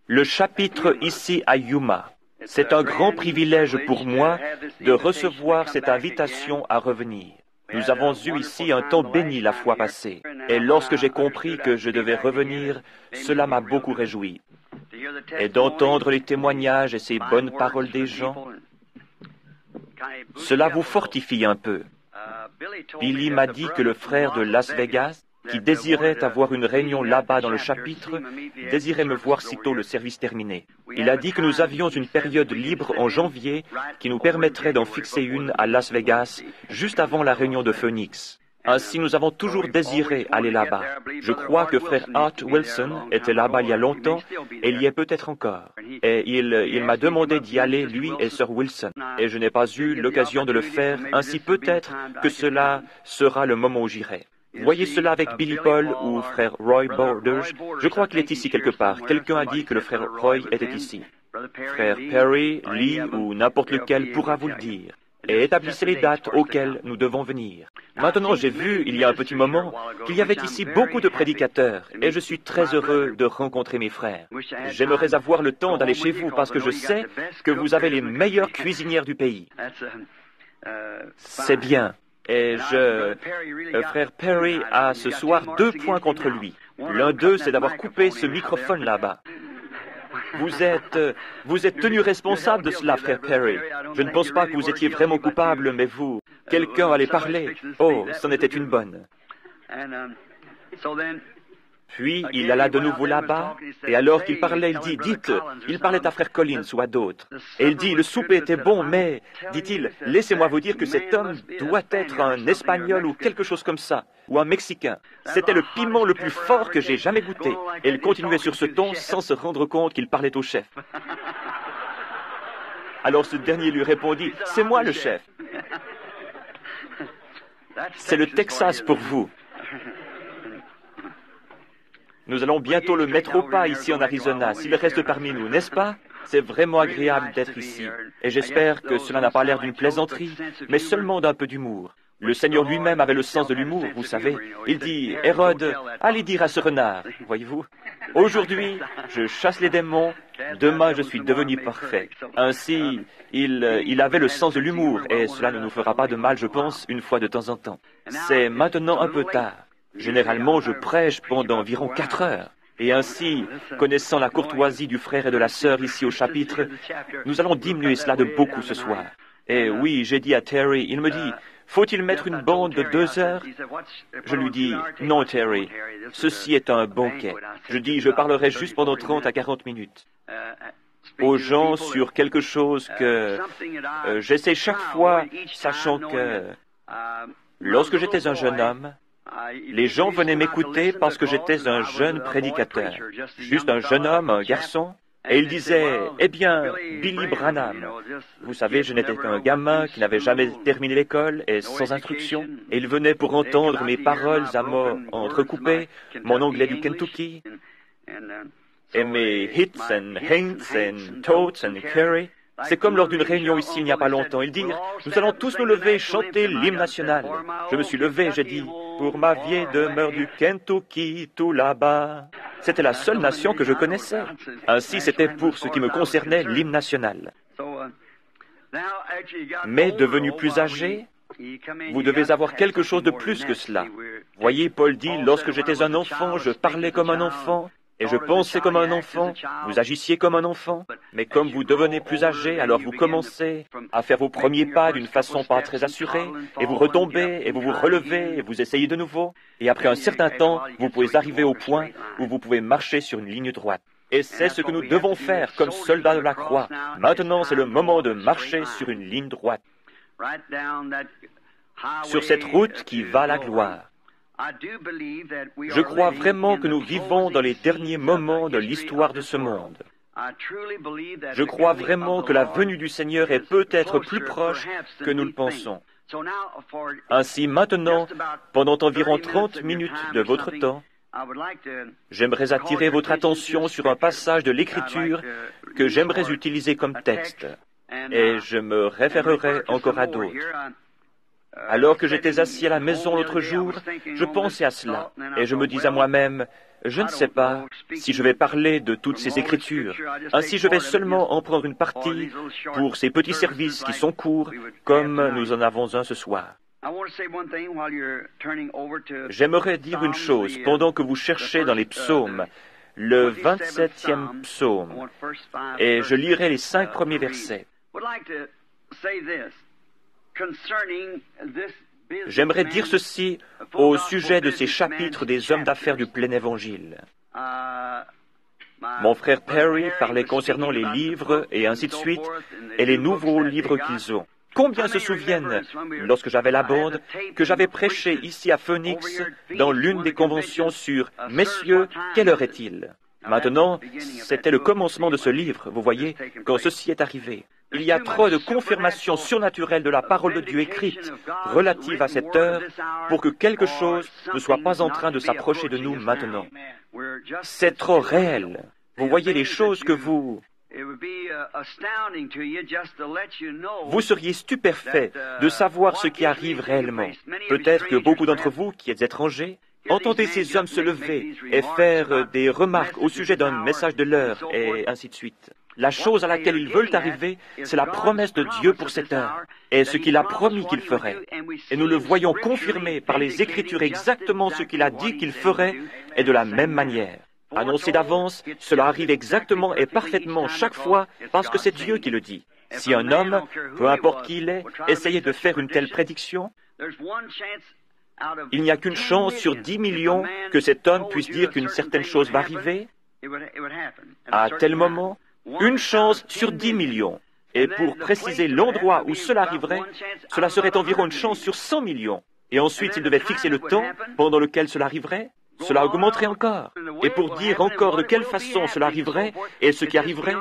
Le chapitre ici à Yuma. C'est un grand privilège pour moi de recevoir cette invitation à revenir. Nous avons eu ici un temps béni la fois passée, et lorsque j'ai compris que je devais revenir, cela m'a beaucoup réjoui. Et d'entendre les témoignages et ces bonnes paroles des gens, cela vous fortifie un peu. Billy m'a dit que le frère de Las Vegas, qui désirait avoir une réunion là-bas dans le chapitre, désirait me voir sitôt le service terminé. Il a dit que nous avions une période libre en janvier qui nous permettrait d'en fixer une à Las Vegas, juste avant la réunion de Phoenix. Ainsi, nous avons toujours désiré aller là-bas. Je crois que frère Art Wilson était là-bas il y a longtemps, et il y est peut-être encore. Et il m'a demandé d'y aller, lui et sœur Wilson. Et je n'ai pas eu l'occasion de le faire, ainsi peut-être que cela sera le moment où j'irai. Voyez cela avec Billy Paul ou frère Roy Borders. Je crois qu'il est ici quelque part. Quelqu'un a dit que le frère Roy était ici. Frère Perry, Lee ou n'importe lequel pourra vous le dire. Et établissez les dates auxquelles nous devons venir. Maintenant, j'ai vu, il y a un petit moment, qu'il y avait ici beaucoup de prédicateurs, et je suis très heureux de rencontrer mes frères. J'aimerais avoir le temps d'aller chez vous, parce que je sais que vous avez les meilleures cuisinières du pays. C'est bien. Et frère Perry a ce soir 2 points contre lui. L'un d'eux, c'est d'avoir coupé ce microphone là-bas. Vous êtes tenu responsable de cela, frère Perry. Je ne pense pas que vous étiez vraiment coupable, mais vous, quelqu'un allait parler. Oh, c'en était une bonne. Puis, il alla de nouveau là-bas, et alors qu'il parlait, il dit, dites, il parlait à frère Collins ou à d'autres. Et il dit, le souper était bon, mais, dit-il, laissez-moi vous dire que cet homme doit être un Espagnol ou quelque chose comme ça, ou un Mexicain. C'était le piment le plus fort que j'ai jamais goûté. Et il continuait sur ce ton sans se rendre compte qu'il parlait au chef. Alors ce dernier lui répondit, c'est moi le chef. C'est le Texas pour vous. Nous allons bientôt le mettre au pas ici en Arizona, s'il reste parmi nous, n'est-ce pas? C'est vraiment agréable d'être ici. Et j'espère que cela n'a pas l'air d'une plaisanterie, mais seulement d'un peu d'humour. Le Seigneur lui-même avait le sens de l'humour, vous savez. Il dit, Hérode, allez dire à ce renard, voyez-vous. Aujourd'hui, je chasse les démons, demain je suis devenu parfait. Ainsi, il avait le sens de l'humour, et cela ne nous fera pas de mal, je pense, une fois de temps en temps. C'est maintenant un peu tard. Généralement, je prêche pendant environ 4 heures. Et ainsi, connaissant la courtoisie du frère et de la sœur ici au chapitre, nous allons diminuer cela de beaucoup ce soir. Et oui, j'ai dit à Terry, il me dit, faut-il mettre une bande de 2 heures? Je lui dis, non Terry, ceci est un banquet. Je dis, je parlerai juste pendant 30 à 40 minutes. Aux gens sur quelque chose que j'essaie chaque fois, sachant que lorsque j'étais un jeune homme, les gens venaient m'écouter parce que j'étais un jeune prédicateur, juste un jeune homme, un garçon, et ils disaient, eh bien, Billy Branham. Vous savez, je n'étais qu'un gamin qui n'avait jamais terminé l'école et sans instruction, et ils venaient pour entendre mes paroles à mots entrecoupés, mon anglais du Kentucky, et mes hits and hints and totes and carry. C'est comme lors d'une réunion ici il n'y a pas longtemps. Ils dirent, nous allons tous nous lever et chanter l'hymne national. Je me suis levé et j'ai dit, pour ma vieille demeure du Kentucky, tout là-bas. C'était la seule nation que je connaissais. Ainsi, c'était pour ce qui me concernait l'hymne national. Mais devenu plus âgé, vous devez avoir quelque chose de plus que cela. Voyez, Paul dit, lorsque j'étais un enfant, je parlais comme un enfant. Et je pensais comme un enfant, vous agissiez comme un enfant, mais comme vous devenez plus âgé, alors vous commencez à faire vos premiers pas d'une façon pas très assurée, et vous retombez, et vous vous relevez, et vous essayez de nouveau, et après un certain temps, vous pouvez arriver au point où vous pouvez marcher sur une ligne droite. Et c'est ce que nous devons faire comme soldats de la croix. Maintenant, c'est le moment de marcher sur une ligne droite, sur cette route qui va à la gloire. Je crois vraiment que nous vivons dans les derniers moments de l'histoire de ce monde. Je crois vraiment que la venue du Seigneur est peut-être plus proche que nous le pensons. Ainsi, maintenant, pendant environ 30 minutes de votre temps, j'aimerais attirer votre attention sur un passage de l'Écriture que j'aimerais utiliser comme texte, et je me référerai encore à d'autres. Alors que j'étais assis à la maison l'autre jour, je pensais à cela, et je me dis à moi-même, je ne sais pas si je vais parler de toutes ces Écritures. Ainsi, je vais seulement en prendre une partie pour ces petits services qui sont courts, comme nous en avons un ce soir. J'aimerais dire une chose pendant que vous cherchez dans les psaumes, le 27e psaume, et je lirai les 5 premiers versets. J'aimerais dire ceci au sujet de ces chapitres des hommes d'affaires du plein évangile. Mon frère Perry parlait concernant les livres et ainsi de suite, et les nouveaux livres qu'ils ont. Combien se souviennent, lorsque j'avais la bande, que j'avais prêché ici à Phoenix, dans l'une des conventions sur « Messieurs, quelle heure est-il » Maintenant, c'était le commencement de ce livre, vous voyez, quand ceci est arrivé. Il y a trop de confirmations surnaturelles de la parole de Dieu écrite relative à cette heure pour que quelque chose ne soit pas en train de s'approcher de nous maintenant. C'est trop réel. Vous voyez les choses que vous seriez stupéfait de savoir ce qui arrive réellement. Peut-être que beaucoup d'entre vous, qui êtes étrangers, entendez ces hommes se lever et faire des remarques au sujet d'un message de l'heure, et ainsi de suite. La chose à laquelle ils veulent arriver, c'est la promesse de Dieu pour cette heure, et ce qu'il a promis qu'il ferait. Et nous le voyons confirmé par les Écritures exactement ce qu'il a dit qu'il ferait, et de la même manière. Annoncé d'avance, cela arrive exactement et parfaitement chaque fois, parce que c'est Dieu qui le dit. Si un homme, peu importe qui il est, essayait de faire une telle prédiction, il n'y a qu'une chance sur 10 millions que cet homme puisse dire qu'une certaine chose va arriver à tel moment, une chance sur 10 millions. Et pour préciser l'endroit où cela arriverait, cela serait environ une chance sur 100 millions. Et ensuite, s'il devait fixer le temps pendant lequel cela arriverait, cela augmenterait encore. Et pour dire encore de quelle façon cela arriverait et ce qui arriverait,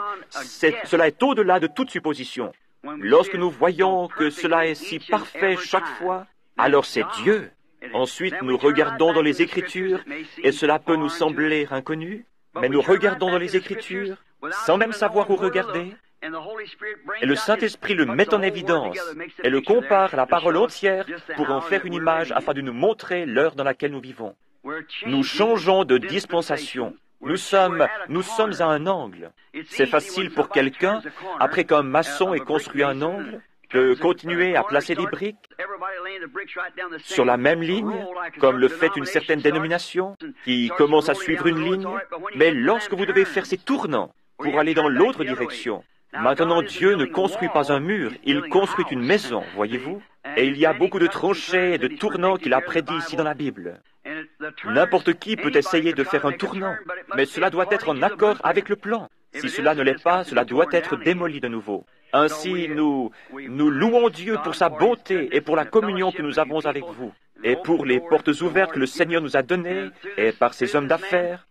cela est au-delà de toute supposition. Lorsque nous voyons que cela est si parfait chaque fois, alors c'est Dieu. Ensuite, nous regardons dans les Écritures, et cela peut nous sembler inconnu, mais nous regardons dans les Écritures, sans même savoir où regarder, et le Saint-Esprit le met en évidence, et le compare à la parole entière pour en faire une image afin de nous montrer l'heure dans laquelle nous vivons. Nous changeons de dispensation. Nous sommes à un angle. C'est facile pour quelqu'un, après qu'un maçon ait construit un angle, de continuer à placer des briques sur la même ligne, comme le fait une certaine dénomination, qui commence à suivre une ligne, mais lorsque vous devez faire ces tournants pour aller dans l'autre direction, maintenant Dieu ne construit pas un mur, il construit une maison, voyez-vous, et il y a beaucoup de tranchées et de tournants qu'il a prédits ici dans la Bible. N'importe qui peut essayer de faire un tournant, mais cela doit être en accord avec le plan. Si cela ne l'est pas, cela doit être démoli de nouveau. Ainsi, nous louons Dieu pour sa bonté et pour la communion que nous avons avec vous, et pour les portes ouvertes que le Seigneur nous a données, et par ces hommes d'affaires.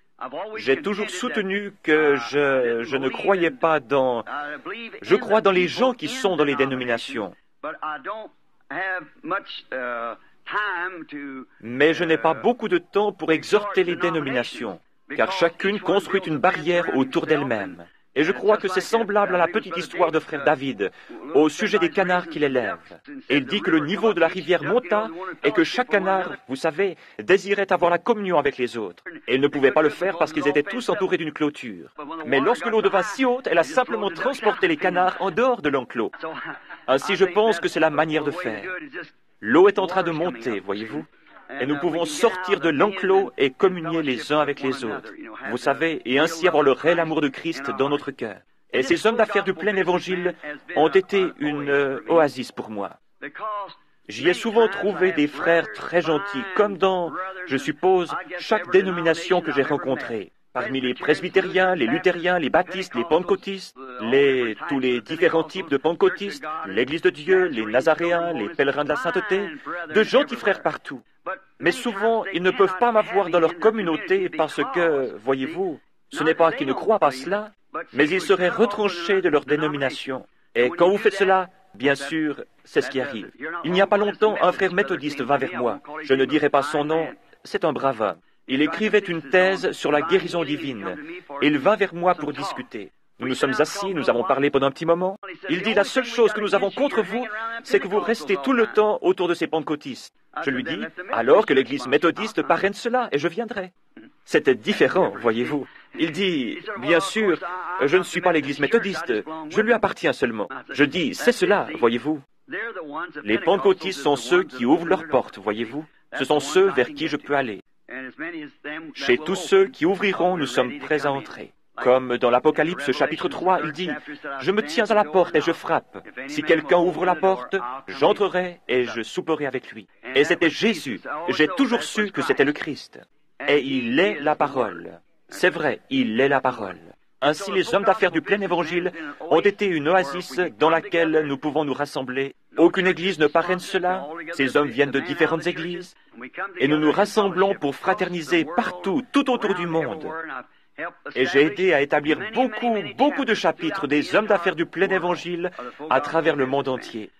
J'ai toujours soutenu que je ne croyais pas dans... Je crois dans les gens qui sont dans les dénominations. Mais je n'ai pas beaucoup de temps pour exhorter les dénominations, car chacune construit une barrière autour d'elle-même. Et je crois que c'est semblable à la petite histoire de frère David, au sujet des canards qu'il élève. Et il dit que le niveau de la rivière monta, et que chaque canard, vous savez, désirait avoir la communion avec les autres. Et ils ne pouvaient pas le faire parce qu'ils étaient tous entourés d'une clôture. Mais lorsque l'eau devint si haute, elle a simplement transporté les canards en dehors de l'enclos. Ainsi, je pense que c'est la manière de faire. L'eau est en train de monter, voyez-vous, et nous pouvons sortir de l'enclos et communier les uns avec les autres, vous savez, et ainsi avoir le réel amour de Christ dans notre cœur. Et ces hommes d'affaires du plein évangile ont été une oasis pour moi. J'y ai souvent trouvé des frères très gentils, comme dans, je suppose, chaque dénomination que j'ai rencontrée. Parmi les presbytériens, les luthériens, les baptistes, les pentecôtistes, tous les différents types de pentecôtistes, l'Église de Dieu, les nazaréens, les pèlerins de la sainteté, de gentils frères partout. Mais souvent, ils ne peuvent pas m'avoir dans leur communauté parce que, voyez-vous, ce n'est pas qu'ils ne croient pas cela, mais ils seraient retranchés de leur dénomination. Et quand vous faites cela, bien sûr, c'est ce qui arrive. Il n'y a pas longtemps, un frère méthodiste vint vers moi. Je ne dirai pas son nom, c'est un brave homme. Il écrivait une thèse sur la guérison divine. Il vint vers moi pour discuter. Nous nous sommes assis, nous avons parlé pendant un petit moment. Il dit, la seule chose que nous avons contre vous, c'est que vous restez tout le temps autour de ces pentecôtistes. Je lui dis, alors que l'Église méthodiste parraine cela, et je viendrai. C'était différent, voyez-vous. Il dit, bien sûr, je ne suis pas l'Église méthodiste, je lui appartiens seulement. Je dis, c'est cela, voyez-vous. Les pentecôtistes sont ceux qui ouvrent leurs portes, voyez-vous. Ce sont ceux vers qui je peux aller. Chez tous ceux qui ouvriront, nous sommes prêts à entrer. Comme dans l'Apocalypse chapitre 3, il dit, « Je me tiens à la porte et je frappe. Si quelqu'un ouvre la porte, j'entrerai et je souperai avec lui. » Et c'était Jésus. J'ai toujours su que c'était le Christ. Et il est la parole. C'est vrai, il est la parole. Ainsi, les hommes d'affaires du plein évangile ont été une oasis dans laquelle nous pouvons nous rassembler. Aucune église ne parraine cela. Ces hommes viennent de différentes églises. Et nous nous rassemblons pour fraterniser partout, tout autour du monde. Et j'ai aidé à établir beaucoup de chapitres des hommes d'affaires du plein évangile à travers le monde entier.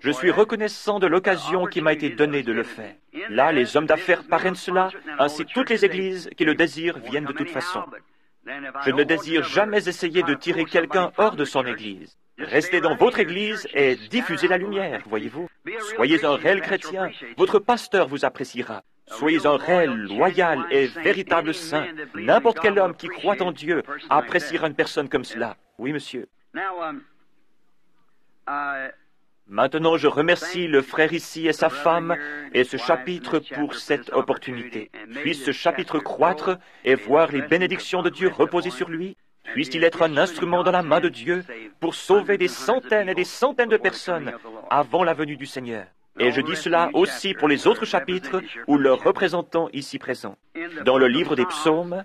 Je suis reconnaissant de l'occasion qui m'a été donnée de le faire. Là, les hommes d'affaires parrainent cela, ainsi toutes les églises qui le désirent viennent de toute façon. Je ne désire jamais essayer de tirer quelqu'un hors de son église. Restez dans votre église et diffusez la lumière, voyez-vous. Soyez un réel chrétien, votre pasteur vous appréciera. Soyez un réel, loyal et véritable saint. N'importe quel homme qui croit en Dieu appréciera une personne comme cela. Oui, monsieur. Maintenant, je remercie le frère ici et sa femme et ce chapitre pour cette opportunité. Puisse ce chapitre croître et voir les bénédictions de Dieu reposer sur lui. Puisse-t-il être un instrument dans la main de Dieu pour sauver des centaines et des centaines de personnes avant la venue du Seigneur. Et je dis cela aussi pour les autres chapitres ou leurs représentants ici présents. Dans le livre des psaumes,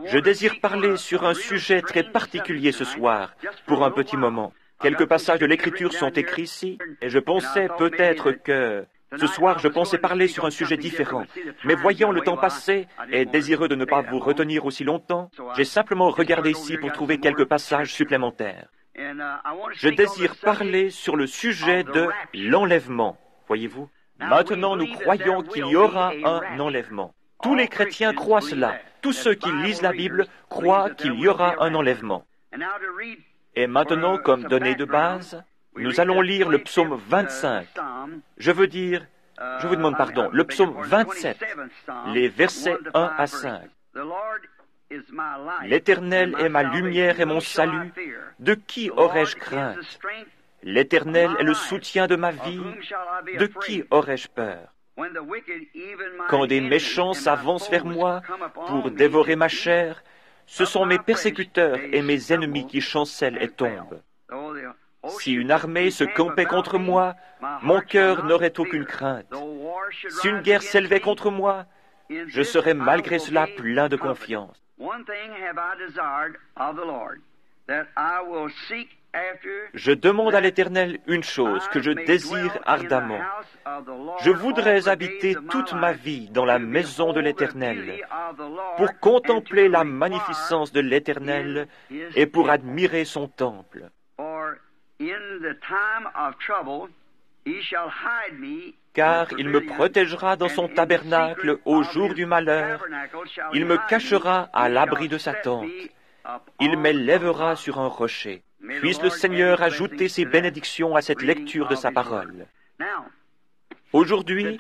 je désire parler sur un sujet très particulier ce soir, pour un petit moment. Quelques passages de l'Écriture sont écrits ici, et je pensais peut-être que... Ce soir, je pensais parler sur un sujet différent, mais voyant le temps passer et désireux de ne pas vous retenir aussi longtemps, j'ai simplement regardé ici pour trouver quelques passages supplémentaires. Je désire parler sur le sujet de l'enlèvement, voyez-vous. Maintenant, nous croyons qu'il y aura un enlèvement. Tous les chrétiens croient cela. Tous ceux qui lisent la Bible croient qu'il y aura un enlèvement. Et maintenant, comme donnée de base, nous allons lire le psaume 25. Je vous demande pardon, le psaume 27, les versets 1 à 5. L'Éternel est ma lumière et mon salut. De qui aurais-je crainte? L'Éternel est le soutien de ma vie. De qui aurais-je peur? Quand des méchants s'avancent vers moi pour dévorer ma chair, ce sont mes persécuteurs et mes ennemis qui chancellent et tombent. Si une armée se campait contre moi, mon cœur n'aurait aucune crainte. Si une guerre s'élevait contre moi, je serais malgré cela plein de confiance. Je demande à l'Éternel une chose que je désire ardemment. Je voudrais habiter toute ma vie dans la maison de l'Éternel pour contempler la magnificence de l'Éternel et pour admirer son temple. Car il me protégera dans son tabernacle au jour du malheur. Il me cachera à l'abri de sa tente. Il m'élèvera sur un rocher. Puisse le Seigneur ajouter ses bénédictions à cette lecture de sa parole. Aujourd'hui,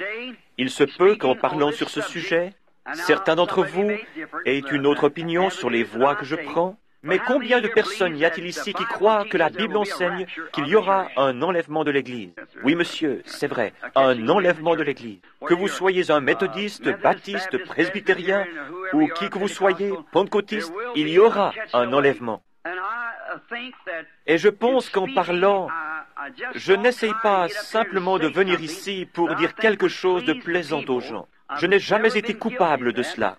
il se peut qu'en parlant sur ce sujet, certains d'entre vous aient une autre opinion sur les voies que je prends. Mais combien de personnes y a-t-il ici qui croient que la Bible enseigne qu'il y aura un enlèvement de l'Église? Oui, monsieur, c'est vrai, un enlèvement de l'Église. Que vous soyez un méthodiste, baptiste, presbytérien, ou qui que vous soyez, pentecôtiste, il y aura un enlèvement. Et je pense qu'en parlant, je n'essaye pas simplement de venir ici pour dire quelque chose de plaisant aux gens. Je n'ai jamais été coupable de cela.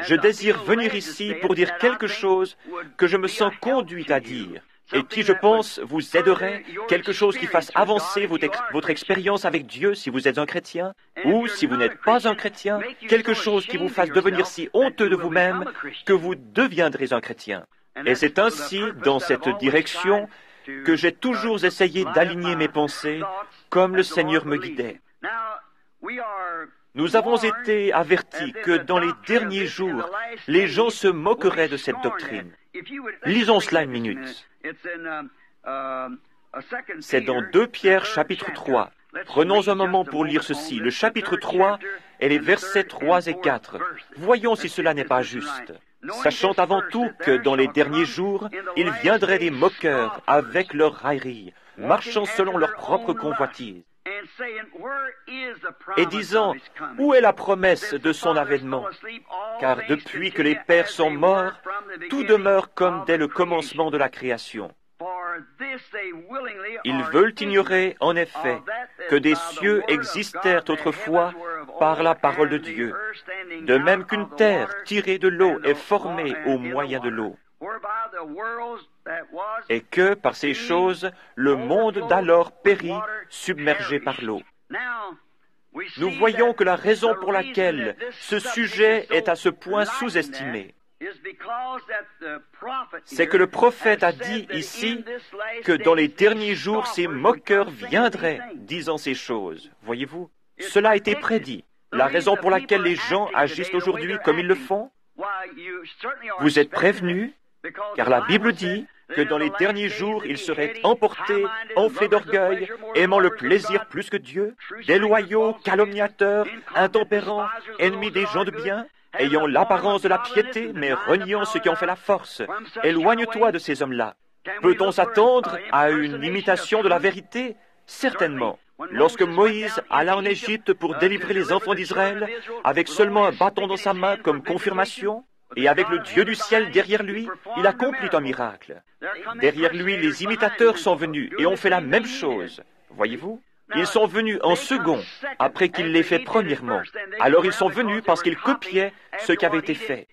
Je désire venir ici pour dire quelque chose que je me sens conduit à dire et qui, je pense, vous aiderait, quelque chose qui fasse avancer votre expérience avec Dieu si vous êtes un chrétien, ou si vous n'êtes pas un chrétien, quelque chose qui vous fasse devenir si honteux de vous-même que vous deviendrez un chrétien. Et c'est ainsi, dans cette direction, que j'ai toujours essayé d'aligner mes pensées comme le Seigneur me guidait. Nous avons été avertis que dans les derniers jours, les gens se moqueraient de cette doctrine. Lisons cela une minute. C'est dans 2 Pierre chapitre 3. Prenons un moment pour lire ceci. Le chapitre 3 et les versets 3 et 4. Voyons si cela n'est pas juste. Sachant avant tout que dans les derniers jours, il viendrait des moqueurs avec leur raillerie, marchant selon leur propre convoitise, et disant, où est la promesse de son avènement? Car depuis que les pères sont morts, tout demeure comme dès le commencement de la création. Ils veulent ignorer, en effet, que des cieux existèrent autrefois par la parole de Dieu, de même qu'une terre tirée de l'eau est formée au moyen de l'eau, et que, par ces choses, le monde d'alors périt, submergé par l'eau. Nous voyons que la raison pour laquelle ce sujet est à ce point sous-estimé, c'est que le prophète a dit ici que dans les derniers jours, ces moqueurs viendraient, disant ces choses. Voyez-vous, cela a été prédit. La raison pour laquelle les gens agissent aujourd'hui comme ils le font, vous êtes prévenus, car la Bible dit que dans les derniers jours, ils seraient emportés, enflés d'orgueil, aimant le plaisir plus que Dieu, déloyaux, calomniateurs, intempérants, ennemis des gens de bien, ayant l'apparence de la piété, mais reniant ceux qui en fait la force. Éloigne-toi de ces hommes-là. Peut-on s'attendre à une imitation de la vérité? Certainement. Lorsque Moïse alla en Égypte pour délivrer les enfants d'Israël, avec seulement un bâton dans sa main comme confirmation, et avec le Dieu du ciel derrière lui, il accomplit un miracle. Derrière lui, les imitateurs sont venus et ont fait la même chose. Voyez-vous? Ils sont venus en second, après qu'il l'ait fait premièrement. Alors ils sont venus parce qu'ils copiaient ce qui avait été fait.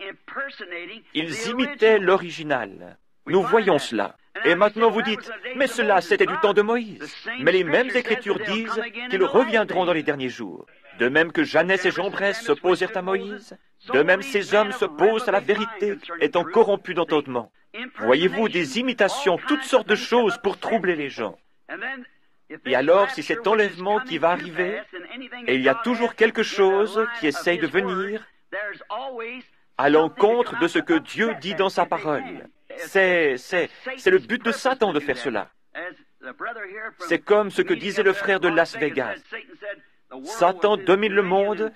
Ils imitaient l'original. Nous voyons cela. Et maintenant vous dites, mais cela c'était du temps de Moïse. Mais les mêmes Écritures disent qu'ils reviendront dans les derniers jours. De même que Jeannès et Jambres s'opposèrent à Moïse, de même ces hommes s'opposent à la vérité, étant corrompus d'entendement. Voyez-vous, des imitations, toutes sortes de choses pour troubler les gens. Et alors, si cet enlèvement qui va arriver, et il y a toujours quelque chose qui essaye de venir à l'encontre de ce que Dieu dit dans sa parole. C'est le but de Satan de faire cela. C'est comme ce que disait le frère de Las Vegas. Satan domine le monde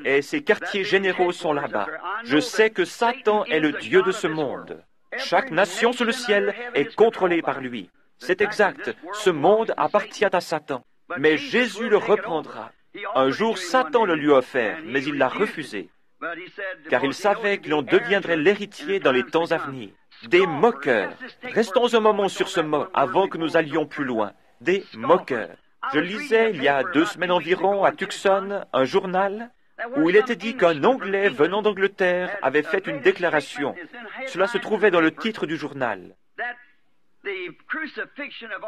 et ses quartiers généraux sont là-bas. Je sais que Satan est le Dieu de ce monde. Chaque nation sous le ciel est contrôlée par lui. C'est exact, ce monde appartient à Satan. Mais Jésus le reprendra. Un jour, Satan le lui a offert, mais il l'a refusé. Car il savait qu'il en deviendrait l'héritier dans les temps à venir. Des moqueurs. Restons un moment sur ce mot avant que nous allions plus loin. Des moqueurs. Je lisais il y a 2 semaines environ à Tucson un journal où il était dit qu'un Anglais venant d'Angleterre avait fait une déclaration. Cela se trouvait dans le titre du journal.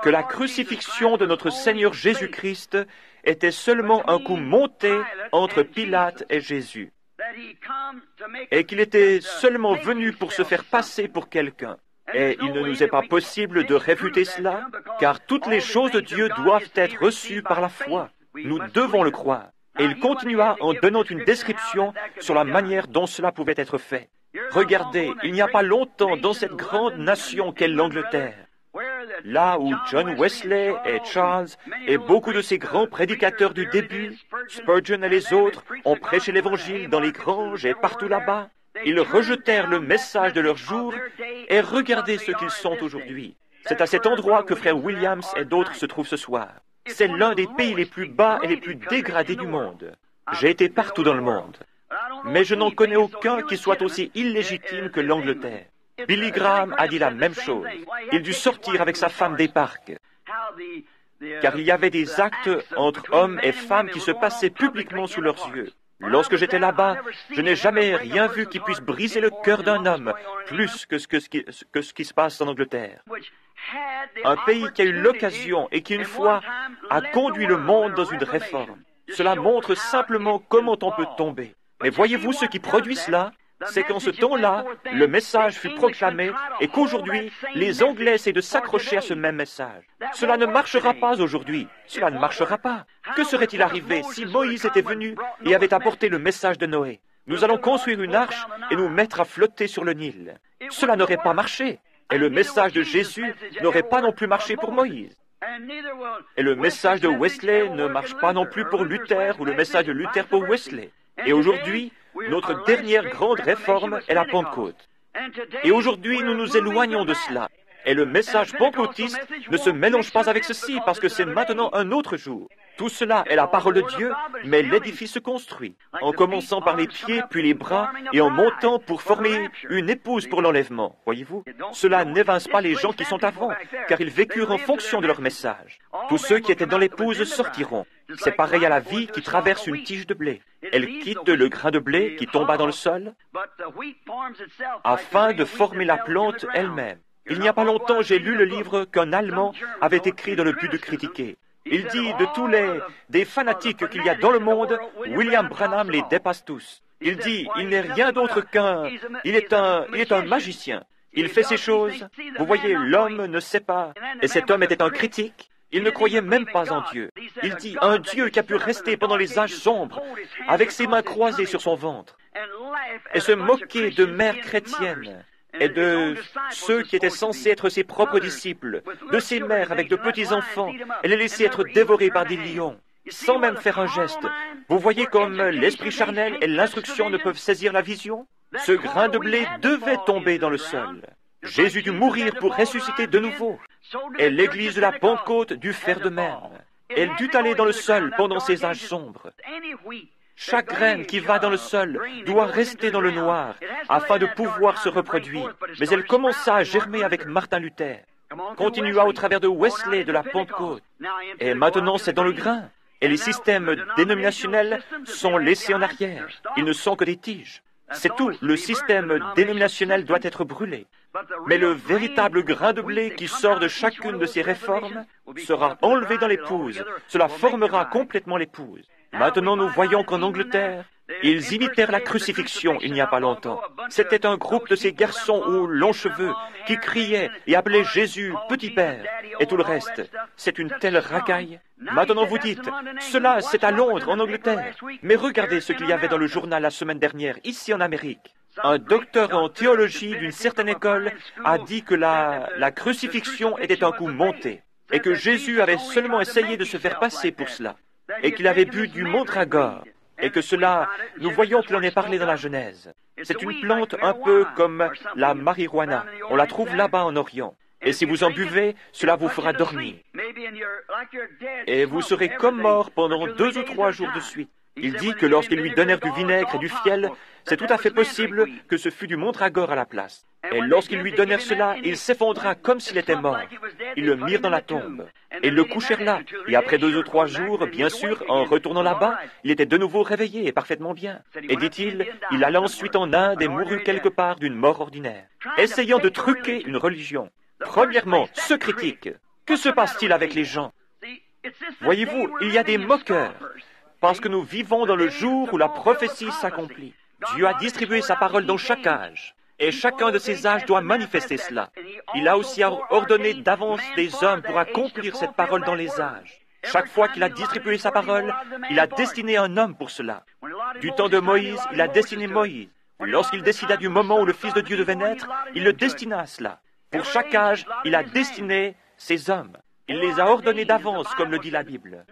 Que la crucifixion de notre Seigneur Jésus-Christ était seulement un coup monté entre Pilate et Jésus, et qu'il était seulement venu pour se faire passer pour quelqu'un. Et il ne nous est pas possible de réfuter cela, car toutes les choses de Dieu doivent être reçues par la foi. Nous devons le croire. Et il continua en donnant une description sur la manière dont cela pouvait être fait. Regardez, il n'y a pas longtemps dans cette grande nation qu'est l'Angleterre, là où John Wesley et Charles et beaucoup de ces grands prédicateurs du début, Spurgeon et les autres, ont prêché l'Évangile dans les granges et partout là-bas. Ils rejetèrent le message de leur jour et regardez ce qu'ils sont aujourd'hui. C'est à cet endroit que frère Williams et d'autres se trouvent ce soir. C'est l'un des pays les plus bas et les plus dégradés du monde. J'ai été partout dans le monde, mais je n'en connais aucun qui soit aussi illégitime que l'Angleterre. Billy Graham a dit la même chose. Il dut sortir avec sa femme des parcs, car il y avait des actes entre hommes et femmes qui se passaient publiquement sous leurs yeux. Lorsque j'étais là-bas, je n'ai jamais rien vu qui puisse briser le cœur d'un homme plus que ce qui se passe en Angleterre. Un pays qui a eu l'occasion et qui, une fois, a conduit le monde dans une réforme. Cela montre simplement comment on peut tomber. Mais voyez-vous ce qui produit cela? C'est qu'en ce temps-là, le message fut proclamé et qu'aujourd'hui, les Anglais essaient de s'accrocher à ce même message. Cela ne marchera pas aujourd'hui. Cela ne marchera pas. Que serait-il arrivé si Moïse était venu et avait apporté le message de Noé? Nous allons construire une arche et nous mettre à flotter sur le Nil. Cela n'aurait pas marché. Et le message de Jésus n'aurait pas non plus marché pour Moïse. Et le message de Wesley ne marche pas non plus pour Luther ou le message de Luther pour Wesley. Et aujourd'hui, notre dernière grande réforme est la Pentecôte. Et aujourd'hui, nous nous éloignons de cela. Et le message pentecôtiste ne se mélange pas avec ceci, parce que c'est maintenant un autre jour. Tout cela est la parole de Dieu, mais l'édifice se construit, en commençant par les pieds, puis les bras, et en montant pour former une épouse pour l'enlèvement. Voyez-vous? Cela n'évince pas les gens qui sont avant, car ils vécurent en fonction de leur message. Tous ceux qui étaient dans l'épouse sortiront. C'est pareil à la vie qui traverse une tige de blé. Elle quitte le grain de blé qui tomba dans le sol, afin de former la plante elle-même. Il n'y a pas longtemps, j'ai lu le livre qu'un Allemand avait écrit dans le but de critiquer. Il dit de tous des fanatiques qu'il y a dans le monde, William Branham les dépasse tous. Il dit, il n'est rien d'autre il est un magicien. Il fait ces choses. Vous voyez, l'homme ne sait pas. Et cet homme était un critique. Il ne croyait même pas en Dieu. Il dit, un Dieu qui a pu rester pendant les âges sombres, avec ses mains croisées sur son ventre, et se moquer de mères chrétiennes, et de ceux qui étaient censés être ses propres disciples, de ses mères avec de petits-enfants, et les laisser être dévorés par des lions, sans même faire un geste. Vous voyez comme l'esprit charnel et l'instruction ne peuvent saisir la vision? Ce grain de blé devait tomber dans le sol. Jésus dut mourir pour ressusciter de nouveau. Et l'Église de la Pentecôte dut faire de même. Elle dut aller dans le sol pendant ces âges sombres. Chaque graine qui va dans le sol doit rester dans le noir afin de pouvoir se reproduire. Mais elle commença à germer avec Martin Luther, continua au travers de Wesley, de la Pentecôte. Et maintenant, c'est dans le grain. Et les systèmes dénominationnels sont laissés en arrière. Ils ne sont que des tiges. C'est tout. Le système dénominationnel doit être brûlé. Mais le véritable grain de blé qui sort de chacune de ces réformes sera enlevé dans l'épouse. Cela formera complètement l'épouse. Maintenant, nous voyons qu'en Angleterre, ils imitèrent la crucifixion il n'y a pas longtemps. C'était un groupe de ces garçons aux longs cheveux qui criaient et appelaient Jésus « Petit Père » et tout le reste. C'est une telle racaille. Maintenant, vous dites, cela, c'est à Londres, en Angleterre. Mais regardez ce qu'il y avait dans le journal la semaine dernière, ici en Amérique. Un docteur en théologie d'une certaine école a dit que la crucifixion était un coup monté et que Jésus avait seulement essayé de se faire passer pour cela et qu'il avait bu du mandragore et que cela, nous voyons qu'il en est parlé dans la Genèse. C'est une plante un peu comme la marijuana. On la trouve là-bas en Orient. Et si vous en buvez, cela vous fera dormir. Et vous serez comme mort pendant 2 ou 3 jours de suite. Il dit que lorsqu'ils lui donnèrent du vinaigre et du fiel, c'est tout à fait possible que ce fût du mandragore à la place. Et lorsqu'ils lui donnèrent cela, il s'effondra comme s'il était mort. Ils le mirent dans la tombe. Et le couchèrent là. Et après 2 ou 3 jours, bien sûr, en retournant là-bas, il était de nouveau réveillé et parfaitement bien. Et dit-il, il alla ensuite en Inde et mourut quelque part d'une mort ordinaire, essayant de truquer une religion. Premièrement, ce critique. Que se passe-t-il avec les gens? Voyez-vous, il y a des moqueurs, parce que nous vivons dans le jour où la prophétie s'accomplit. Dieu a distribué sa parole dans chaque âge, et chacun de ces âges doit manifester cela. Il a aussi ordonné d'avance des hommes pour accomplir cette parole dans les âges. Chaque fois qu'il a distribué sa parole, il a destiné un homme pour cela. Du temps de Moïse, il a destiné Moïse. Lorsqu'il décida du moment où le Fils de Dieu devait naître, il le destina à cela. Pour chaque âge, il a destiné ses hommes. Il les a ordonnés d'avance, comme le dit la Bible.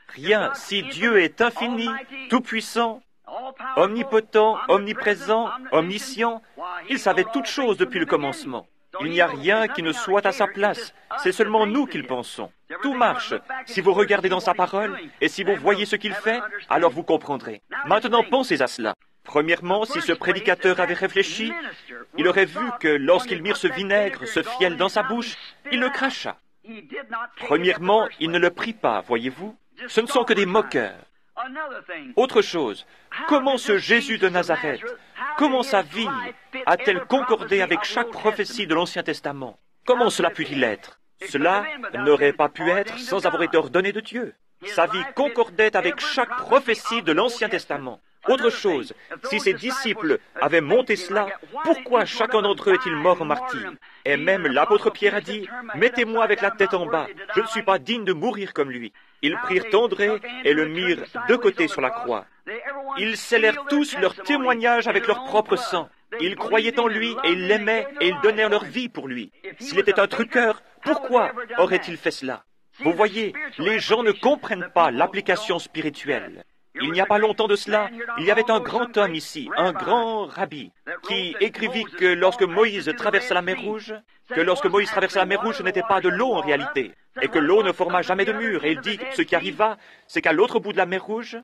Rien, si Dieu est infini, tout-puissant, omnipotent, omniprésent, omniscient, il savait toutes choses depuis le commencement. Il n'y a rien qui ne soit à sa place. C'est seulement nous qui le pensons. Tout marche. Si vous regardez dans sa parole, et si vous voyez ce qu'il fait, alors vous comprendrez. Maintenant, pensez à cela. Premièrement, si ce prédicateur avait réfléchi, il aurait vu que lorsqu'il mit ce vinaigre, ce fiel dans sa bouche, il le cracha. Premièrement, il ne le prit pas, voyez-vous. Ce ne sont que des moqueurs. Autre chose, comment ce Jésus de Nazareth, comment sa vie a-t-elle concordé avec chaque prophétie de l'Ancien Testament? Comment cela put-il être? Cela n'aurait pas pu être sans avoir été ordonné de Dieu. Sa vie concordait avec chaque prophétie de l'Ancien Testament. Autre chose, si ces disciples avaient monté cela, pourquoi chacun d'entre eux est-il mort en martyr? Et même l'apôtre Pierre a dit, « Mettez-moi avec la tête en bas, je ne suis pas digne de mourir comme lui. » Ils prirent André et le mirent de côté sur la croix. Ils scellèrent tous leur témoignage avec leur propre sang. Ils croyaient en lui et ils l'aimaient et ils donnèrent leur vie pour lui. S'il était un truqueur, pourquoi aurait-il fait cela? Vous voyez, les gens ne comprennent pas l'application spirituelle. Il n'y a pas longtemps de cela, il y avait un grand homme ici, un grand rabbi, qui écrivit que lorsque Moïse traversa la mer Rouge, ce n'était pas de l'eau en réalité, et que l'eau ne forma jamais de mur. Et il dit que ce qui arriva, c'est qu'à l'autre bout de la mer Rouge,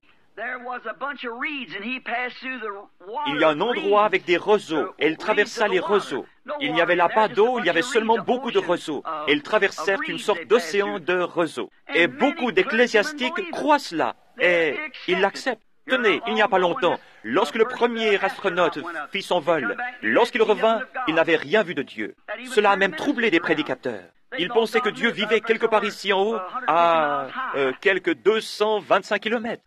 il y a un endroit avec des roseaux, et il traversa les roseaux. Il n'y avait là pas d'eau, il y avait seulement beaucoup de roseaux, et ils traversèrent une sorte d'océan de roseaux. Et beaucoup d'ecclésiastiques croient cela, et ils l'acceptent. Tenez, il n'y a pas longtemps, lorsque le premier astronaute fit son vol, lorsqu'il revint, il n'avait rien vu de Dieu. Cela a même troublé des prédicateurs. Ils pensaient que Dieu vivait quelque part ici en haut, à quelques 225 kilomètres.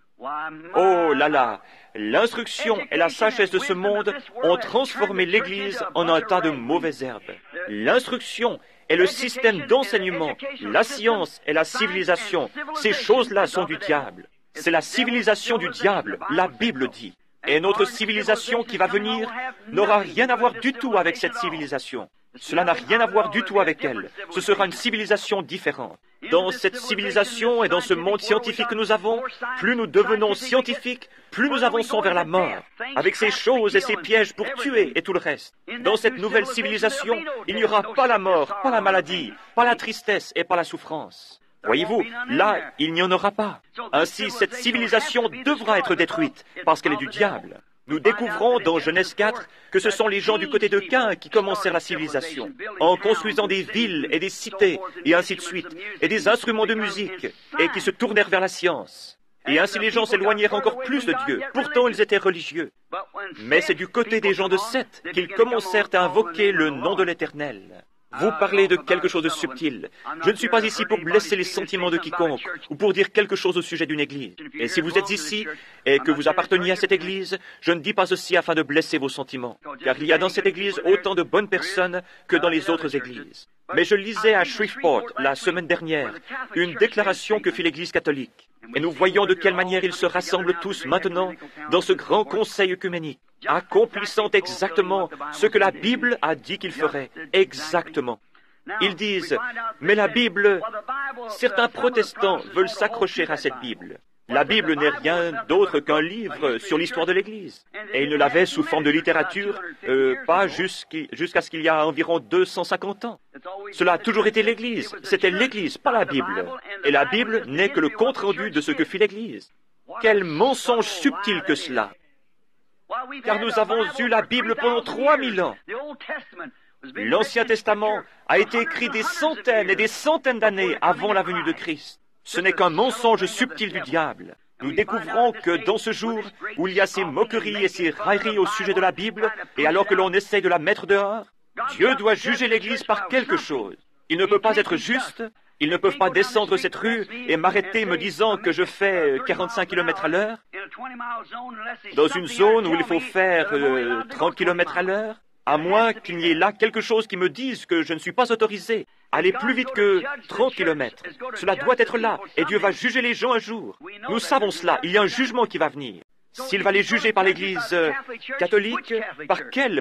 Oh là là, l'instruction et la sagesse de ce monde ont transformé l'Église en un tas de mauvaises herbes. L'instruction et le système d'enseignement, la science et la civilisation, ces choses-là sont du diable. C'est la civilisation du diable, la Bible dit. Et notre civilisation qui va venir n'aura rien à voir du tout avec cette civilisation. Cela n'a rien à voir du tout avec elle. Ce sera une civilisation différente. Dans cette civilisation et dans ce monde scientifique que nous avons, plus nous devenons scientifiques, plus nous avançons vers la mort, avec ces choses et ces pièges pour tuer et tout le reste. Dans cette nouvelle civilisation, il n'y aura pas la mort, pas la maladie, pas la tristesse et pas la souffrance. Voyez-vous, là, il n'y en aura pas. Ainsi, cette civilisation devra être détruite, parce qu'elle est du diable. Nous découvrons dans Genèse 4 que ce sont les gens du côté de Caïn qui commencèrent la civilisation, en construisant des villes et des cités, et ainsi de suite, et des instruments de musique, et qui se tournèrent vers la science. Et ainsi les gens s'éloignèrent encore plus de Dieu. Pourtant, ils étaient religieux. Mais c'est du côté des gens de Seth qu'ils commencèrent à invoquer le nom de l'Éternel. Vous parlez de quelque chose de subtil. Je ne suis pas ici pour blesser les sentiments de quiconque ou pour dire quelque chose au sujet d'une église. Et si vous êtes ici et que vous apparteniez à cette église, je ne dis pas ceci afin de blesser vos sentiments, car il y a dans cette église autant de bonnes personnes que dans les autres églises. Mais je lisais à Shreveport, la semaine dernière, une déclaration que fit l'Église catholique. Et nous voyons de quelle manière ils se rassemblent tous maintenant dans ce grand conseil œcuménique, accomplissant exactement ce que la Bible a dit qu'ils feraient. Exactement. Ils disent, mais la Bible, certains protestants veulent s'accrocher à cette Bible. La Bible n'est rien d'autre qu'un livre sur l'histoire de l'Église. Et ils ne l'avaient sous forme de littérature, pas jusqu'à ce qu'il y a environ 250 ans. Cela a toujours été l'Église. C'était l'Église, pas la Bible. Et la Bible n'est que le compte-rendu de ce que fit l'Église. Quel mensonge subtil que cela! Car nous avons eu la Bible pendant 3000 ans. L'Ancien Testament a été écrit des centaines et des centaines d'années avant la venue de Christ. Ce n'est qu'un mensonge subtil du diable. Nous découvrons que dans ce jour où il y a ces moqueries et ces railleries au sujet de la Bible, et alors que l'on essaie de la mettre dehors, Dieu doit juger l'Église par quelque chose. Il ne peut pas être juste. Ils ne peuvent pas descendre cette rue et m'arrêter me disant que je fais 45 km à l'heure, dans une zone où il faut faire 30 km à l'heure, à moins qu'il n'y ait là quelque chose qui me dise que je ne suis pas autorisé. Aller plus vite que 30 km. Cela doit être là, et Dieu va juger les gens un jour. Nous savons cela, il y a un jugement qui va venir. S'il va les juger par l'Église catholique,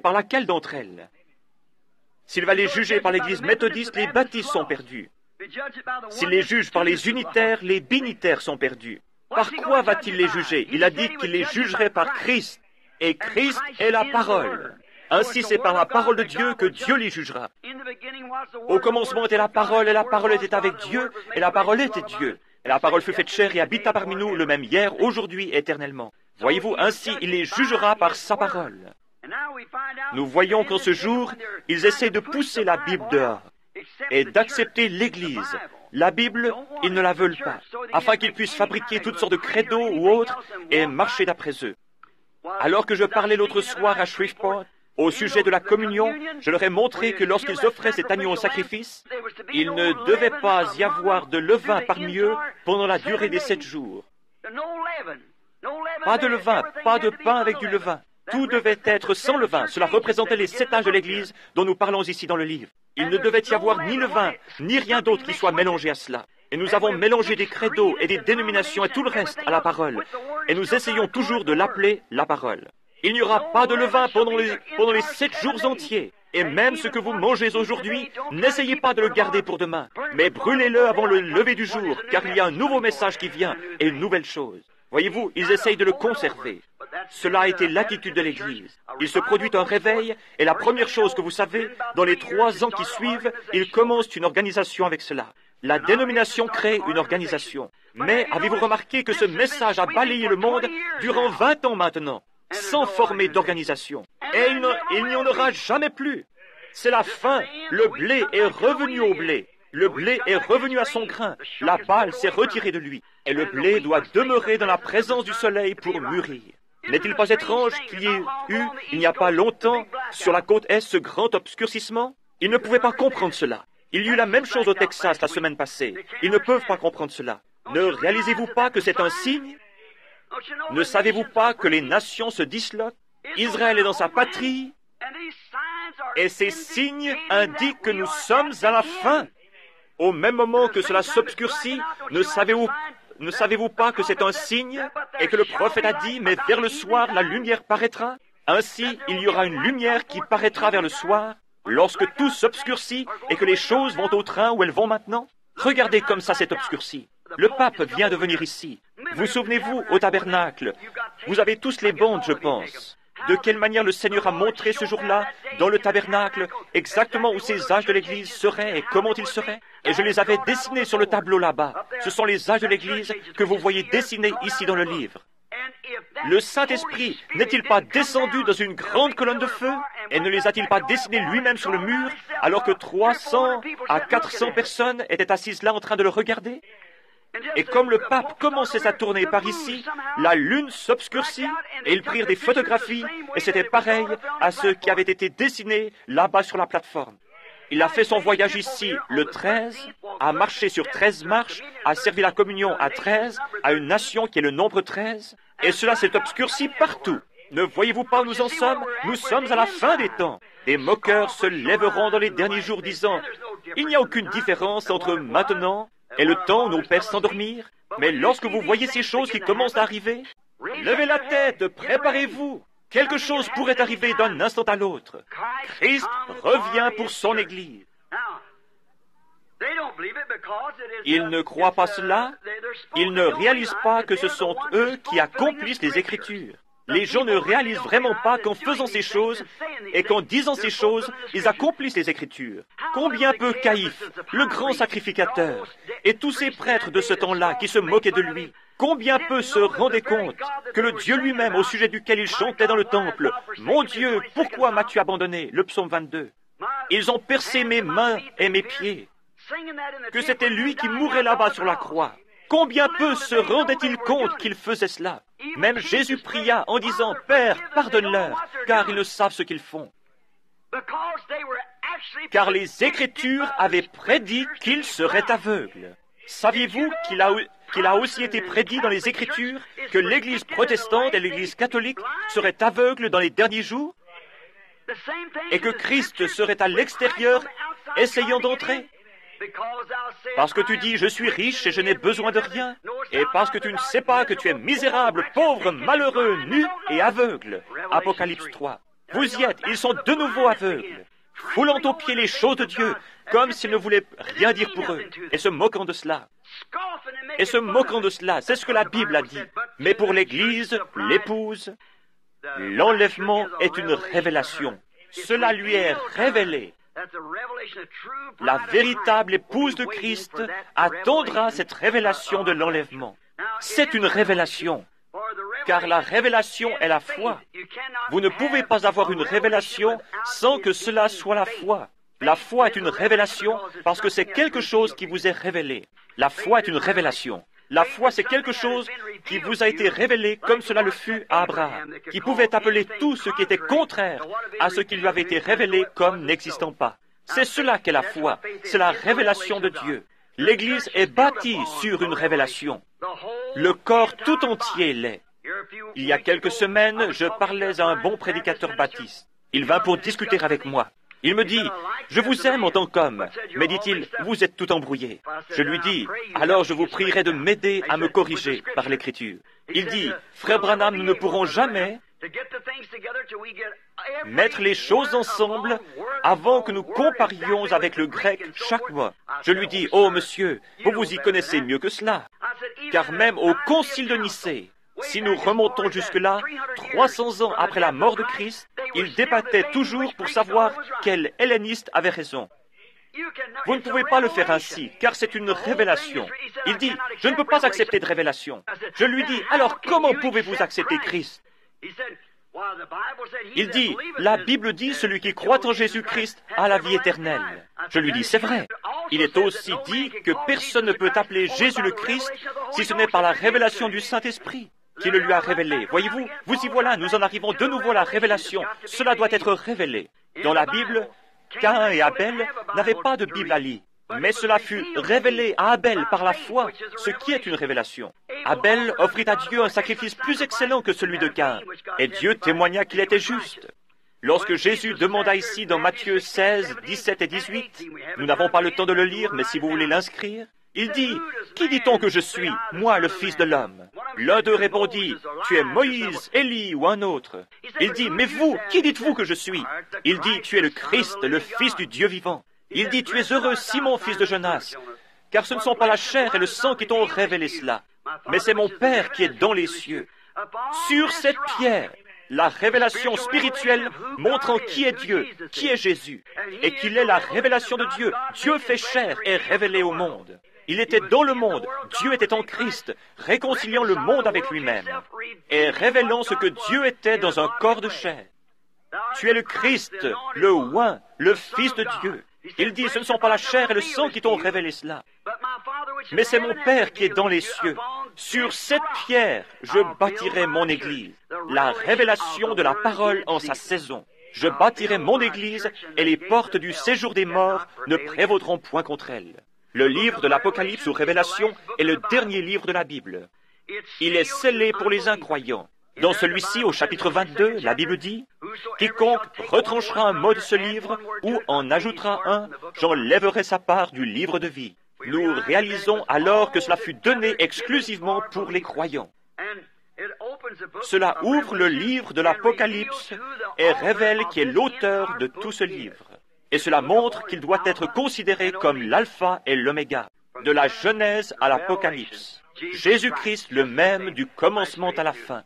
par laquelle d'entre elles? S'il va les juger par l'Église méthodiste, les baptistes sont perdus. S'il les juge par les unitaires, les binitaires sont perdus. Par quoi va-t-il les juger? Il a dit qu'il les jugerait par Christ, et Christ est la parole. Ainsi, c'est par la parole de Dieu que Dieu les jugera. Au commencement était la parole, et la parole était avec Dieu, et la parole était Dieu. Et la parole fut faite chair et habita parmi nous, le même hier, aujourd'hui, éternellement. Voyez-vous, ainsi, il les jugera par sa parole. Nous voyons qu'en ce jour, ils essaient de pousser la Bible dehors et d'accepter l'Église. La Bible, ils ne la veulent pas, afin qu'ils puissent fabriquer toutes sortes de credos ou autres et marcher d'après eux. Alors que je parlais l'autre soir à Shreveport, au sujet de la communion, je leur ai montré que lorsqu'ils offraient cet agneau au sacrifice, il ne devait pas y avoir de levain parmi eux pendant la durée des 7 jours. Pas de levain, pas de pain avec du levain. Tout devait être sans levain. Cela représentait les 7 âges de l'Église dont nous parlons ici dans le livre. Il ne devait y avoir ni levain, ni rien d'autre qui soit mélangé à cela. Et nous avons mélangé des credos et des dénominations et tout le reste à la parole. Et nous essayons toujours de l'appeler la parole. Il n'y aura pas de levain pendant les 7 jours entiers. Et même ce que vous mangez aujourd'hui, n'essayez pas de le garder pour demain, mais brûlez-le avant le lever du jour, car il y a un nouveau message qui vient et une nouvelle chose. Voyez-vous, ils essayent de le conserver. Cela a été l'attitude de l'Église. Il se produit un réveil, et la première chose que vous savez, dans les 3 ans qui suivent, ils commencent une organisation avec cela. La dénomination crée une organisation. Mais avez-vous remarqué que ce message a balayé le monde durant 20 ans maintenant, sans former d'organisation? Et il n'y en aura jamais plus. C'est la fin. Le blé est revenu au blé. Le blé est revenu à son grain. La balle s'est retirée de lui. Et le blé doit demeurer dans la présence du soleil pour mûrir. N'est-il pas étrange qu'il y ait eu, il n'y a pas longtemps, sur la côte Est, ce grand obscurcissement? Ils ne pouvaient pas comprendre cela. Il y eut la même chose au Texas la semaine passée. Ils ne peuvent pas comprendre cela. Ne réalisez-vous pas que c'est un signe? Ne savez-vous pas que les nations se disloquent? Israël est dans sa patrie, et ces signes indiquent que nous sommes à la fin. Au même moment que cela s'obscurcit, ne savez-vous pas que c'est un signe et que le prophète a dit, mais vers le soir, la lumière paraîtra? Ainsi, il y aura une lumière qui paraîtra vers le soir, lorsque tout s'obscurcit et que les choses vont au train où elles vont maintenant. Regardez comme ça c'est obscurci. Le pape vient de venir ici. Vous souvenez-vous, au tabernacle, vous avez tous les bandes, je pense. De quelle manière le Seigneur a montré ce jour-là, dans le tabernacle, exactement où ces âges de l'Église seraient et comment ils seraient. Et je les avais dessinés sur le tableau là-bas. Ce sont les âges de l'Église que vous voyez dessinés ici dans le livre. Le Saint-Esprit n'est-il pas descendu dans une grande colonne de feu et ne les a-t-il pas dessinés lui-même sur le mur alors que 300 à 400 personnes étaient assises là en train de le regarder? Et comme le pape commençait sa tournée par ici, la lune s'obscurcit et ils prirent des photographies et c'était pareil à ce qui avait été dessiné là-bas sur la plateforme. Il a fait son voyage ici le 13, a marché sur 13 marches, a servi la communion à 13, à une nation qui est le nombre 13, et cela s'est obscurci partout. Ne voyez-vous pas où nous en sommes? Nous sommes à la fin des temps. Des moqueurs se lèveront dans les derniers jours disant « Il n'y a aucune différence entre maintenant et le temps où nos pères s'endormirent. Mais lorsque vous voyez ces choses qui commencent à arriver, levez la tête, préparez-vous. Quelque chose pourrait arriver d'un instant à l'autre. Christ revient pour son Église. » Ils ne croient pas cela. Ils ne réalisent pas que ce sont eux qui accomplissent les Écritures. Les gens ne réalisent vraiment pas qu'en faisant ces choses et qu'en disant ces choses, ils accomplissent les Écritures. Combien peu Caïphe, le grand sacrificateur, et tous ces prêtres de ce temps-là qui se moquaient de lui, combien peu se rendaient compte que le Dieu lui-même au sujet duquel il chantait dans le temple, « Mon Dieu, pourquoi m'as-tu abandonné » le psaume 22. Ils ont percé mes mains et mes pieds, que c'était lui qui mourait là-bas sur la croix. Combien peu se rendaient-ils compte qu'il faisait cela? Même Jésus pria en disant, « Père, pardonne-leur, car ils ne savent ce qu'ils font. » Car les Écritures avaient prédit qu'il serait aveugle. Saviez-vous qu'il a aussi été prédit dans les Écritures que l'Église protestante et l'Église catholique seraient aveugles dans les derniers jours? Et que Christ serait à l'extérieur, essayant d'entrer? Parce que tu dis, je suis riche et je n'ai besoin de rien. Et parce que tu ne sais pas que tu es misérable, pauvre, malheureux, nu et aveugle. Apocalypse 3. Vous y êtes, ils sont de nouveau aveugles, foulant aux pieds les choses de Dieu, comme s'ils ne voulaient rien dire pour eux, et se moquant de cela. Et se moquant de cela, c'est ce que la Bible a dit. Mais pour l'Église, l'épouse, l'enlèvement est une révélation. Cela lui est révélé. La véritable épouse de Christ attendra cette révélation de l'enlèvement. C'est une révélation, car la révélation est la foi. Vous ne pouvez pas avoir une révélation sans que cela soit la foi. La foi est une révélation parce que c'est quelque chose qui vous est révélé. La foi est une révélation. La foi, c'est quelque chose qui vous a été révélé comme cela le fut à Abraham, qui pouvait appeler tout ce qui était contraire à ce qui lui avait été révélé comme n'existant pas. C'est cela qu'est la foi, c'est la révélation de Dieu. L'Église est bâtie sur une révélation. Le corps tout entier l'est. Il y a quelques semaines, je parlais à un bon prédicateur baptiste. Il vint pour discuter avec moi. Il me dit, « Je vous aime en tant qu'homme, mais dit-il, vous êtes tout embrouillé. » Je lui dis, « Alors je vous prierai de m'aider à me corriger par l'Écriture. » Il dit, « Frère Branham, nous ne pourrons jamais mettre les choses ensemble avant que nous comparions avec le grec chaque mois. » Je lui dis, « Oh monsieur, vous vous y connaissez mieux que cela. Car même au Concile de Nicée, si nous remontons jusque-là, 300 ans après la mort de Christ, ils débattaient toujours pour savoir quel helléniste avait raison. Vous ne pouvez pas le faire ainsi, car c'est une révélation. Il dit, je ne peux pas accepter de révélation. Je lui dis, alors comment pouvez-vous accepter Christ? Il dit, la Bible dit, celui qui croit en Jésus-Christ a la vie éternelle. Je lui dis, c'est vrai. Il est aussi dit que personne ne peut appeler Jésus le Christ si ce n'est par la révélation du Saint-Esprit qui le lui a révélé. Voyez-vous, vous y voilà, nous en arrivons de nouveau à la révélation. Cela doit être révélé. Dans la Bible, Caïn et Abel n'avaient pas de Bible à lire. Mais cela fut révélé à Abel par la foi, ce qui est une révélation. Abel offrit à Dieu un sacrifice plus excellent que celui de Caïn, et Dieu témoigna qu'il était juste. Lorsque Jésus demanda ici dans Matthieu 16, 17 et 18, nous n'avons pas le temps de le lire, mais si vous voulez l'inscrire, il dit, « Qui dit-on que je suis, moi le Fils de l'homme ?» L'un d'eux répondit, « Tu es Moïse, Élie ou un autre. » Il dit, « Mais vous, qui dites-vous que je suis ?» Il dit, « Tu es le Christ, le Fils du Dieu vivant. » Il dit, « Tu es heureux, Simon, fils de Jonas, car ce ne sont pas la chair et le sang qui t'ont révélé cela, mais c'est mon Père qui est dans les cieux. » Sur cette pierre, la révélation spirituelle montrant qui est Dieu, qui est Jésus, et qu'il est la révélation de Dieu. Dieu fait chair et révélé au monde. Il était dans le monde, Dieu était en Christ, réconciliant le monde avec lui-même, et révélant ce que Dieu était dans un corps de chair. Tu es le Christ, le oint, le Fils de Dieu. Il dit, ce ne sont pas la chair et le sang qui t'ont révélé cela, mais c'est mon Père qui est dans les cieux. Sur cette pierre, je bâtirai mon Église, la révélation de la parole en sa saison. Je bâtirai mon Église, et les portes du séjour des morts ne prévaudront point contre elle. Le livre de l'Apocalypse ou Révélation est le dernier livre de la Bible. Il est scellé pour les incroyants. Dans celui-ci, au chapitre 22, la Bible dit, « Quiconque retranchera un mot de ce livre ou en ajoutera un, j'enlèverai sa part du livre de vie. » Nous réalisons alors que cela fut donné exclusivement pour les croyants. Cela ouvre le livre de l'Apocalypse et révèle qui est l'auteur de tout ce livre. Et cela montre qu'il doit être considéré comme l'alpha et l'oméga, de la Genèse à l'Apocalypse. Jésus-Christ le même du commencement à la fin.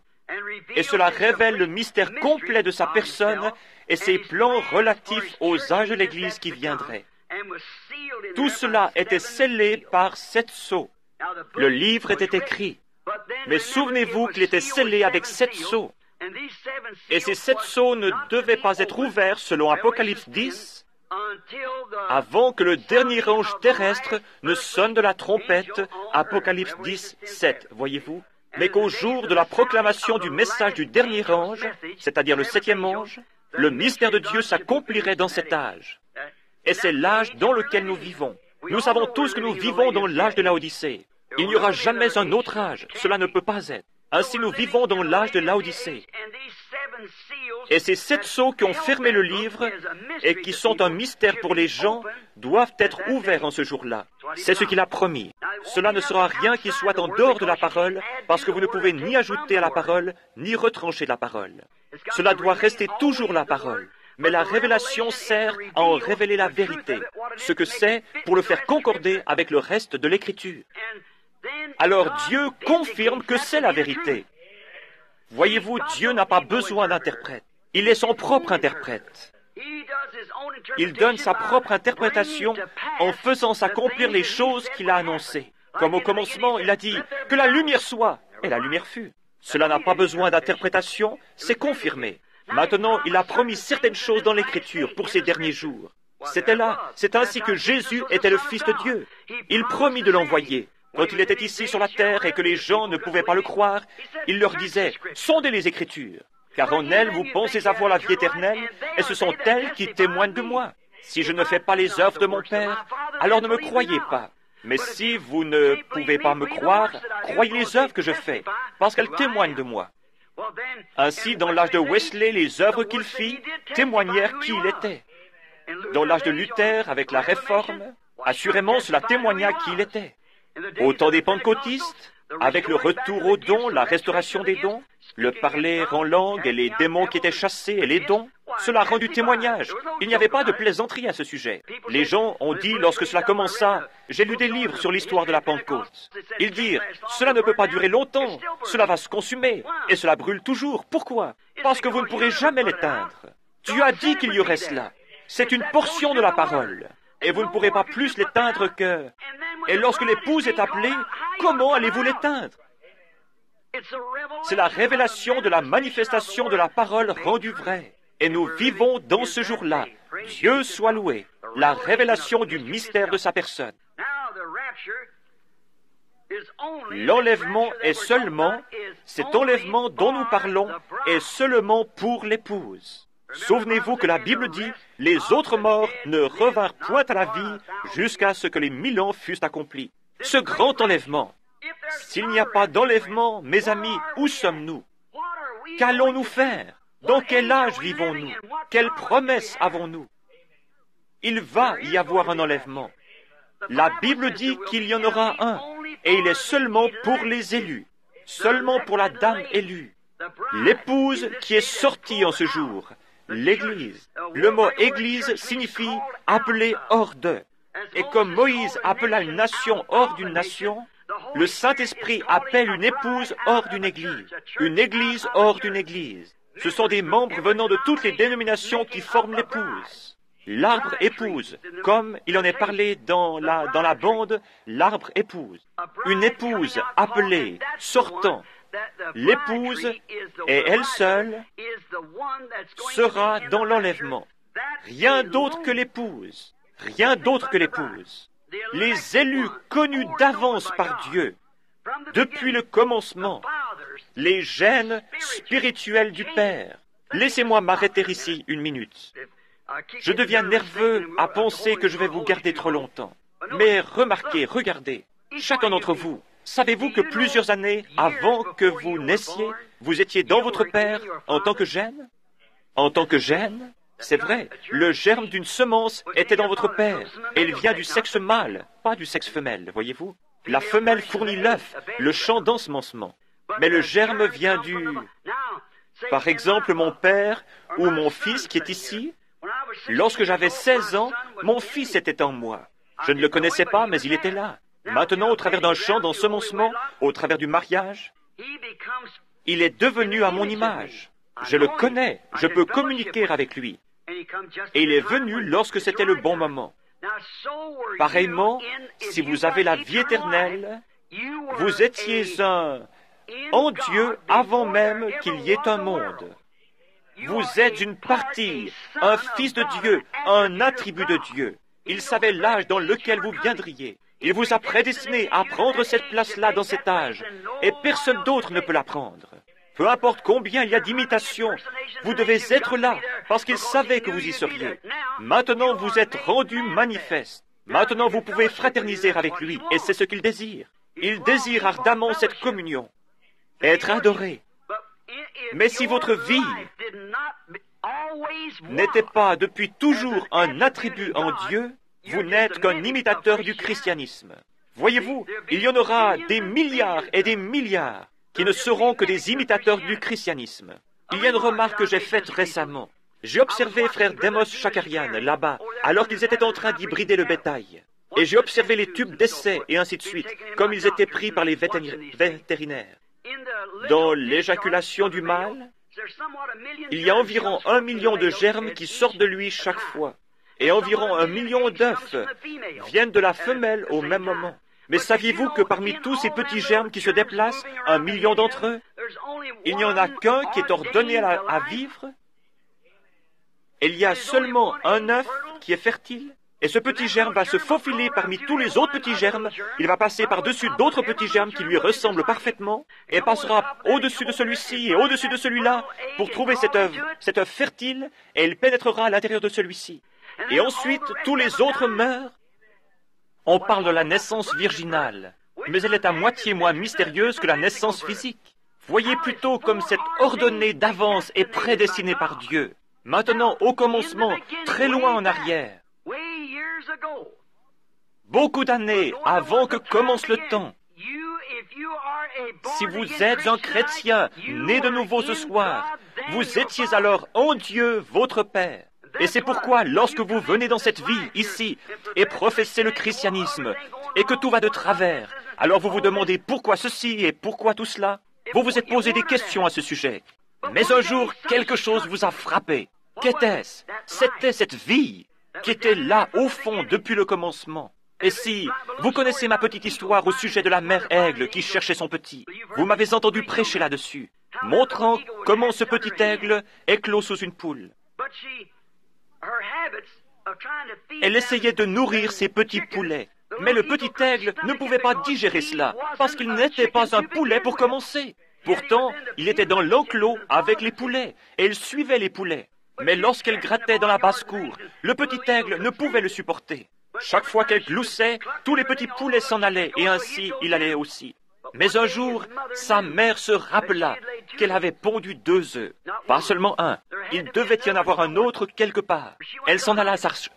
Et cela révèle le mystère complet de sa personne et ses plans relatifs aux âges de l'Église qui viendraient. Tout cela était scellé par 7 sceaux. Le livre était écrit, mais souvenez-vous qu'il était scellé avec 7 sceaux. Et ces 7 sceaux ne devaient pas être ouverts, selon Apocalypse 10, avant que le dernier ange terrestre ne sonne de la trompette, Apocalypse 10, 7, voyez-vous, mais qu'au jour de la proclamation du message du dernier ange, c'est-à-dire le 7e ange, le mystère de Dieu s'accomplirait dans cet âge. Et c'est l'âge dans lequel nous vivons. Nous savons tous que nous vivons dans l'âge de Laodicée. Il n'y aura jamais un autre âge. Cela ne peut pas être. Ainsi, nous vivons dans l'âge de Laodicée. Et ces 7 sceaux qui ont fermé le livre et qui sont un mystère pour les gens doivent être ouverts en ce jour-là. C'est ce qu'il a promis. Cela ne sera rien qui soit en dehors de la parole, parce que vous ne pouvez ni ajouter à la parole, ni retrancher la parole. Cela doit rester toujours la parole. Mais la révélation sert à en révéler la vérité, ce que c'est pour le faire concorder avec le reste de l'Écriture. Alors Dieu confirme que c'est la vérité. Voyez-vous, Dieu n'a pas besoin d'interprète. Il est son propre interprète. Il donne sa propre interprétation en faisant s'accomplir les choses qu'il a annoncées. Comme au commencement, il a dit « Que la lumière soit !» Et la lumière fut. Cela n'a pas besoin d'interprétation, c'est confirmé. Maintenant, il a promis certaines choses dans l'Écriture pour ces derniers jours. C'était là, c'est ainsi que Jésus était le Fils de Dieu. Il promit de l'envoyer. Quand il était ici sur la terre et que les gens ne pouvaient pas le croire, il leur disait « Sondez les Écritures, car en elles vous pensez avoir la vie éternelle, et ce sont elles qui témoignent de moi. Si je ne fais pas les œuvres de mon Père, alors ne me croyez pas. Mais si vous ne pouvez pas me croire, croyez les œuvres que je fais, parce qu'elles témoignent de moi. Ainsi, dans l'âge de Wesley, les œuvres qu'il fit témoignèrent qui il était. Dans l'âge de Luther, avec la Réforme, assurément cela témoigna qui il était. Au temps des pentecôtistes, avec le retour aux dons, la restauration des dons, le parler en langue et les démons qui étaient chassés et les dons, cela rend du témoignage. Il n'y avait pas de plaisanterie à ce sujet. Les gens ont dit, lorsque cela commença, j'ai lu des livres sur l'histoire de la Pentecôte. Ils dirent, cela ne peut pas durer longtemps, cela va se consumer, et cela brûle toujours. Pourquoi? Parce que vous ne pourrez jamais l'éteindre. Dieu a dit qu'il y aurait cela. C'est une portion de la parole. Et vous ne pourrez pas plus l'éteindre que... Et lorsque l'épouse est appelée, comment allez-vous l'éteindre? C'est la révélation de la manifestation de la parole rendue vraie. Et nous vivons dans ce jour-là. Dieu soit loué. La révélation du mystère de sa personne. L'enlèvement est seulement, cet enlèvement dont nous parlons est seulement pour l'épouse. Souvenez-vous que la Bible dit, les autres morts ne revinrent point à la vie jusqu'à ce que les 1000 ans fussent accomplis. Ce grand enlèvement. S'il n'y a pas d'enlèvement, mes amis, où sommes-nous? Qu'allons-nous faire? Dans quel âge vivons-nous? Quelles promesses avons-nous? Il va y avoir un enlèvement. La Bible dit qu'il y en aura un, et il est seulement pour les élus, seulement pour la dame élue, l'épouse qui est sortie en ce jour, l'Église. Le mot Église signifie appeler hors d'eux. Et comme Moïse appela une nation hors d'une nation, le Saint-Esprit appelle une épouse hors d'une église hors d'une église. Ce sont des membres venant de toutes les dénominations qui forment l'épouse. L'arbre épouse, comme il en est parlé dans la bande, l'arbre épouse. Une épouse appelée, sortant. L'épouse, et elle seule, sera dans l'enlèvement. Rien d'autre que l'épouse. Rien d'autre que l'épouse. Les élus connus d'avance par Dieu, depuis le commencement, les gènes spirituels du Père. Laissez-moi m'arrêter ici une minute. Je deviens nerveux à penser que je vais vous garder trop longtemps. Mais remarquez, regardez, chacun d'entre vous, savez-vous que plusieurs années avant que vous naissiez, vous étiez dans votre Père en tant que gène? En tant que gène? C'est vrai, le germe d'une semence était dans votre Père, et il vient du sexe mâle, pas du sexe femelle, voyez-vous? La femelle fournit l'œuf, le champ d'ensemencement, mais le germe vient du... Par exemple, mon père ou mon fils qui est ici, lorsque j'avais 16 ans, mon fils était en moi. Je ne le connaissais pas, mais il était là. Maintenant, au travers d'un champ d'ensemencement, au travers du mariage, il est devenu à mon image. Je le connais, je peux communiquer avec lui. Et il est venu lorsque c'était le bon moment. Pareillement, si vous avez la vie éternelle, vous étiez en Dieu avant même qu'il y ait un monde. Vous êtes une partie, un fils de Dieu, un attribut de Dieu. Il savait l'âge dans lequel vous viendriez. Il vous a prédestiné à prendre cette place-là dans cet âge, et personne d'autre ne peut la prendre. Peu importe combien il y a d'imitations, vous devez être là, parce qu'il savait que vous y seriez. Maintenant, vous êtes rendu manifeste. Maintenant, vous pouvez fraterniser avec lui, et c'est ce qu'il désire. Il désire ardemment cette communion, être adoré. Mais si votre vie n'était pas depuis toujours un attribut en Dieu, vous n'êtes qu'un imitateur du christianisme. Voyez-vous, il y en aura des milliards et des milliards qui ne seront que des imitateurs du christianisme. Il y a une remarque que j'ai faite récemment. J'ai observé frère Demos Shakarian là-bas, alors qu'ils étaient en train d'hybrider le bétail. Et j'ai observé les tubes d'essai et ainsi de suite, comme ils étaient pris par les vétérinaires. Dans l'éjaculation du mâle, il y a environ 1 million de germes qui sortent de lui chaque fois. Et environ 1 million d'œufs viennent de la femelle au même moment. Mais saviez-vous que parmi tous ces petits germes qui se déplacent, 1 million d'entre eux, il n'y en a qu'un qui est ordonné à vivre? Il y a seulement un œuf qui est fertile. Et ce petit germe va se faufiler parmi tous les autres petits germes. Il va passer par-dessus d'autres petits germes qui lui ressemblent parfaitement et passera au-dessus de celui-ci et au-dessus de celui-là pour trouver cet œuf fertile et il pénétrera à l'intérieur de celui-ci. Et ensuite, tous les autres meurent On parle de la naissance virginale, mais elle est à moitié moins mystérieuse que la naissance physique. Voyez plutôt comme c'est ordonné d'avance et prédestiné par Dieu. Maintenant, au commencement, très loin en arrière, beaucoup d'années avant que commence le temps, si vous êtes un chrétien né de nouveau ce soir, vous étiez alors en Dieu votre Père. Et c'est pourquoi, lorsque vous venez dans cette vie, ici, et professez le christianisme, et que tout va de travers, alors vous vous demandez pourquoi ceci et pourquoi tout cela. Vous vous êtes posé des questions à ce sujet. Mais un jour, quelque chose vous a frappé. Qu'était-ce? C'était cette vie qui était là, au fond, depuis le commencement. Et si vous connaissez ma petite histoire au sujet de la mère aigle qui cherchait son petit, vous m'avez entendu prêcher là-dessus, montrant comment ce petit aigle éclot sous une poule. Elle essayait de nourrir ses petits poulets, mais le petit aigle ne pouvait pas digérer cela, parce qu'il n'était pas un poulet pour commencer. Pourtant, il était dans l'enclos avec les poulets, et il suivait les poulets. Mais lorsqu'elle grattait dans la basse-cour, le petit aigle ne pouvait le supporter. Chaque fois qu'elle gloussait, tous les petits poulets s'en allaient, et ainsi il allait aussi. Mais un jour, sa mère se rappela qu'elle avait pondu 2 œufs, pas seulement un. Il devait y en avoir un autre quelque part. Elle s'en alla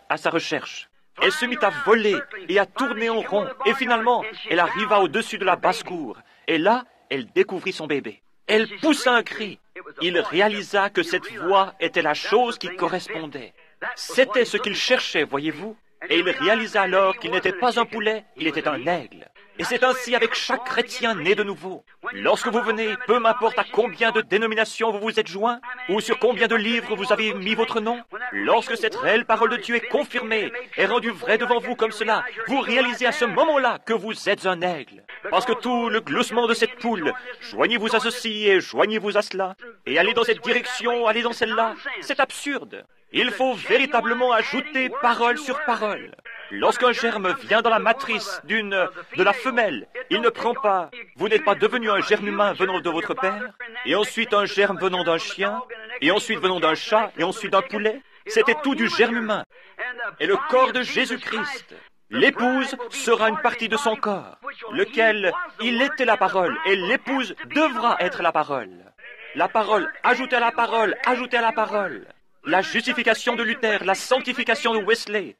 à sa recherche. Elle se mit à voler et à tourner en rond, et finalement, elle arriva au-dessus de la basse-cour. Et là, elle découvrit son bébé. Elle poussa un cri. Il réalisa que cette voix était la chose qui correspondait. C'était ce qu'il cherchait, voyez-vous. Et il réalisa alors qu'il n'était pas un poulet, il était un aigle. Et c'est ainsi avec chaque chrétien né de nouveau. Lorsque vous venez, peu m'importe à combien de dénominations vous vous êtes joints, ou sur combien de livres vous avez mis votre nom, lorsque cette réelle parole de Dieu est confirmée, est rendue vraie devant vous comme cela, vous réalisez à ce moment-là que vous êtes un aigle. Parce que tout le gloussement de cette poule, joignez-vous à ceci et joignez-vous à cela, et allez dans cette direction, allez dans celle-là, c'est absurde. Il faut véritablement ajouter parole sur parole. Lorsqu'un germe vient dans la matrice de la femelle, il ne prend pas. Vous n'êtes pas devenu un germe humain venant de votre père, et ensuite un germe venant d'un chien, et ensuite venant d'un chat, et ensuite d'un poulet. C'était tout du germe humain. Et le corps de Jésus-Christ, l'épouse sera une partie de son corps, lequel il était la parole, et l'épouse devra être la parole. La parole, ajoutée à la parole, ajoutée à la parole. La justification de Luther, la sanctification de Wesley,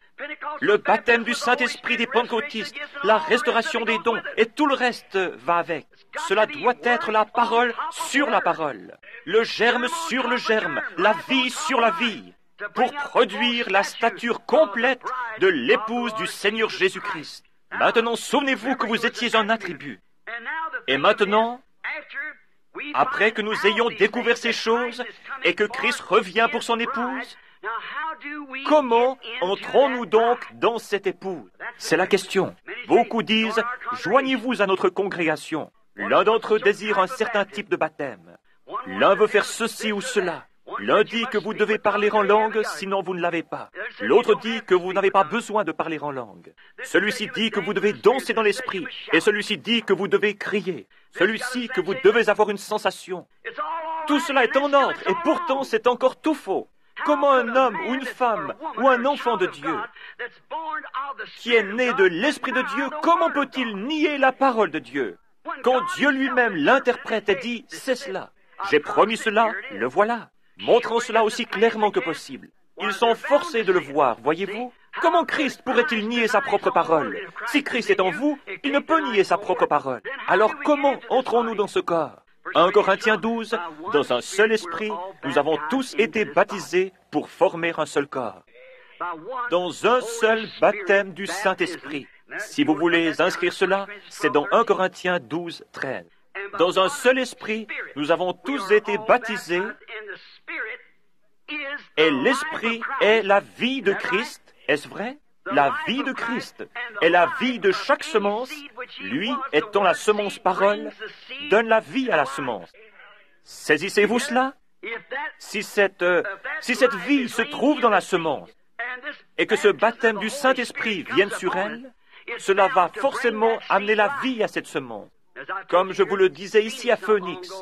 le baptême du Saint-Esprit des pentecôtistes, la restauration des dons, et tout le reste va avec. Cela doit être la parole sur la parole, le germe sur le germe, la vie sur la vie, pour produire la stature complète de l'épouse du Seigneur Jésus-Christ. Maintenant, souvenez-vous que vous étiez un attribut. Et maintenant, après que nous ayons découvert ces choses et que Christ revient pour son épouse, comment entrons-nous donc dans cette épouse? C'est la question. Beaucoup disent, joignez-vous à notre congrégation. L'un d'entre eux désire un certain type de baptême. L'un veut faire ceci ou cela. L'un dit que vous devez parler en langue, sinon vous ne l'avez pas. L'autre dit que vous n'avez pas besoin de parler en langue. Celui-ci dit que vous devez danser dans l'esprit, et celui-ci dit que vous devez crier. Celui-ci que vous devez avoir une sensation. Tout cela est en ordre, et pourtant c'est encore tout faux. Comment un homme ou une femme ou un enfant de Dieu qui est né de l'Esprit de Dieu, comment peut-il nier la parole de Dieu? Quand Dieu lui-même l'interprète et dit, c'est cela. J'ai promis cela, le voilà. Montrant cela aussi clairement que possible. Ils sont forcés de le voir, voyez-vous? Comment Christ pourrait-il nier sa propre parole? Si Christ est en vous, il ne peut nier sa propre parole. Alors comment entrons-nous dans ce corps? 1 Corinthiens 12, dans un seul esprit, nous avons tous été baptisés pour former un seul corps. Dans un seul baptême du Saint-Esprit. Si vous voulez inscrire cela, c'est dans 1 Corinthiens 12, 13. Dans un seul esprit, nous avons tous été baptisés, et l'esprit est la vie de Christ. Est-ce vrai? La vie de Christ est la vie de chaque semence. Lui, étant la semence parole, donne la vie à la semence. Saisissez-vous cela? Si cette vie se trouve dans la semence, et que ce baptême du Saint-Esprit vienne sur elle, cela va forcément amener la vie à cette semence. Comme je vous le disais ici à Phoenix,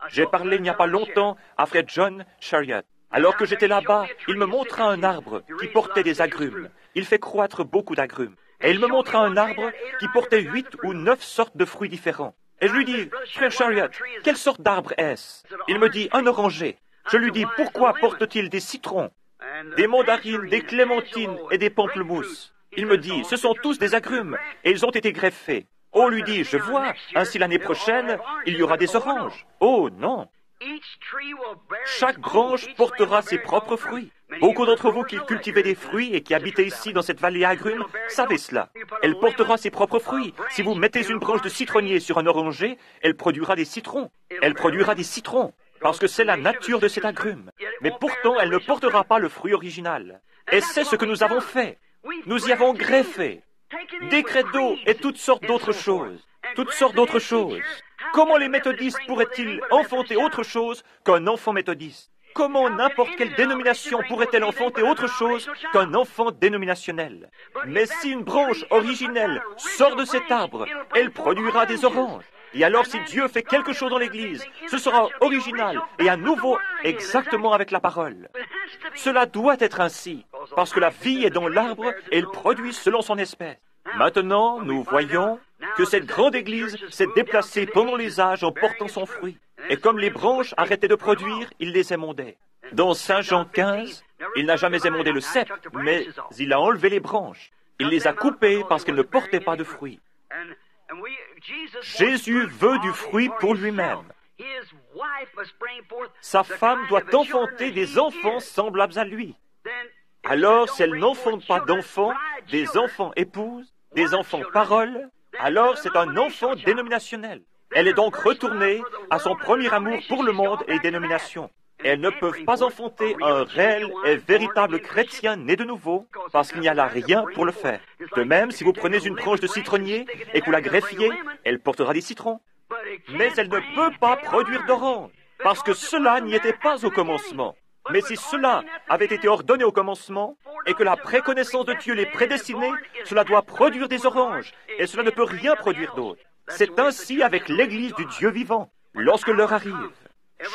j'ai parlé il n'y a pas longtemps à frère John Chariot. Alors que j'étais là-bas, il me montra un arbre qui portait des agrumes. Il fait croître beaucoup d'agrumes. et il me montra un arbre qui portait 8 ou 9 sortes de fruits différents. Et je lui dis, frère Chariot, quelle sorte d'arbre est-ce? Il me dit, un oranger. Je lui dis, pourquoi porte-t-il des citrons, des mandarines, des clémentines et des pamplemousses? Il me dit, ce sont tous des agrumes, et ils ont été greffés. Oh, lui dis, je vois, ainsi l'année prochaine, il y aura des oranges. Oh, non. Chaque branche portera ses propres fruits. Beaucoup d'entre vous qui cultivez des fruits et qui habitez ici dans cette vallée agrume savez cela. Elle portera ses propres fruits. Si vous mettez une branche de citronnier sur un oranger, elle produira des citrons. Elle produira des citrons, parce que c'est la nature de cet agrume. Mais pourtant, elle ne portera pas le fruit original. Et c'est ce que nous avons fait. Nous y avons greffé des credos et toutes sortes d'autres choses. Toutes sortes d'autres choses. Comment les méthodistes pourraient-ils enfanter autre chose qu'un enfant méthodiste? Comment n'importe quelle dénomination pourrait-elle enfanter autre chose qu'un enfant dénominationnel? Mais si une branche originelle sort de cet arbre, elle produira des oranges. Et alors si Dieu fait quelque chose dans l'Église, ce sera original et à nouveau exactement avec la parole. Cela doit être ainsi, parce que la vie est dans l'arbre et elle produit selon son espèce. Maintenant, nous voyons que cette grande Église s'est déplacée pendant les âges en portant son fruit. Et comme les branches arrêtaient de produire, il les émondait. Dans Saint Jean 15, il n'a jamais émondé le cep, mais il a enlevé les branches. Il les a coupées parce qu'elles ne portaient pas de fruits. Jésus veut du fruit pour lui-même. Sa femme doit enfanter des enfants semblables à lui. Alors, si elle n'enfante pas d'enfants, des enfants épouses, des enfants paroles, alors c'est un enfant dénominationnel. Elle est donc retournée à son premier amour pour le monde et les dénominations. Elles ne peuvent pas enfanter un réel et véritable chrétien né de nouveau, parce qu'il n'y a là rien pour le faire. De même, si vous prenez une branche de citronnier et que vous la greffiez, elle portera des citrons. Mais elle ne peut pas produire d'oranges, parce que cela n'y était pas au commencement. Mais si cela avait été ordonné au commencement, et que la préconnaissance de Dieu les prédestinait, cela doit produire des oranges, et cela ne peut rien produire d'autre. C'est ainsi avec l'Église du Dieu vivant. Lorsque l'heure arrive,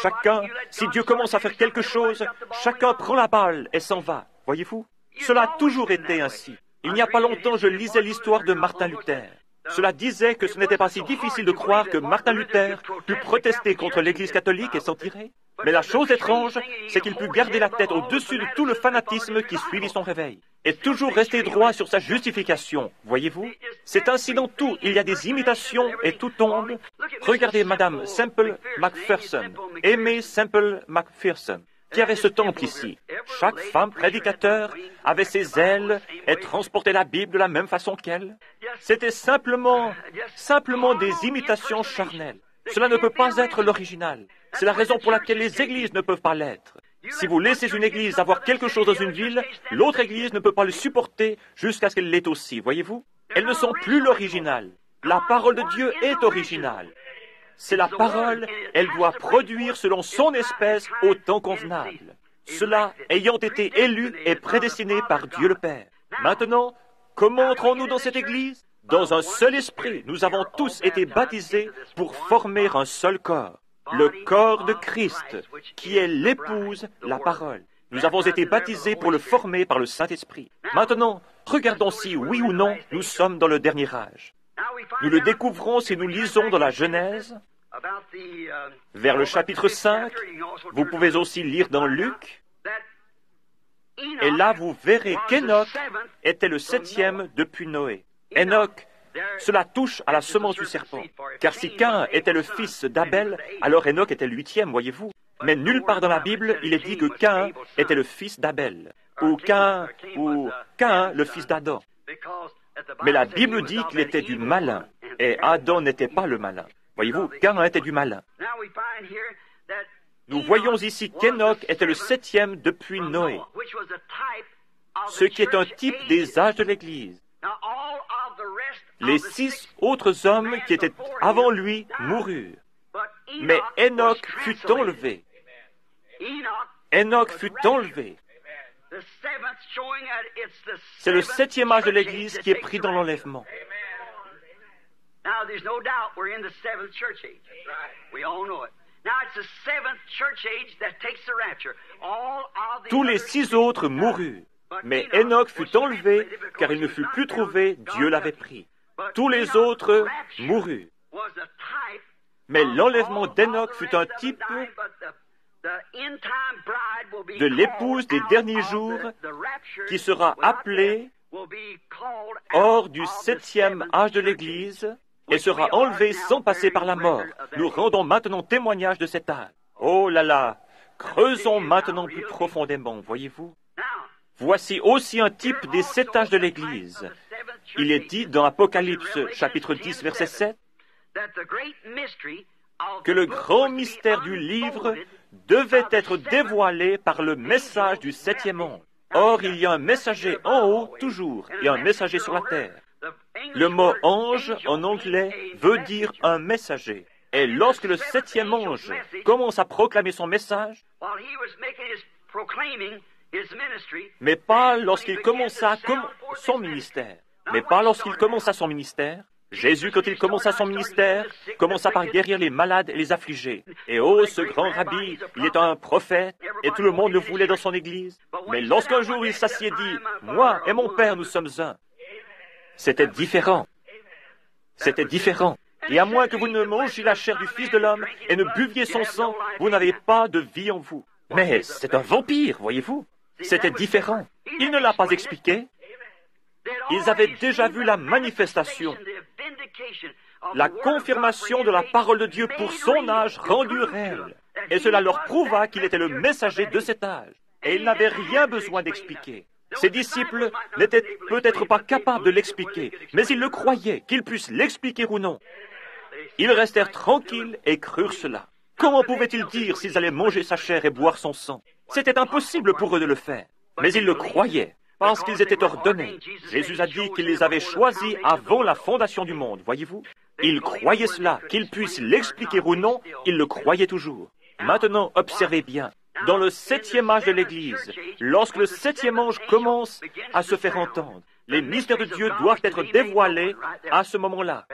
chacun, si Dieu commence à faire quelque chose, chacun prend la balle et s'en va. Voyez-vous? Cela a toujours été ainsi. Il n'y a pas longtemps, je lisais l'histoire de Martin Luther. Cela disait que ce n'était pas si difficile de croire que Martin Luther put protester contre l'Église catholique et s'en tirer. Mais la chose étrange, c'est qu'il put garder la tête au-dessus de tout le fanatisme qui suivit son réveil, et toujours rester droit sur sa justification. Voyez-vous? C'est ainsi dans tout. Il y a des imitations et tout tombe. Regardez Madame Semple McPherson, Aimée Semple McPherson, qui avait ce temple ici. Chaque femme prédicateur avait ses ailes et transportait la Bible de la même façon qu'elle. C'était simplement des imitations charnelles. Cela ne peut pas être l'original. C'est la raison pour laquelle les églises ne peuvent pas l'être. Si vous laissez une église avoir quelque chose dans une ville, l'autre église ne peut pas le supporter jusqu'à ce qu'elle l'ait aussi, voyez-vous? Elles ne sont plus l'original. La parole de Dieu est originale. C'est la parole, elle doit produire selon son espèce au temps convenable. Cela ayant été élu et prédestiné par Dieu le Père. Maintenant, comment entrons-nous dans cette église? Dans un seul esprit, nous avons tous été baptisés pour former un seul corps. Le corps de Christ, qui est l'épouse, la parole. Nous avons été baptisés pour le former par le Saint-Esprit. Maintenant, regardons si, oui ou non, nous sommes dans le dernier âge. Nous le découvrons si nous lisons dans la Genèse, vers le chapitre 5. Vous pouvez aussi lire dans Luc. Et là, vous verrez qu'Enoch était le 7e depuis Noé. Enoch, cela touche à la semence du serpent. Car si Caïn était le fils d'Abel, alors Enoch était le 8e, voyez-vous. Mais nulle part dans la Bible, il est dit que Caïn était le fils d'Abel, ou Caïn le fils d'Adam. Mais la Bible dit qu'il était du malin, et Adam n'était pas le malin. Voyez-vous, Caïn était du malin. Nous voyons ici qu'Enoch était le 7e depuis Noé, ce qui est un type des âges de l'Église. Les 6 autres hommes qui étaient avant lui moururent. Mais Enoch fut enlevé. Enoch fut enlevé. C'est le 7e âge de l'Église qui est pris dans l'enlèvement. Tous les 6 autres moururent. Mais Enoch fut enlevé car il ne fut plus trouvé, Dieu l'avait pris. Tous les autres moururent. Mais l'enlèvement d'Enoch fut un type de l'épouse des derniers jours qui sera appelée hors du 7e âge de l'Église et sera enlevée sans passer par la mort. Nous rendons maintenant témoignage de cet âge. Oh là là, creusons maintenant plus profondément, voyez-vous. Voici aussi un type des 7 âges de l'Église. Il est dit dans Apocalypse chapitre 10 verset 7 que le grand mystère du livre devait être dévoilé par le message du 7e ange. Or, il y a un messager en haut, toujours, et un messager sur la terre. Le mot ange, en anglais, veut dire un messager. Et lorsque le 7e ange commence à proclamer son message, mais pas lorsqu'il commença son ministère. Mais pas lorsqu'il commença son ministère. Jésus, quand il commença son ministère, commença par guérir les malades et les affligés. Et oh, ce grand rabbi, il est un prophète, et tout le monde le voulait dans son église. Mais lorsqu'un jour il s'assied et dit, « Moi et mon Père, nous sommes un », c'était différent. C'était différent. Et à moins que vous ne mangiez la chair du Fils de l'homme et ne buviez son sang, vous n'avez pas de vie en vous. Mais c'est un vampire, voyez-vous. C'était différent. Il ne l'a pas expliqué. Ils avaient déjà vu la manifestation, la confirmation de la parole de Dieu pour son âge rendu réel. Et cela leur prouva qu'il était le messager de cet âge. Et ils n'avaient rien besoin d'expliquer. Ses disciples n'étaient peut-être pas capables de l'expliquer, mais ils le croyaient, qu'ils puissent l'expliquer ou non. Ils restèrent tranquilles et crurent cela. Comment pouvaient-ils dire s'ils allaient manger sa chair et boire son sang? C'était impossible pour eux de le faire. Mais ils le croyaient, parce qu'ils étaient ordonnés. Jésus a dit qu'il les avait choisis avant la fondation du monde, voyez-vous? Ils croyaient cela, qu'ils puissent l'expliquer ou non, ils le croyaient toujours. Maintenant, observez bien. Dans le 7e âge de l'Église, lorsque le 7e ange commence à se faire entendre, les mystères de Dieu doivent être dévoilés à ce moment-là.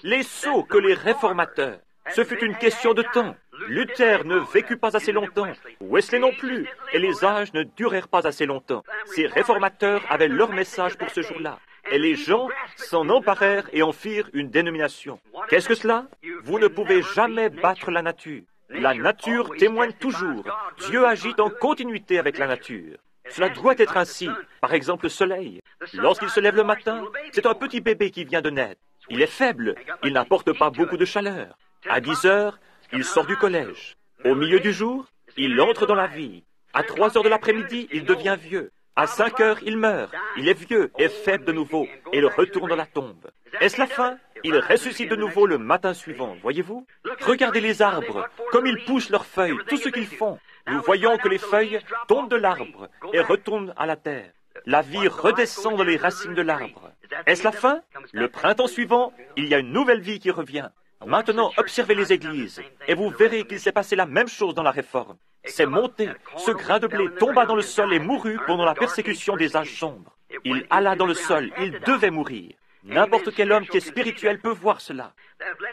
Les sceaux que les réformateurs, ce fut une question de temps. Luther ne vécut pas assez longtemps, Wesley non plus, et les âges ne durèrent pas assez longtemps. Ces réformateurs avaient leur message pour ce jour-là, et les gens s'en emparèrent et en firent une dénomination. Qu'est-ce que cela? Vous ne pouvez jamais battre la nature. La nature témoigne toujours. Dieu agit en continuité avec la nature. Cela doit être ainsi. Par exemple, le soleil. Lorsqu'il se lève le matin, c'est un petit bébé qui vient de naître. Il est faible. Il n'apporte pas beaucoup de chaleur. À 10 heures, il sort du collège. Au milieu du jour, il entre dans la vie. À 3 heures de l'après-midi, il devient vieux. À 5 heures, il meurt. Il est vieux et faible de nouveau, et il retourne dans la tombe. Est-ce la fin? Il ressuscite de nouveau le matin suivant, voyez-vous? Regardez les arbres, comme ils poussent leurs feuilles, tout ce qu'ils font. Nous voyons que les feuilles tombent de l'arbre et retournent à la terre. La vie redescend dans les racines de l'arbre. Est-ce la fin? Le printemps suivant, il y a une nouvelle vie qui revient. Maintenant, observez les églises, et vous verrez qu'il s'est passé la même chose dans la Réforme. C'est monté, ce grain de blé tomba dans le sol et mourut pendant la persécution des âges sombres. Il alla dans le sol, il devait mourir. N'importe quel homme qui est spirituel peut voir cela.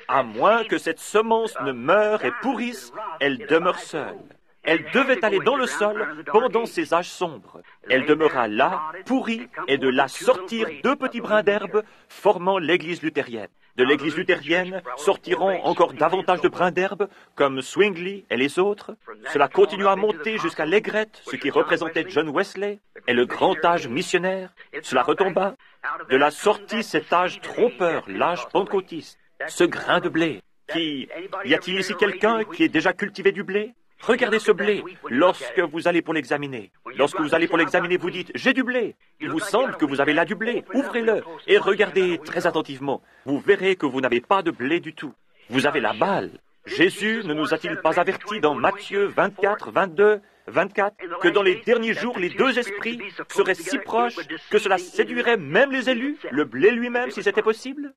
À moins que cette semence ne meure et pourrisse, elle demeure seule. Elle devait aller dans le sol pendant ces âges sombres. Elle demeura là, pourrie, et de là sortir 2 petits brins d'herbe formant l'Église luthérienne. De l'Église luthérienne sortiront encore davantage de brins d'herbe, comme Zwingli et les autres. Cela continua à monter jusqu'à l'aigrette, ce qui représentait John Wesley, et le grand âge missionnaire. Cela retomba. De là sortit cet âge trompeur, l'âge pentecôtiste. Ce grain de blé. Y a-t-il ici quelqu'un qui ait déjà cultivé du blé? Regardez ce blé lorsque vous allez pour l'examiner. Lorsque vous allez pour l'examiner, vous dites « J'ai du blé ». Il vous semble que vous avez là du blé. Ouvrez-le et regardez très attentivement. Vous verrez que vous n'avez pas de blé du tout. Vous avez la balle. Jésus ne nous a-t-il pas avertis dans Matthieu 24, 22, 24, que dans les derniers jours, les 2 esprits seraient si proches que cela séduirait même les élus, le blé lui-même, si c'était possible?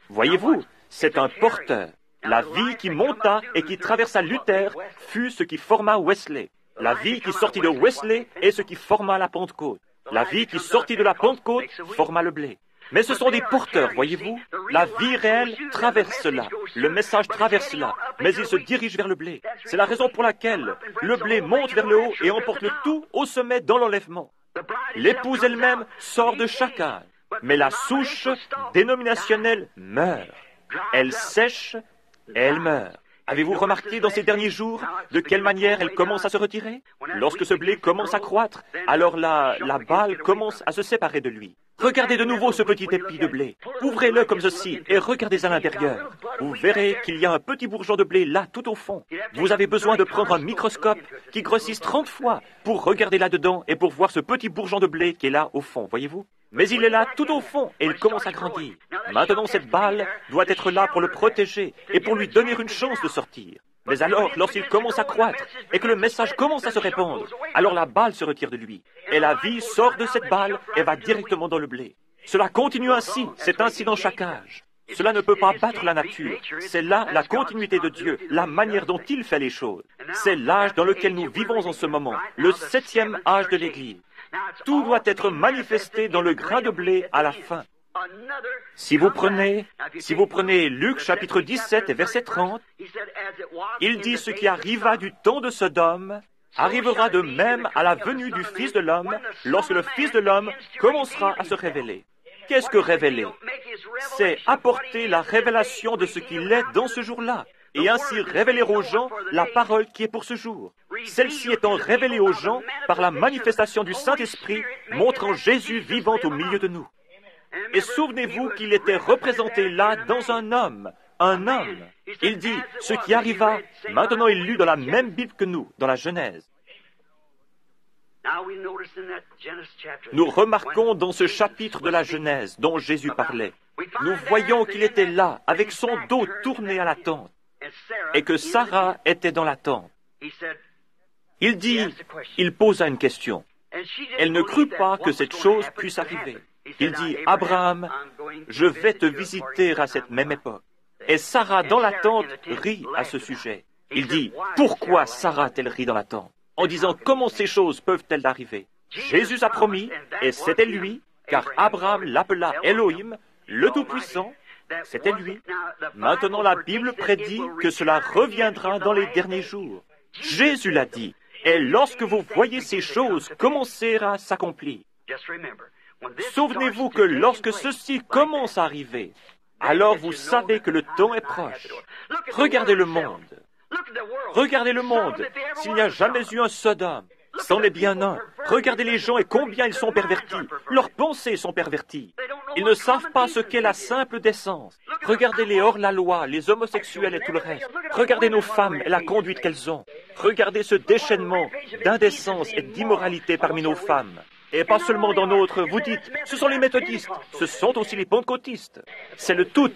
Voyez-vous, c'est un porteur. La vie qui monta et qui traversa Luther fut ce qui forma Wesley. La vie qui sortit de Wesley est ce qui forma la Pentecôte. La vie qui sortit de la Pentecôte forma le blé. Mais ce sont des porteurs, voyez-vous. La vie réelle traverse cela. Le message traverse cela. Mais il se dirige vers le blé. C'est la raison pour laquelle le blé monte vers le haut et emporte le tout au sommet dans l'enlèvement. L'épouse elle-même sort de chaque âge, mais la souche dénominationnelle meurt. Elle sèche, elle meurt. Avez-vous remarqué dans ces derniers jours de quelle manière elle commence à se retirer? Lorsque ce blé commence à croître, alors la balle commence à se séparer de lui. Regardez de nouveau ce petit épi de blé. Ouvrez-le comme ceci et regardez à l'intérieur. Vous verrez qu'il y a un petit bourgeon de blé là, tout au fond. Vous avez besoin de prendre un microscope qui grossisse 30 fois pour regarder là-dedans et pour voir ce petit bourgeon de blé qui est là au fond, voyez-vous? Mais il est là tout au fond et il commence à grandir. Maintenant, cette balle doit être là pour le protéger et pour lui donner une chance de sortir. Mais alors, lorsqu'il commence à croître et que le message commence à se répandre, alors la balle se retire de lui. Et la vie sort de cette balle et va directement dans le blé. Cela continue ainsi, c'est ainsi dans chaque âge. Cela ne peut pas battre la nature. C'est là la continuité de Dieu, la manière dont il fait les choses. C'est l'âge dans lequel nous vivons en ce moment, le 7e âge de l'Église. Tout doit être manifesté dans le grain de blé à la fin. Si vous prenez Luc chapitre 17 et verset 30, il dit ce qui arriva du temps de Sodome arrivera de même à la venue du Fils de l'homme lorsque le Fils de l'homme commencera à se révéler. Qu'est-ce que révéler? C'est apporter la révélation de ce qu'il est dans ce jour-là et ainsi révéler aux gens la parole qui est pour ce jour. Celle-ci étant révélée aux gens par la manifestation du Saint-Esprit montrant Jésus vivant au milieu de nous. Et souvenez-vous qu'il était représenté là dans un homme. Un homme. Il dit, ce qui arriva, maintenant il lut dans la même Bible que nous, dans la Genèse. Nous remarquons dans ce chapitre de la Genèse dont Jésus parlait, nous voyons qu'il était là, avec son dos tourné à la tente, et que Sarah était dans la tente. Il dit, il posa une question. Elle ne crut pas que cette chose puisse arriver. Il dit, Abraham, je vais te visiter à cette même époque. Et Sarah, dans la tente, rit à ce sujet. Il dit, pourquoi Sarah a-t-elle ri dans la tente? En disant, comment ces choses peuvent-elles arriver? Jésus a promis, et c'était lui, car Abraham l'appela Elohim, le Tout-Puissant, c'était lui. Maintenant, la Bible prédit que cela reviendra dans les derniers jours. Jésus l'a dit. Et lorsque vous voyez ces choses commencer à s'accomplir, souvenez-vous que lorsque ceci commence à arriver, alors vous savez que le temps est proche. Regardez le monde. Regardez le monde. S'il n'y a jamais eu un Sodome, c'en est bien un. Regardez les gens et combien ils sont pervertis. Leurs pensées sont perverties. Ils ne savent pas ce qu'est la simple décence. Regardez les hors-la-loi, les homosexuels et tout le reste. Regardez nos femmes et la conduite qu'elles ont. Regardez ce déchaînement d'indécence et d'immoralité parmi nos femmes. Et pas seulement dans notre, vous dites, ce sont les méthodistes, ce sont aussi les pentecôtistes. C'est le tout.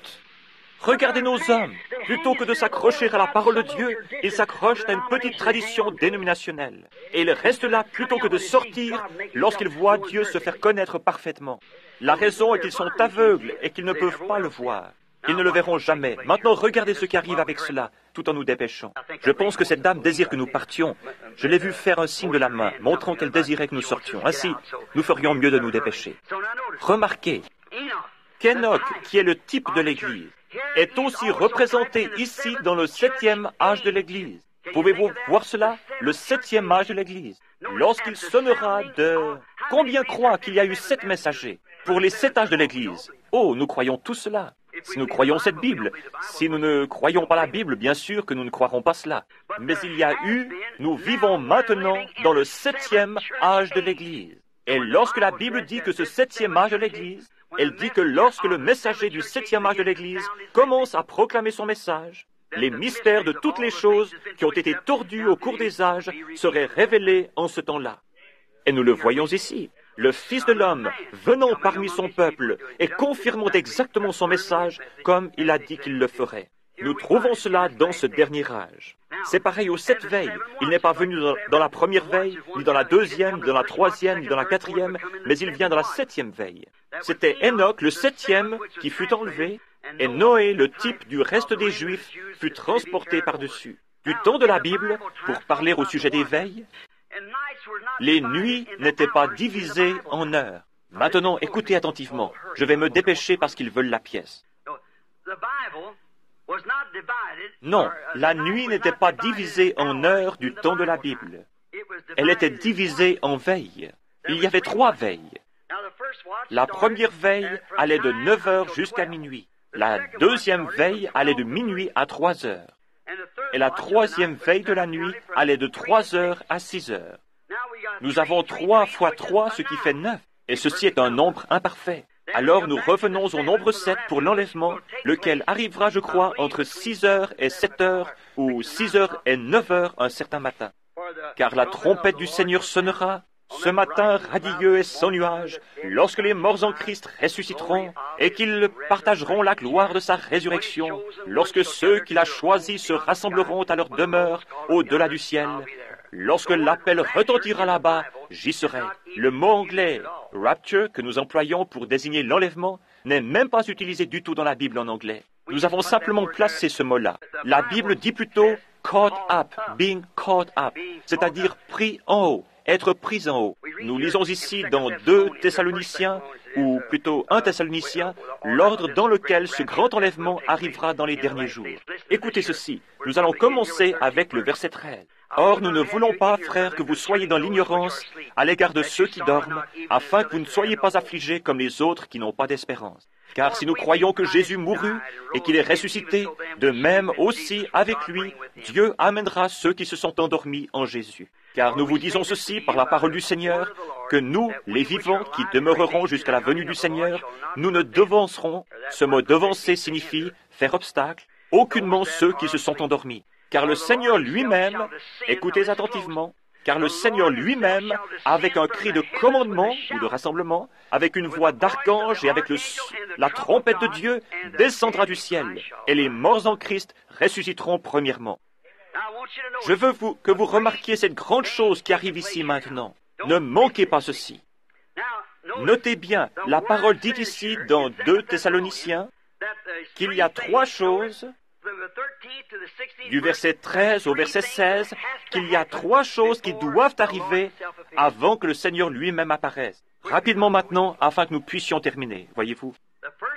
Regardez nos hommes. Plutôt que de s'accrocher à la parole de Dieu, ils s'accrochent à une petite tradition dénominationnelle. Et ils restent là plutôt que de sortir lorsqu'ils voient Dieu se faire connaître parfaitement. La raison est qu'ils sont aveugles et qu'ils ne peuvent pas le voir. Ils ne le verront jamais. Maintenant, regardez ce qui arrive avec cela, tout en nous dépêchant. Je pense que cette dame désire que nous partions. Je l'ai vue faire un signe de la main, montrant qu'elle désirait que nous sortions. Ainsi, nous ferions mieux de nous dépêcher. Remarquez qu'Enoch, qui est le type de l'Église, est aussi représenté ici dans le 7e âge de l'Église. Pouvez-vous voir cela? Le 7e âge de l'Église. Lorsqu'il sonnera de... Combien croient qu'il y a eu 7 messagers pour les 7 âges de l'Église? Oh, nous croyons tout cela. Si nous croyons cette Bible, si nous ne croyons pas la Bible, bien sûr que nous ne croirons pas cela. Mais il y a eu, nous vivons maintenant dans le 7e âge de l'Église. Et lorsque la Bible dit que ce 7e âge de l'Église, elle dit que lorsque le messager du 7e âge de l'Église commence à proclamer son message, les mystères de toutes les choses qui ont été tordues au cours des âges seraient révélés en ce temps-là. Et nous le voyons ici. Le Fils de l'homme, venant parmi son peuple et confirmant exactement son message comme il a dit qu'il le ferait. Nous trouvons cela dans ce dernier âge. C'est pareil aux 7 veilles. Il n'est pas venu dans la première veille, ni dans la deuxième, ni dans la troisième, ni dans la quatrième, mais il vient dans la 7e veille. C'était Enoch, le 7e, qui fut enlevé, et Noé, le type du reste des Juifs, fut transporté par-dessus. Du temps de la Bible, pour parler au sujet des veilles, les nuits n'étaient pas divisées en heures. Maintenant, écoutez attentivement. Je vais me dépêcher parce qu'ils veulent la pièce. Non, la nuit n'était pas divisée en heures du temps de la Bible. Elle était divisée en veilles. Il y avait 3 veilles. La première veille allait de 9 heures jusqu'à minuit. La deuxième veille allait de minuit à 3 heures. Et la troisième veille de la nuit allait de 3 heures à 6 heures. Nous avons 3 fois 3, ce qui fait 9. Et ceci est un nombre imparfait. Alors nous revenons au nombre 7 pour l'enlèvement, lequel arrivera, je crois, entre 6 heures et 7 heures, ou 6 heures et 9 heures un certain matin. Car la trompette du Seigneur sonnera, ce matin radieux et sans nuage, lorsque les morts en Christ ressusciteront, et qu'ils partageront la gloire de sa résurrection, lorsque ceux qu'il a choisis se rassembleront à leur demeure au-delà du ciel. Lorsque l'appel retentira là-bas, j'y serai. Le mot anglais « rapture » que nous employons pour désigner l'enlèvement n'est même pas utilisé du tout dans la Bible en anglais. Nous avons simplement placé ce mot-là. La Bible dit plutôt « caught up »,« being caught up », c'est-à-dire pris en haut, être pris en haut. Nous lisons ici dans 2 Thessaloniciens, ou plutôt 1 Thessalonicien, l'ordre dans lequel ce grand enlèvement arrivera dans les derniers jours. Écoutez ceci, nous allons commencer avec le verset 13. Or, nous ne voulons pas, frères, que vous soyez dans l'ignorance à l'égard de ceux qui dorment, afin que vous ne soyez pas affligés comme les autres qui n'ont pas d'espérance. Car si nous croyons que Jésus mourut et qu'il est ressuscité, de même aussi avec lui, Dieu amènera ceux qui se sont endormis en Jésus. Car nous vous disons ceci par la parole du Seigneur, que nous, les vivants qui demeurerons jusqu'à la venue du Seigneur, nous ne devancerons, ce mot devancer signifie faire obstacle, aucunement ceux qui se sont endormis. Car le Seigneur lui-même, écoutez attentivement, car le Seigneur lui-même, avec un cri de commandement ou de rassemblement, avec une voix d'archange et avec la trompette de Dieu, descendra du ciel, et les morts en Christ ressusciteront premièrement. Je veux que vous remarquiez cette grande chose qui arrive ici maintenant. Ne manquez pas ceci. Notez bien, la parole dit ici dans 2 Thessaloniciens qu'il y a 3 choses, du verset 13 au verset 16, qu'il y a 3 choses qui doivent arriver avant que le Seigneur lui-même apparaisse. Rapidement maintenant, afin que nous puissions terminer, voyez-vous.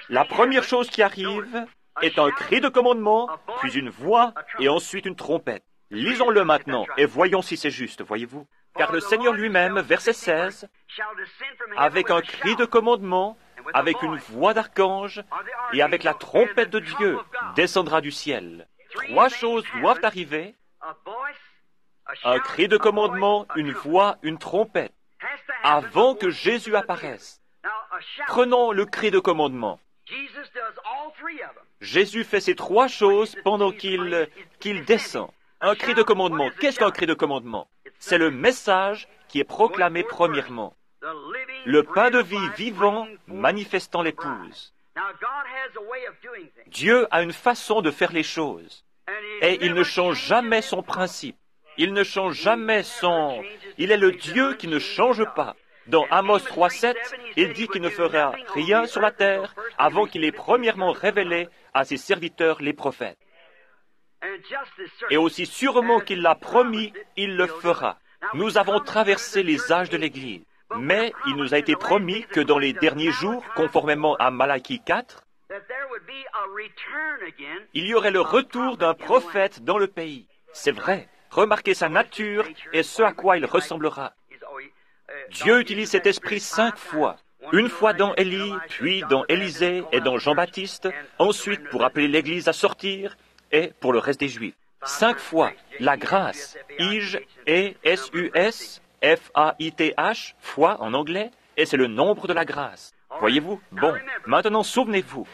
La première chose qui arrive est un cri de commandement, puis une voix, et ensuite une trompette. Lisons-le maintenant, et voyons si c'est juste, voyez-vous. Car le Seigneur lui-même, verset 16, avec un cri de commandement, avec une voix d'archange, et avec la trompette de Dieu, descendra du ciel. 3 choses doivent arriver, un cri de commandement, une voix, une trompette, avant que Jésus apparaisse. Prenons le cri de commandement. Jésus fait ces 3 choses pendant qu'il descend. Un cri de commandement. Qu'est-ce qu'un cri de commandement? C'est le message qui est proclamé premièrement. Le pain de vie vivant manifestant l'épouse. Dieu a une façon de faire les choses. Et il ne change jamais son principe. Il ne change jamais son... Il est le Dieu qui ne change pas. Dans Amos 3:7, il dit qu'il ne fera rien sur la terre avant qu'il ait premièrement révélé à ses serviteurs les prophètes. Et aussi sûrement qu'il l'a promis, il le fera. Nous avons traversé les âges de l'Église. Mais il nous a été promis que dans les derniers jours, conformément à Malachie 4, il y aurait le retour d'un prophète dans le pays. C'est vrai. Remarquez sa nature et ce à quoi il ressemblera. Dieu utilise cet esprit 5 fois. Une fois dans Élie, puis dans Élisée et dans Jean-Baptiste, ensuite pour appeler l'Église à sortir et pour le reste des Juifs. 5 fois, la grâce, I-G-E-S-U-S, F-A-I-T-H, foi en anglais, et c'est le nombre de la grâce. Voyez-vous? Bon, maintenant souvenez-vous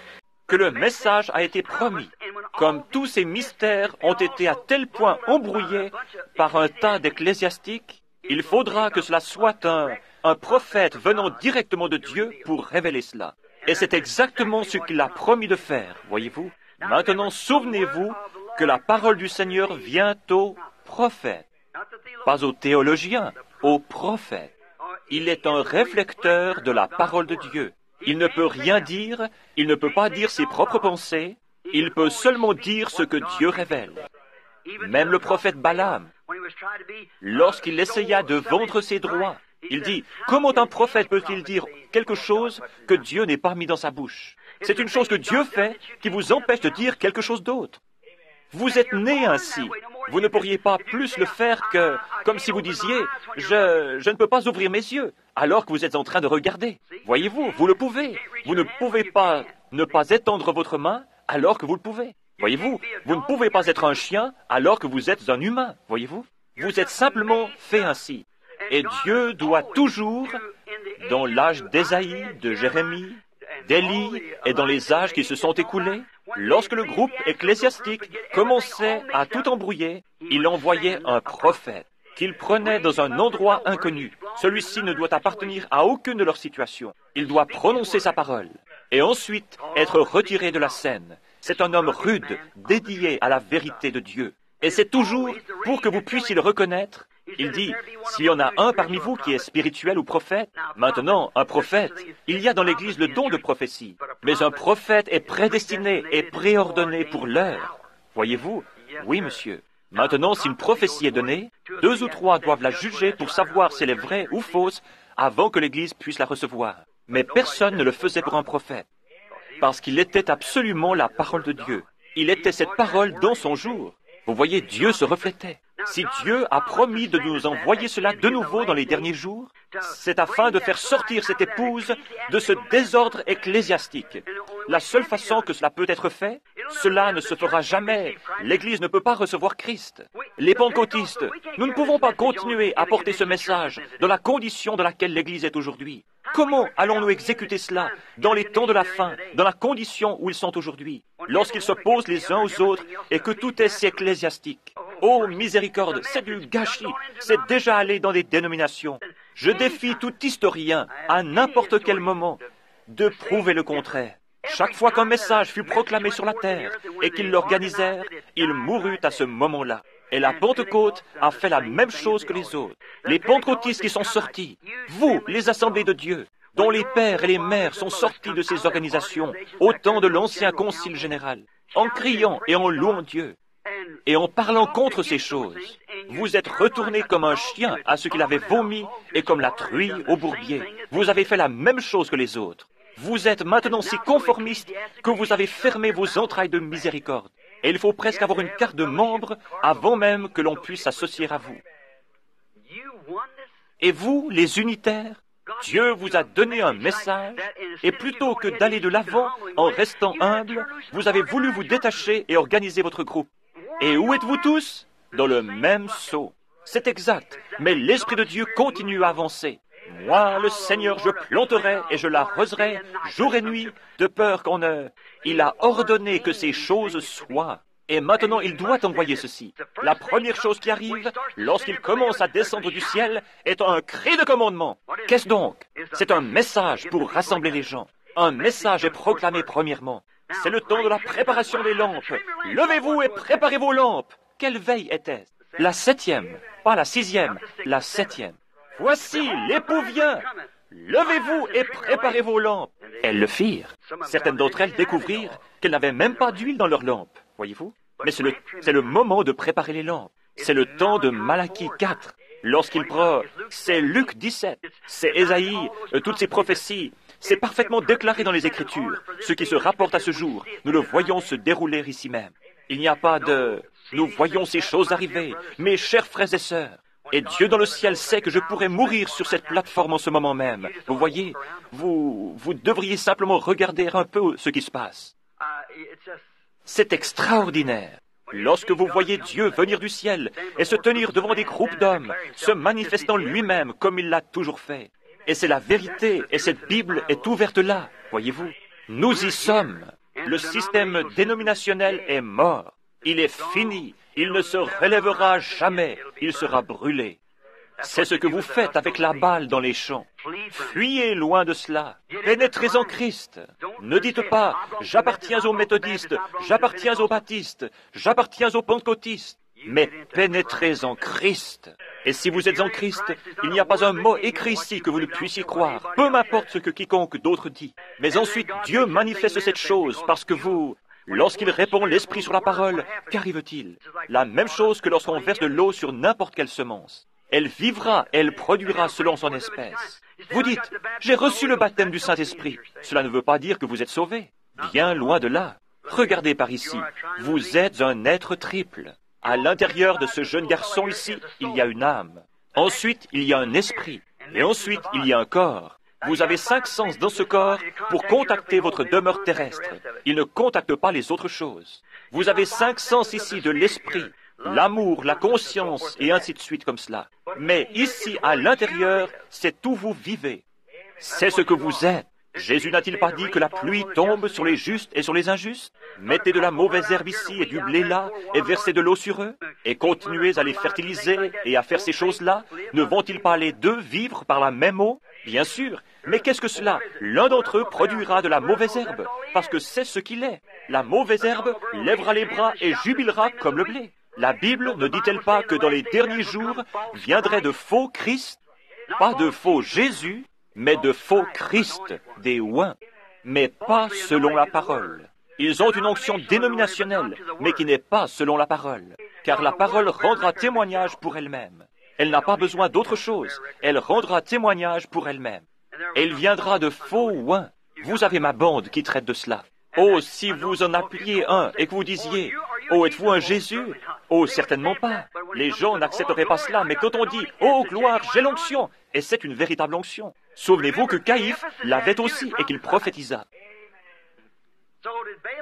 que le message a été promis. Comme tous ces mystères ont été à tel point embrouillés par un tas d'ecclésiastiques, il faudra que cela soit un prophète venant directement de Dieu pour révéler cela. Et c'est exactement ce qu'il a promis de faire, voyez-vous. Maintenant, souvenez-vous que la parole du Seigneur vient au prophète, pas au théologien, au prophète. Il est un réflecteur de la parole de Dieu. Il ne peut rien dire, il ne peut pas dire ses propres pensées, il peut seulement dire ce que Dieu révèle. Même le prophète Balaam, lorsqu'il essaya de vendre ses droits, il dit, comment un prophète peut-il dire quelque chose que Dieu n'ait pas mis dans sa bouche? C'est une chose que Dieu fait qui vous empêche de dire quelque chose d'autre. Vous êtes né ainsi. Vous ne pourriez pas plus le faire que, comme si vous disiez, je ne peux pas ouvrir mes yeux, alors que vous êtes en train de regarder. Voyez-vous, vous le pouvez. Vous ne pouvez pas ne pas étendre votre main, alors que vous le pouvez. Voyez-vous, vous ne pouvez pas être un chien, alors que vous êtes un humain. Voyez-vous, vous êtes simplement fait ainsi. Et Dieu doit toujours, dans l'âge d'Ésaïe, de Jérémie, d'Élie et dans les âges qui se sont écoulés, lorsque le groupe ecclésiastique commençait à tout embrouiller, il envoyait un prophète qu'il prenait dans un endroit inconnu. Celui-ci ne doit appartenir à aucune de leurs situations. Il doit prononcer sa parole et ensuite être retiré de la scène. C'est un homme rude, dédié à la vérité de Dieu. Et c'est toujours pour que vous puissiez le reconnaître. Il dit, s'il y en a un parmi vous qui est spirituel ou prophète, maintenant, un prophète, il y a dans l'Église le don de prophétie, mais un prophète est prédestiné et préordonné pour l'heure. Voyez-vous? Oui, monsieur. Maintenant, si une prophétie est donnée, 2 ou 3 doivent la juger pour savoir si elle est vraie ou fausse avant que l'Église puisse la recevoir. Mais personne ne le faisait pour un prophète, parce qu'il était absolument la parole de Dieu. Il était cette parole dans son jour. Vous voyez, Dieu se reflétait. Si Dieu a promis de nous envoyer cela de nouveau dans les derniers jours, c'est afin de faire sortir cette épouse de ce désordre ecclésiastique. La seule façon que cela peut être fait, cela ne se fera jamais. L'Église ne peut pas recevoir Christ. Les pentecôtistes, nous ne pouvons pas continuer à porter ce message dans la condition dans laquelle l'Église est aujourd'hui. Comment allons-nous exécuter cela dans les temps de la fin, dans la condition où ils sont aujourd'hui, lorsqu'ils s'opposent les uns aux autres et que tout est si ecclésiastique? Oh, miséricorde, c'est du gâchis, c'est déjà allé dans des dénominations. Je défie tout historien, à n'importe quel moment, de prouver le contraire. Chaque fois qu'un message fut proclamé sur la terre et qu'ils l'organisèrent, il mourut à ce moment-là. Et la Pentecôte a fait la même chose que les autres. Les pentecôtistes qui sont sortis, vous, les assemblées de Dieu, dont les pères et les mères sont sortis de ces organisations au temps de l'ancien concile général, en criant et en louant Dieu, et en parlant contre ces choses, vous êtes retournés comme un chien à ce qu'il avait vomi et comme la truie au bourbier. Vous avez fait la même chose que les autres. Vous êtes maintenant si conformistes que vous avez fermé vos entrailles de miséricorde. Et il faut presque avoir une carte de membre avant même que l'on puisse s'associer à vous. Et vous, les unitaires, Dieu vous a donné un message, et plutôt que d'aller de l'avant en restant humble, vous avez voulu vous détacher et organiser votre groupe. Et où êtes-vous tous? Dans le même seau. C'est exact, mais l'Esprit de Dieu continue à avancer. Moi, le Seigneur, je planterai et je l'arroserai jour et nuit, de peur qu'on ne... Il a ordonné que ces choses soient. Et maintenant, il doit envoyer ceci. La première chose qui arrive, lorsqu'il commence à descendre du ciel, est un cri de commandement. Qu'est-ce donc? C'est un message pour rassembler les gens. Un message est proclamé premièrement. C'est le temps de la préparation des lampes. Levez-vous et préparez vos lampes. Quelle veille était-ce? La 7e, pas la 6e, la 7e. Voici, l'époux vient. Levez-vous et préparez vos lampes. Elles le firent. Certaines d'entre elles découvrirent qu'elles n'avaient même pas d'huile dans leurs lampes. Voyez-vous? Mais c'est le moment de préparer les lampes. C'est le temps de Malachie 4. Lorsqu'il prend, c'est Luc 17, c'est Ésaïe, toutes ces prophéties. C'est parfaitement déclaré dans les Écritures. Ce qui se rapporte à ce jour, nous le voyons se dérouler ici même. Il n'y a pas de... Nous voyons ces choses arriver, mes chers frères et sœurs. Et Dieu dans le ciel sait que je pourrais mourir sur cette plateforme en ce moment même. Vous voyez, vous devriez simplement regarder un peu ce qui se passe. C'est extraordinaire. Lorsque vous voyez Dieu venir du ciel et se tenir devant des groupes d'hommes, se manifestant lui-même comme il l'a toujours fait. Et c'est la vérité, et cette Bible est ouverte là, voyez-vous. Nous y sommes. Le système dénominationnel est mort. Il est fini. Il ne se relèvera jamais. Il sera brûlé. C'est ce que vous faites avec la balle dans les champs. Fuyez loin de cela. Pénétrez en Christ. Ne dites pas « j'appartiens aux méthodistes, j'appartiens aux baptistes, j'appartiens aux pentecôtistes ». Mais pénétrez en Christ. Et si vous êtes en Christ, il n'y a pas un mot écrit ici que vous ne puissiez croire, peu m'importe ce que quiconque d'autre dit. Mais ensuite, Dieu manifeste cette chose parce que vous... Lorsqu'il répand l'Esprit sur la parole, qu'arrive-t-il? La même chose que lorsqu'on verse de l'eau sur n'importe quelle semence. Elle vivra, elle produira selon son espèce. Vous dites, j'ai reçu le baptême du Saint-Esprit. Cela ne veut pas dire que vous êtes sauvé. Bien loin de là. Regardez par ici. Vous êtes un être triple. À l'intérieur de ce jeune garçon ici, il y a une âme. Ensuite, il y a un esprit. Et ensuite, il y a un corps. Vous avez 5 sens dans ce corps pour contacter votre demeure terrestre. Il ne contacte pas les autres choses. Vous avez 5 sens ici de l'esprit, l'amour, la conscience, et ainsi de suite comme cela. Mais ici, à l'intérieur, c'est où vous vivez. C'est ce que vous êtes. Jésus n'a-t-il pas dit que la pluie tombe sur les justes et sur les injustes? Mettez de la mauvaise herbe ici et du blé là, et versez de l'eau sur eux, et continuez à les fertiliser et à faire ces choses-là. Ne vont-ils pas les deux vivre par la même eau? Bien sûr. Mais qu'est-ce que cela? L'un d'entre eux produira de la mauvaise herbe, parce que c'est ce qu'il est. La mauvaise herbe lèvera les bras et jubilera comme le blé. La Bible ne dit-elle pas que dans les derniers jours viendraient de faux Christ? Pas de faux Jésus, mais de faux Christ, des oins, mais pas selon la parole. Ils ont une onction dénominationnelle, mais qui n'est pas selon la parole, car la parole rendra témoignage pour elle-même. Elle n'a pas besoin d'autre chose, elle rendra témoignage pour elle-même. Elle viendra de faux oins. Vous avez ma bande qui traite de cela. Oh, si vous en appeliez un et que vous disiez, « Oh, êtes-vous un Jésus ?» Oh, certainement pas. Les gens n'accepteraient pas cela, mais quand on dit, « Oh, gloire, j'ai l'onction !» et c'est une véritable onction. Souvenez-vous que Caïphe l'avait aussi et qu'il prophétisa.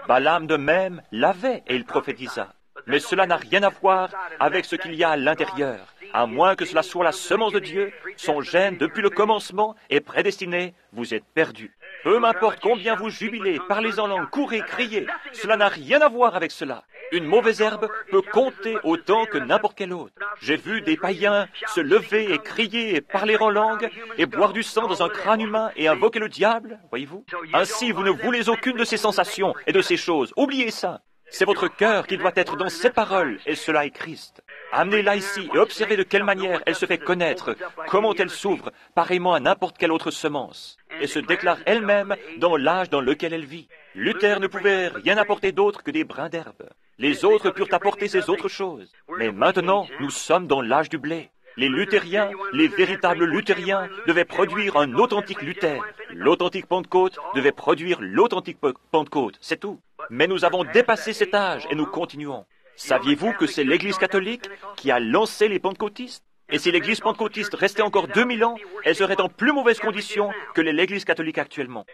Balaam de même l'avait et il prophétisa. Mais cela n'a rien à voir avec ce qu'il y a à l'intérieur. À moins que cela soit la semence de Dieu, son gène depuis le commencement est prédestiné, vous êtes perdus. Peu m'importe combien vous jubilez, parlez en langue, courez, criez, cela n'a rien à voir avec cela. Une mauvaise herbe peut compter autant que n'importe quelle autre. J'ai vu des païens se lever et crier et parler en langue et boire du sang dans un crâne humain et invoquer le diable, voyez-vous. Ainsi, vous ne voulez aucune de ces sensations et de ces choses. Oubliez ça. C'est votre cœur qui doit être dans cette parole, et cela est Christ. Amenez-la ici et observez de quelle manière elle se fait connaître, comment elle s'ouvre, pareillement à n'importe quelle autre semence, et se déclare elle-même dans l'âge dans lequel elle vit. Luther ne pouvait rien apporter d'autre que des brins d'herbe. Les autres purent apporter ces autres choses. Mais maintenant, nous sommes dans l'âge du blé. Les luthériens, les véritables luthériens, devaient produire un authentique Luther. L'authentique Pentecôte devait produire l'authentique Pentecôte, c'est tout. Mais nous avons dépassé cet âge et nous continuons. Saviez-vous que c'est l'Église catholique qui a lancé les pentecôtistes? Et si l'Église pentecôtiste restait encore 2000 ans, elle serait en plus mauvaise condition que l'Église catholique actuellement.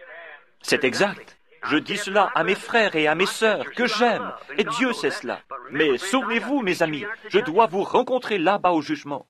C'est exact. Je dis cela à mes frères et à mes sœurs que j'aime, et Dieu sait cela. Mais souvenez-vous, mes amis, je dois vous rencontrer là-bas au jugement.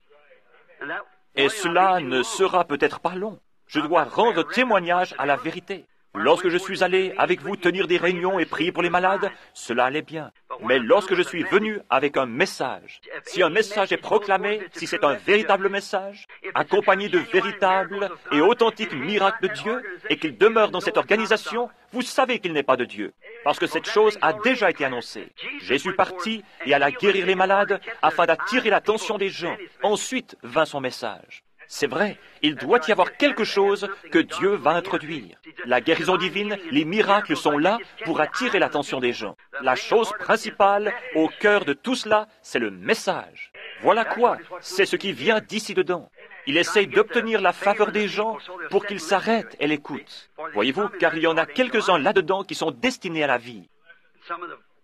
Et cela ne sera peut-être pas long. Je dois rendre témoignage à la vérité. Lorsque je suis allé avec vous tenir des réunions et prier pour les malades, cela allait bien. Mais lorsque je suis venu avec un message, si un message est proclamé, si c'est un véritable message, accompagné de véritables et authentiques miracles de Dieu, et qu'il demeure dans cette organisation, vous savez qu'il n'est pas de Dieu, parce que cette chose a déjà été annoncée. Jésus partit et alla guérir les malades afin d'attirer l'attention des gens. Ensuite vint son message. C'est vrai, il doit y avoir quelque chose que Dieu va introduire. La guérison divine, les miracles sont là pour attirer l'attention des gens. La chose principale au cœur de tout cela, c'est le message. Voilà quoi, c'est ce qui vient d'ici dedans. Il essaye d'obtenir la faveur des gens pour qu'ils s'arrêtent et l'écoutent. Voyez-vous, car il y en a quelques-uns là-dedans qui sont destinés à la vie.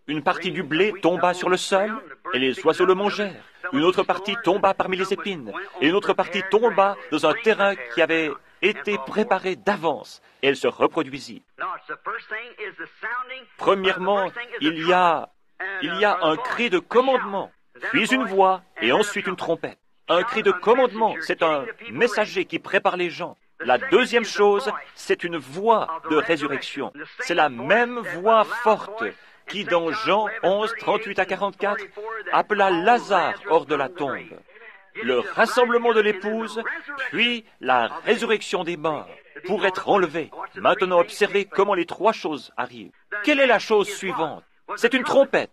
Une partie du blé tomba sur le sol et les oiseaux le mangèrent. Une autre partie tomba parmi les épines et une autre partie tomba dans un terrain qui avait été préparé d'avance et elle se reproduisit. Premièrement, il y a un cri de commandement, puis une voix et ensuite une trompette. Un cri de commandement, c'est un messager qui prépare les gens. La deuxième chose, c'est une voix de résurrection. C'est la même voix forte qui, dans Jean 11, 38 à 44, appela Lazare hors de la tombe. Le rassemblement de l'épouse, puis la résurrection des morts, pour être enlevé. Maintenant, observez comment les trois choses arrivent. Quelle est la chose suivante? C'est une trompette.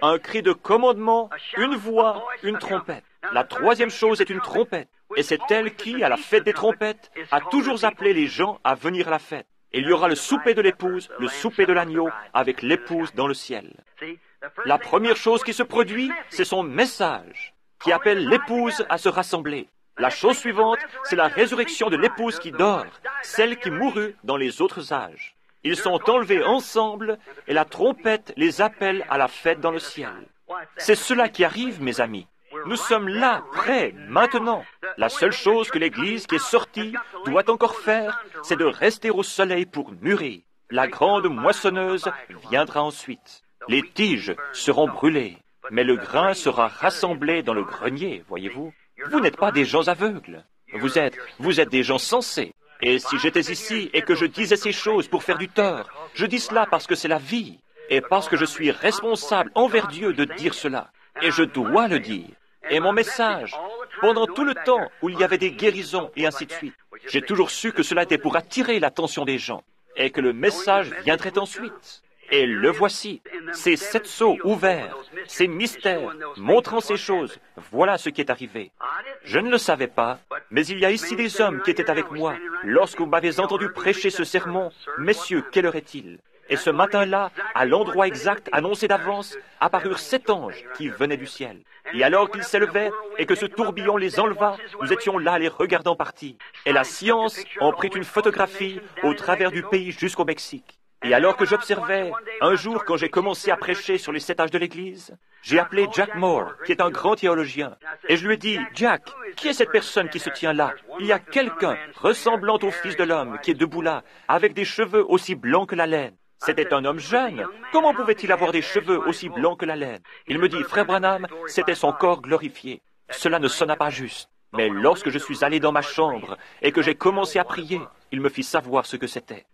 Un cri de commandement, une voix, une trompette. La troisième chose est une trompette. Et c'est elle qui, à la fête des trompettes, a toujours appelé les gens à venir à la fête. Et il y aura le souper de l'épouse, le souper de l'agneau, avec l'épouse dans le ciel. La première chose qui se produit, c'est son message, qui appelle l'épouse à se rassembler. La chose suivante, c'est la résurrection de l'épouse qui dort, celle qui mourut dans les autres âges. Ils sont enlevés ensemble et la trompette les appelle à la fête dans le ciel. C'est cela qui arrive, mes amis. Nous sommes là, prêts, maintenant. La seule chose que l'Église qui est sortie doit encore faire, c'est de rester au soleil pour mûrir. La grande moissonneuse viendra ensuite. Les tiges seront brûlées, mais le grain sera rassemblé dans le grenier, voyez-vous. Vous n'êtes pas des gens aveugles. Vous êtes des gens sensés. Et si j'étais ici et que je disais ces choses pour faire du tort, je dis cela parce que c'est la vie, et parce que je suis responsable envers Dieu de dire cela. Et je dois le dire. Et mon message, pendant tout le temps où il y avait des guérisons et ainsi de suite, j'ai toujours su que cela était pour attirer l'attention des gens, et que le message viendrait ensuite. Et le voici, ces 7 sceaux ouverts, ces mystères, montrant ces choses, voilà ce qui est arrivé. Je ne le savais pas, mais il y a ici des hommes qui étaient avec moi lorsque vous m'avez entendu prêcher ce sermon. Messieurs, quelle heure est-il? Et ce matin-là, à l'endroit exact annoncé d'avance, apparurent 7 anges qui venaient du ciel. Et alors qu'ils s'élevaient et que ce tourbillon les enleva, nous étions là les regardant partir. Et la science en prit une photographie au travers du pays jusqu'au Mexique. Et alors que j'observais, un jour quand j'ai commencé à prêcher sur les 7 âges de l'Église, j'ai appelé Jack Moore, qui est un grand théologien, et je lui ai dit, « Jack, qui est cette personne qui se tient là? Il y a quelqu'un ressemblant au Fils de l'homme qui est debout là, avec des cheveux aussi blancs que la laine. » C'était un homme jeune. Comment pouvait-il avoir des cheveux aussi blancs que la laine? Il me dit, « Frère Branham, c'était son corps glorifié. » Cela ne sonna pas juste. Mais lorsque je suis allé dans ma chambre et que j'ai commencé à prier, il me fit savoir ce que c'était.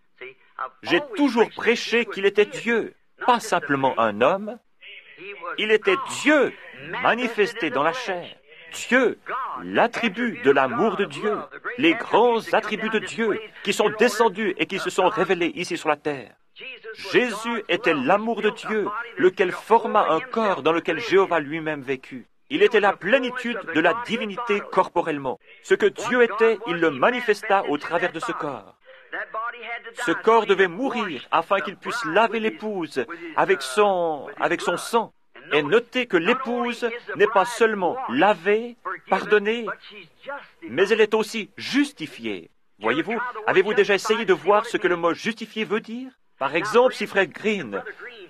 J'ai toujours prêché qu'il était Dieu, pas simplement un homme. Il était Dieu, manifesté dans la chair. Dieu, l'attribut de l'amour de Dieu, les grands attributs de Dieu qui sont descendus et qui se sont révélés ici sur la terre. Jésus était l'amour de Dieu, lequel forma un corps dans lequel Jéhovah lui-même vécut. Il était la plénitude de la divinité corporellement. Ce que Dieu était, il le manifesta au travers de ce corps. Ce corps devait mourir afin qu'il puisse laver l'épouse avec son sang. Et notez que l'épouse n'est pas seulement lavée, pardonnée, mais elle est aussi justifiée. Voyez-vous, avez-vous déjà essayé de voir ce que le mot justifié veut dire? Par exemple, si frère Green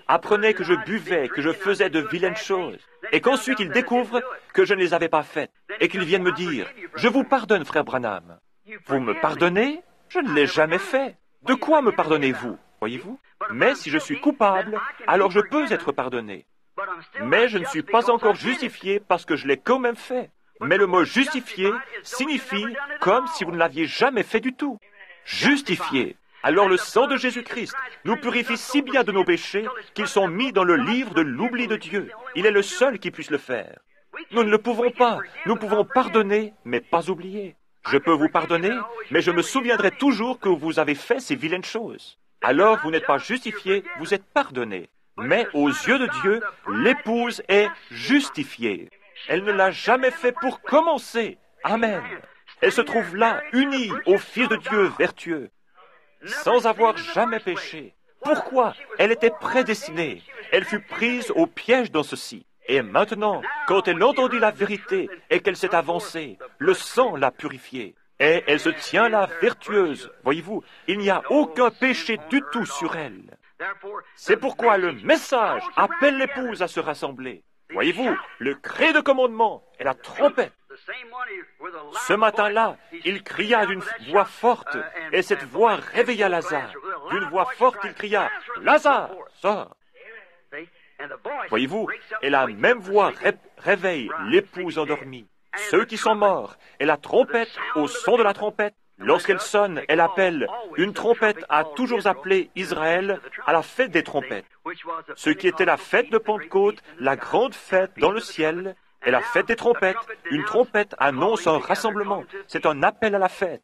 apprenait que je buvais, que je faisais de vilaines choses, et qu'ensuite il découvre que je ne les avais pas faites, et qu'il vienne me dire, « Je vous pardonne, frère Branham. » Vous me pardonnez? Je ne l'ai jamais fait. De quoi me pardonnez-vous? Voyez-vous? Mais si je suis coupable, alors je peux être pardonné. Mais je ne suis pas encore justifié parce que je l'ai quand même fait. Mais le mot justifié signifie comme si vous ne l'aviez jamais fait du tout. Justifié. Alors le sang de Jésus-Christ nous purifie si bien de nos péchés qu'ils sont mis dans le livre de l'oubli de Dieu. Il est le seul qui puisse le faire. Nous ne le pouvons pas. Nous pouvons pardonner, mais pas oublier. Je peux vous pardonner, mais je me souviendrai toujours que vous avez fait ces vilaines choses. Alors vous n'êtes pas justifié, vous êtes pardonné. Mais aux yeux de Dieu, l'épouse est justifiée. Elle ne l'a jamais fait pour commencer. Amen. Elle se trouve là, unie au Fils de Dieu vertueux, sans avoir jamais péché. Pourquoi? Elle était prédestinée. Elle fut prise au piège dans ceci. Et maintenant, quand elle entendit la vérité et qu'elle s'est avancée, le sang l'a purifiée. Et elle se tient là vertueuse. Voyez-vous, il n'y a aucun péché du tout sur elle. C'est pourquoi le message appelle l'épouse à se rassembler. Voyez-vous, le cri de commandement et la trompette. Ce matin-là, il cria d'une voix forte, et cette voix réveilla Lazare. D'une voix forte, il cria, « Lazare, sors !» Voyez-vous, et la même voix réveille l'épouse endormie. Ceux qui sont morts, et la trompette, au son de la trompette, lorsqu'elle sonne, elle appelle. Une trompette a toujours appelé Israël à la fête des trompettes. Ce qui était la fête de Pentecôte, la grande fête dans le ciel, et la fête des trompettes. Une trompette annonce un rassemblement. C'est un appel à la fête.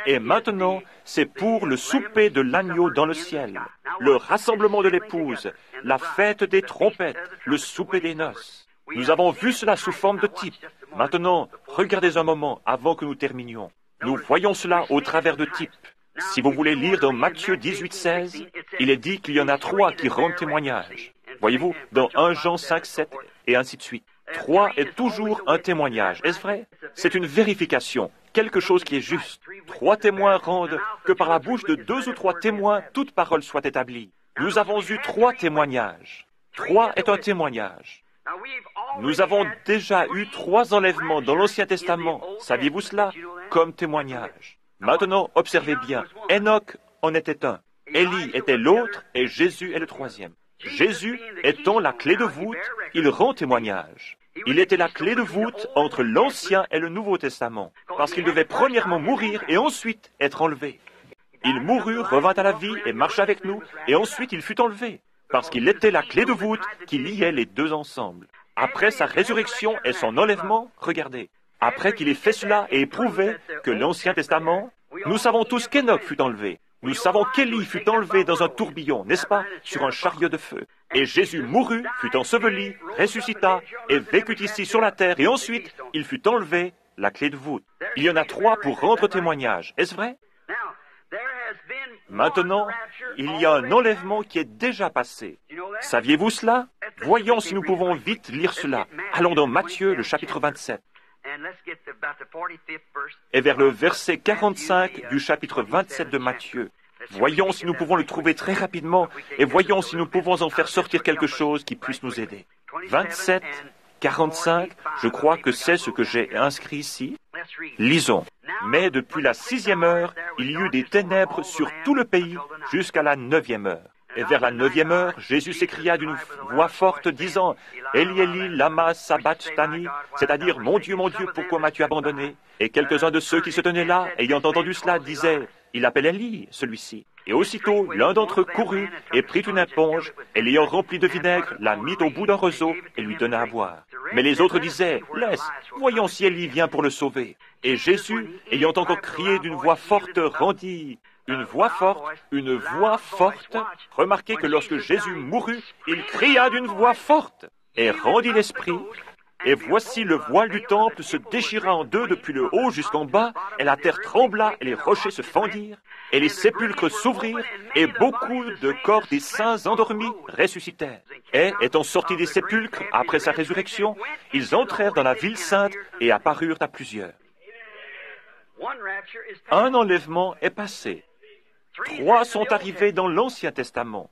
Et maintenant, c'est pour le souper de l'agneau dans le ciel, le rassemblement de l'épouse, la fête des trompettes, le souper des noces. Nous avons vu cela sous forme de type. Maintenant, regardez un moment avant que nous terminions. Nous voyons cela au travers de types. Si vous voulez lire dans Matthieu 18:16, il est dit qu'il y en a 3 qui rendent témoignage. Voyez-vous, dans 1 Jean 5:7 et ainsi de suite. 3 est toujours un témoignage. Est-ce vrai? C'est une vérification, quelque chose qui est juste. 3 témoins rendent que par la bouche de 2 ou 3 témoins, toute parole soit établie. Nous avons eu 3 témoignages. 3 est un témoignage. Nous avons déjà eu 3 enlèvements dans l'Ancien Testament. Saviez-vous cela? Comme témoignage. Maintenant, observez bien. Enoch en était un. Élie était l'autre et Jésus est le 3e. Jésus étant la clé de voûte, il rend témoignage. Il était la clé de voûte entre l'Ancien et le Nouveau Testament, parce qu'il devait premièrement mourir et ensuite être enlevé. Il mourut, revint à la vie et marcha avec nous, et ensuite il fut enlevé, parce qu'il était la clé de voûte qui liait les deux ensemble. Après sa résurrection et son enlèvement, regardez, après qu'il ait fait cela et éprouvé que l'Ancien Testament, nous savons tous qu'Enoch fut enlevé. Nous savons qu'Élie fut enlevé dans un tourbillon, n'est-ce pas, sur un chariot de feu. Et Jésus mourut, fut enseveli, ressuscita, et vécut ici sur la terre, et ensuite, il fut enlevé, la clé de voûte. Il y en a 3 pour rendre témoignage. Est-ce vrai? Maintenant, il y a un enlèvement qui est déjà passé. Saviez-vous cela? Voyons si nous pouvons vite lire cela. Allons dans Matthieu, le chapitre 27. Et vers le verset 45 du chapitre 27 de Matthieu. Voyons si nous pouvons le trouver très rapidement et voyons si nous pouvons en faire sortir quelque chose qui puisse nous aider. 27, 45, je crois que c'est ce que j'ai inscrit ici. Lisons. Mais depuis la 6e heure, il y eut des ténèbres sur tout le pays jusqu'à la 9e heure. Et vers la 9e heure, Jésus s'écria d'une voix forte, disant, « Eli, Eli, lama sabachthani » c'est-à-dire, « Mon Dieu, pourquoi m'as-tu abandonné » Et quelques-uns de ceux qui se tenaient là, ayant entendu cela, disaient, « Il appelle Eli, celui-ci. » Et aussitôt, l'un d'entre eux courut et prit une éponge, et l'ayant remplie de vinaigre, la mit au bout d'un roseau et lui donna à boire. Mais les autres disaient, « Laisse, voyons si Eli vient pour le sauver. » Et Jésus, ayant encore crié d'une voix forte, rendit une voix forte. Remarquez que lorsque Jésus mourut, il cria d'une voix forte et rendit l'esprit. Et voici le voile du temple se déchira en deux depuis le haut jusqu'en bas, et la terre trembla, et les rochers se fendirent, et les sépulcres s'ouvrirent, et beaucoup de corps des saints endormis ressuscitèrent. Et, étant sortis des sépulcres, après sa résurrection, ils entrèrent dans la ville sainte et apparurent à plusieurs. Un enlèvement est passé. 3 sont arrivés dans l'Ancien Testament,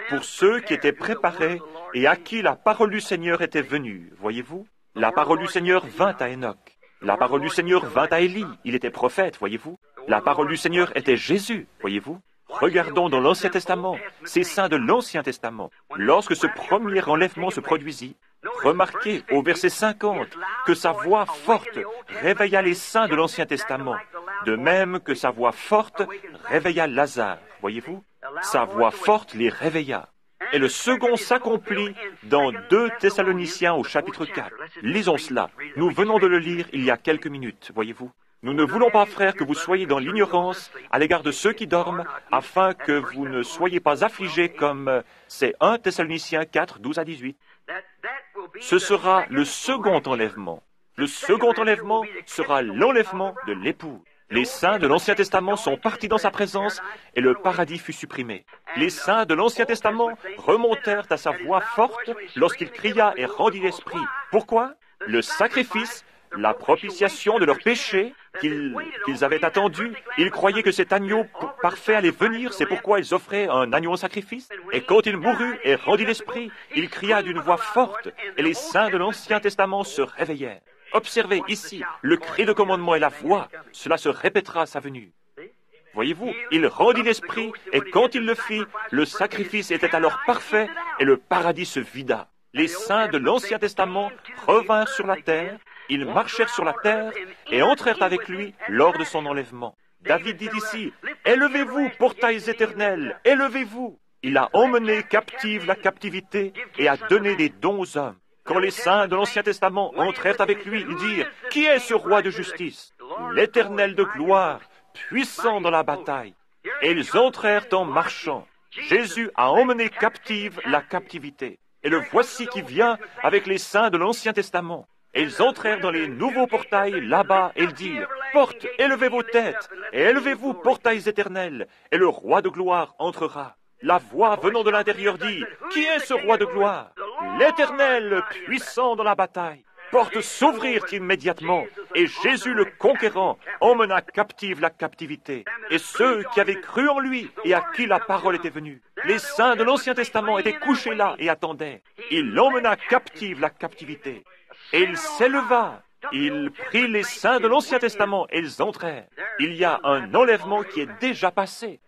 pour ceux qui étaient préparés et à qui la parole du Seigneur était venue. Voyez-vous? La parole du Seigneur vint à Enoch. La parole du Seigneur vint à Élie. Il était prophète, voyez-vous? La parole du Seigneur était Jésus, voyez-vous? Regardons dans l'Ancien Testament, ces saints de l'Ancien Testament. Lorsque ce premier enlèvement se produisit, remarquez au verset 50 que sa voix forte réveilla les saints de l'Ancien Testament, de même que sa voix forte réveilla Lazare, voyez-vous? Sa voix forte les réveilla. Et le second s'accomplit dans 2 Thessaloniciens au chapitre 4. Lisons cela. Nous venons de le lire il y a quelques minutes, voyez-vous. Nous ne voulons pas, frères, que vous soyez dans l'ignorance à l'égard de ceux qui dorment, afin que vous ne soyez pas affligés comme c'est 1 Thessaloniciens 4, 12 à 18. Ce sera le second enlèvement. Le second enlèvement sera l'enlèvement de l'époux. Les saints de l'Ancien Testament sont partis dans sa présence et le paradis fut supprimé. Les saints de l'Ancien Testament remontèrent à sa voix forte lorsqu'il cria et rendit l'esprit. Pourquoi? Le sacrifice, la propitiation de leurs péchés qu'ils avaient attendu. Ils croyaient que cet agneau parfait allait venir, c'est pourquoi ils offraient un agneau en sacrifice. Et quand il mourut et rendit l'esprit, il cria d'une voix forte et les saints de l'Ancien Testament se réveillèrent. Observez ici le cri de commandement et la voix. Cela se répétera à sa venue. Voyez-vous, il rendit l'esprit, et quand il le fit, le sacrifice était alors parfait, et le paradis se vida. Les saints de l'Ancien Testament revinrent sur la terre, ils marchèrent sur la terre, et entrèrent avec lui lors de son enlèvement. David dit ici, « Élevez-vous, portails éternels, élevez-vous !» Il a emmené captive la captivité, et a donné des dons aux hommes. Quand les saints de l'Ancien Testament entrèrent avec lui, ils dirent, « Qui est ce roi de justice? L'Éternel de gloire, puissant dans la bataille. » Et ils entrèrent en marchant. Jésus a emmené captive la captivité. Et le voici qui vient avec les saints de l'Ancien Testament. Et ils entrèrent dans les nouveaux portails là-bas et ils dirent, « Portes, élevez vos têtes, et élevez-vous, portails éternels, et le roi de gloire entrera. » La voix venant de l'intérieur dit, « Qui est ce roi de gloire? L'Éternel, puissant dans la bataille. » portes s'ouvrirent immédiatement, et Jésus le conquérant emmena captive la captivité. Et ceux qui avaient cru en lui et à qui la parole était venue, les saints de l'Ancien Testament étaient couchés là et attendaient. Il emmena captive la captivité. Et il s'éleva. Il prit les saints de l'Ancien Testament et ils entrèrent. Il y a un enlèvement qui est déjà passé.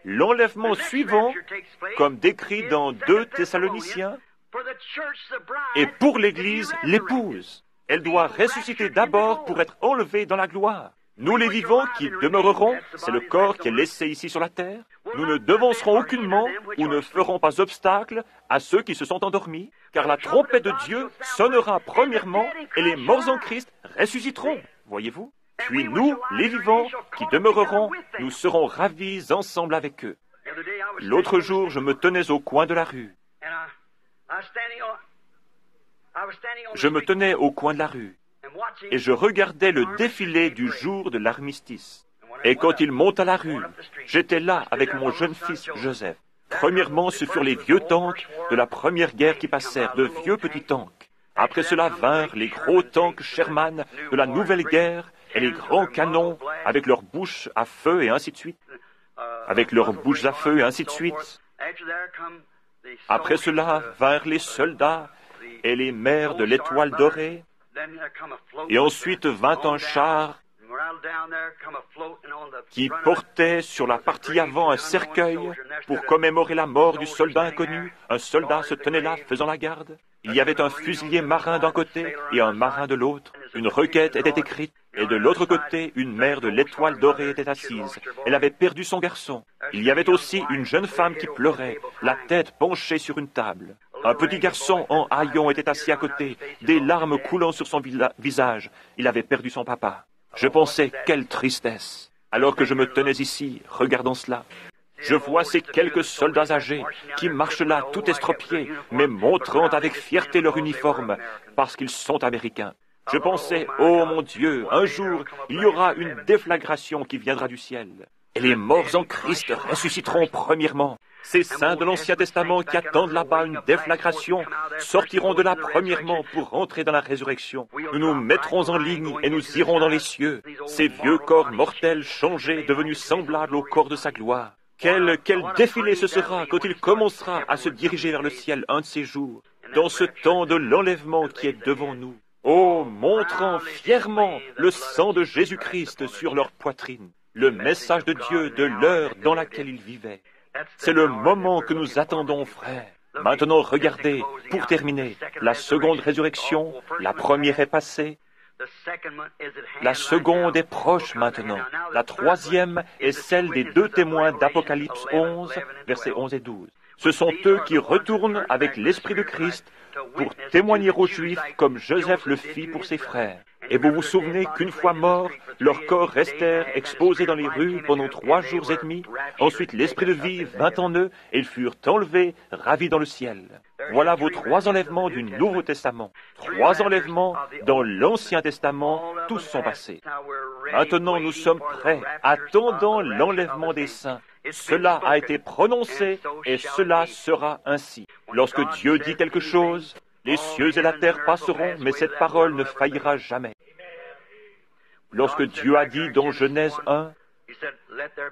L'enlèvement suivant, comme décrit dans 2 Thessaloniciens, et pour l'Église, l'épouse. Elle doit ressusciter d'abord pour être enlevée dans la gloire. Nous les vivants qui demeurerons, c'est le corps qui est laissé ici sur la terre, nous ne devancerons aucunement ou ne ferons pas obstacle à ceux qui se sont endormis, car la trompette de Dieu sonnera premièrement et les morts en Christ ressusciteront, voyez-vous. Puis nous, les vivants qui demeurerons, nous serons ravis ensemble avec eux. L'autre jour, je me tenais au coin de la rue. Je me tenais au coin de la rue et je regardais le défilé du jour de l'armistice. Et quand il monte à la rue, j'étais là avec mon jeune fils Joseph. Premièrement, ce furent les vieux tanks de la première guerre qui passèrent, de vieux petits tanks. Après cela vinrent les gros tanks Sherman de la nouvelle guerre et les grands canons avec leurs bouches à feu et ainsi de suite. Avec leurs bouches à feu et ainsi de suite. Après cela vinrent les soldats et les mères de l'étoile dorée. Et ensuite vint un char qui portait sur la partie avant un cercueil pour commémorer la mort du soldat inconnu. Un soldat se tenait là, faisant la garde. Il y avait un fusilier marin d'un côté et un marin de l'autre. Une requête était écrite, et de l'autre côté, une mère de l'étoile dorée était assise. Elle avait perdu son garçon. Il y avait aussi une jeune femme qui pleurait, la tête penchée sur une table. Un petit garçon en haillons était assis à côté, des larmes coulant sur son visage. Il avait perdu son papa. Je pensais, quelle tristesse. Alors que je me tenais ici, regardant cela, je vois ces quelques soldats âgés qui marchent là tout estropiés, mais montrant avec fierté leur uniforme, parce qu'ils sont américains. Je pensais, oh mon Dieu, un jour, il y aura une déflagration qui viendra du ciel. Et les morts en Christ ressusciteront premièrement. Ces saints de l'Ancien Testament qui attendent là-bas une déflagration sortiront de là premièrement pour entrer dans la résurrection. Nous nous mettrons en ligne et nous irons dans les cieux. Ces vieux corps mortels changés, devenus semblables au corps de sa gloire. Quel défilé ce sera quand il commencera à se diriger vers le ciel un de ces jours, dans ce temps de l'enlèvement qui est devant nous. Oh, montrant fièrement le sang de Jésus-Christ sur leur poitrine, le message de Dieu de l'heure dans laquelle ils vivaient. C'est le moment que nous attendons, frères. Maintenant, regardez, pour terminer, la seconde résurrection, la première est passée, la seconde est proche maintenant. La troisième est celle des 2 témoins d'Apocalypse 11, versets 11 et 12. Ce sont eux qui retournent avec l'Esprit de Christ pour témoigner aux Juifs comme Joseph le fit pour ses frères. Et vous vous souvenez qu'une fois morts, leurs corps restèrent exposés dans les rues pendant 3 jours et demi. Ensuite, l'Esprit de vie vint en eux et ils furent enlevés, ravis dans le ciel. Voilà vos 3 enlèvements du Nouveau Testament. 3 enlèvements dans l'Ancien Testament, tous sont passés. Maintenant, nous sommes prêts, attendant l'enlèvement des saints. Cela a été prononcé et cela sera ainsi. Lorsque Dieu dit quelque chose, les cieux et la terre passeront, mais cette parole ne faillira jamais. Lorsque Dieu a dit dans Genèse 1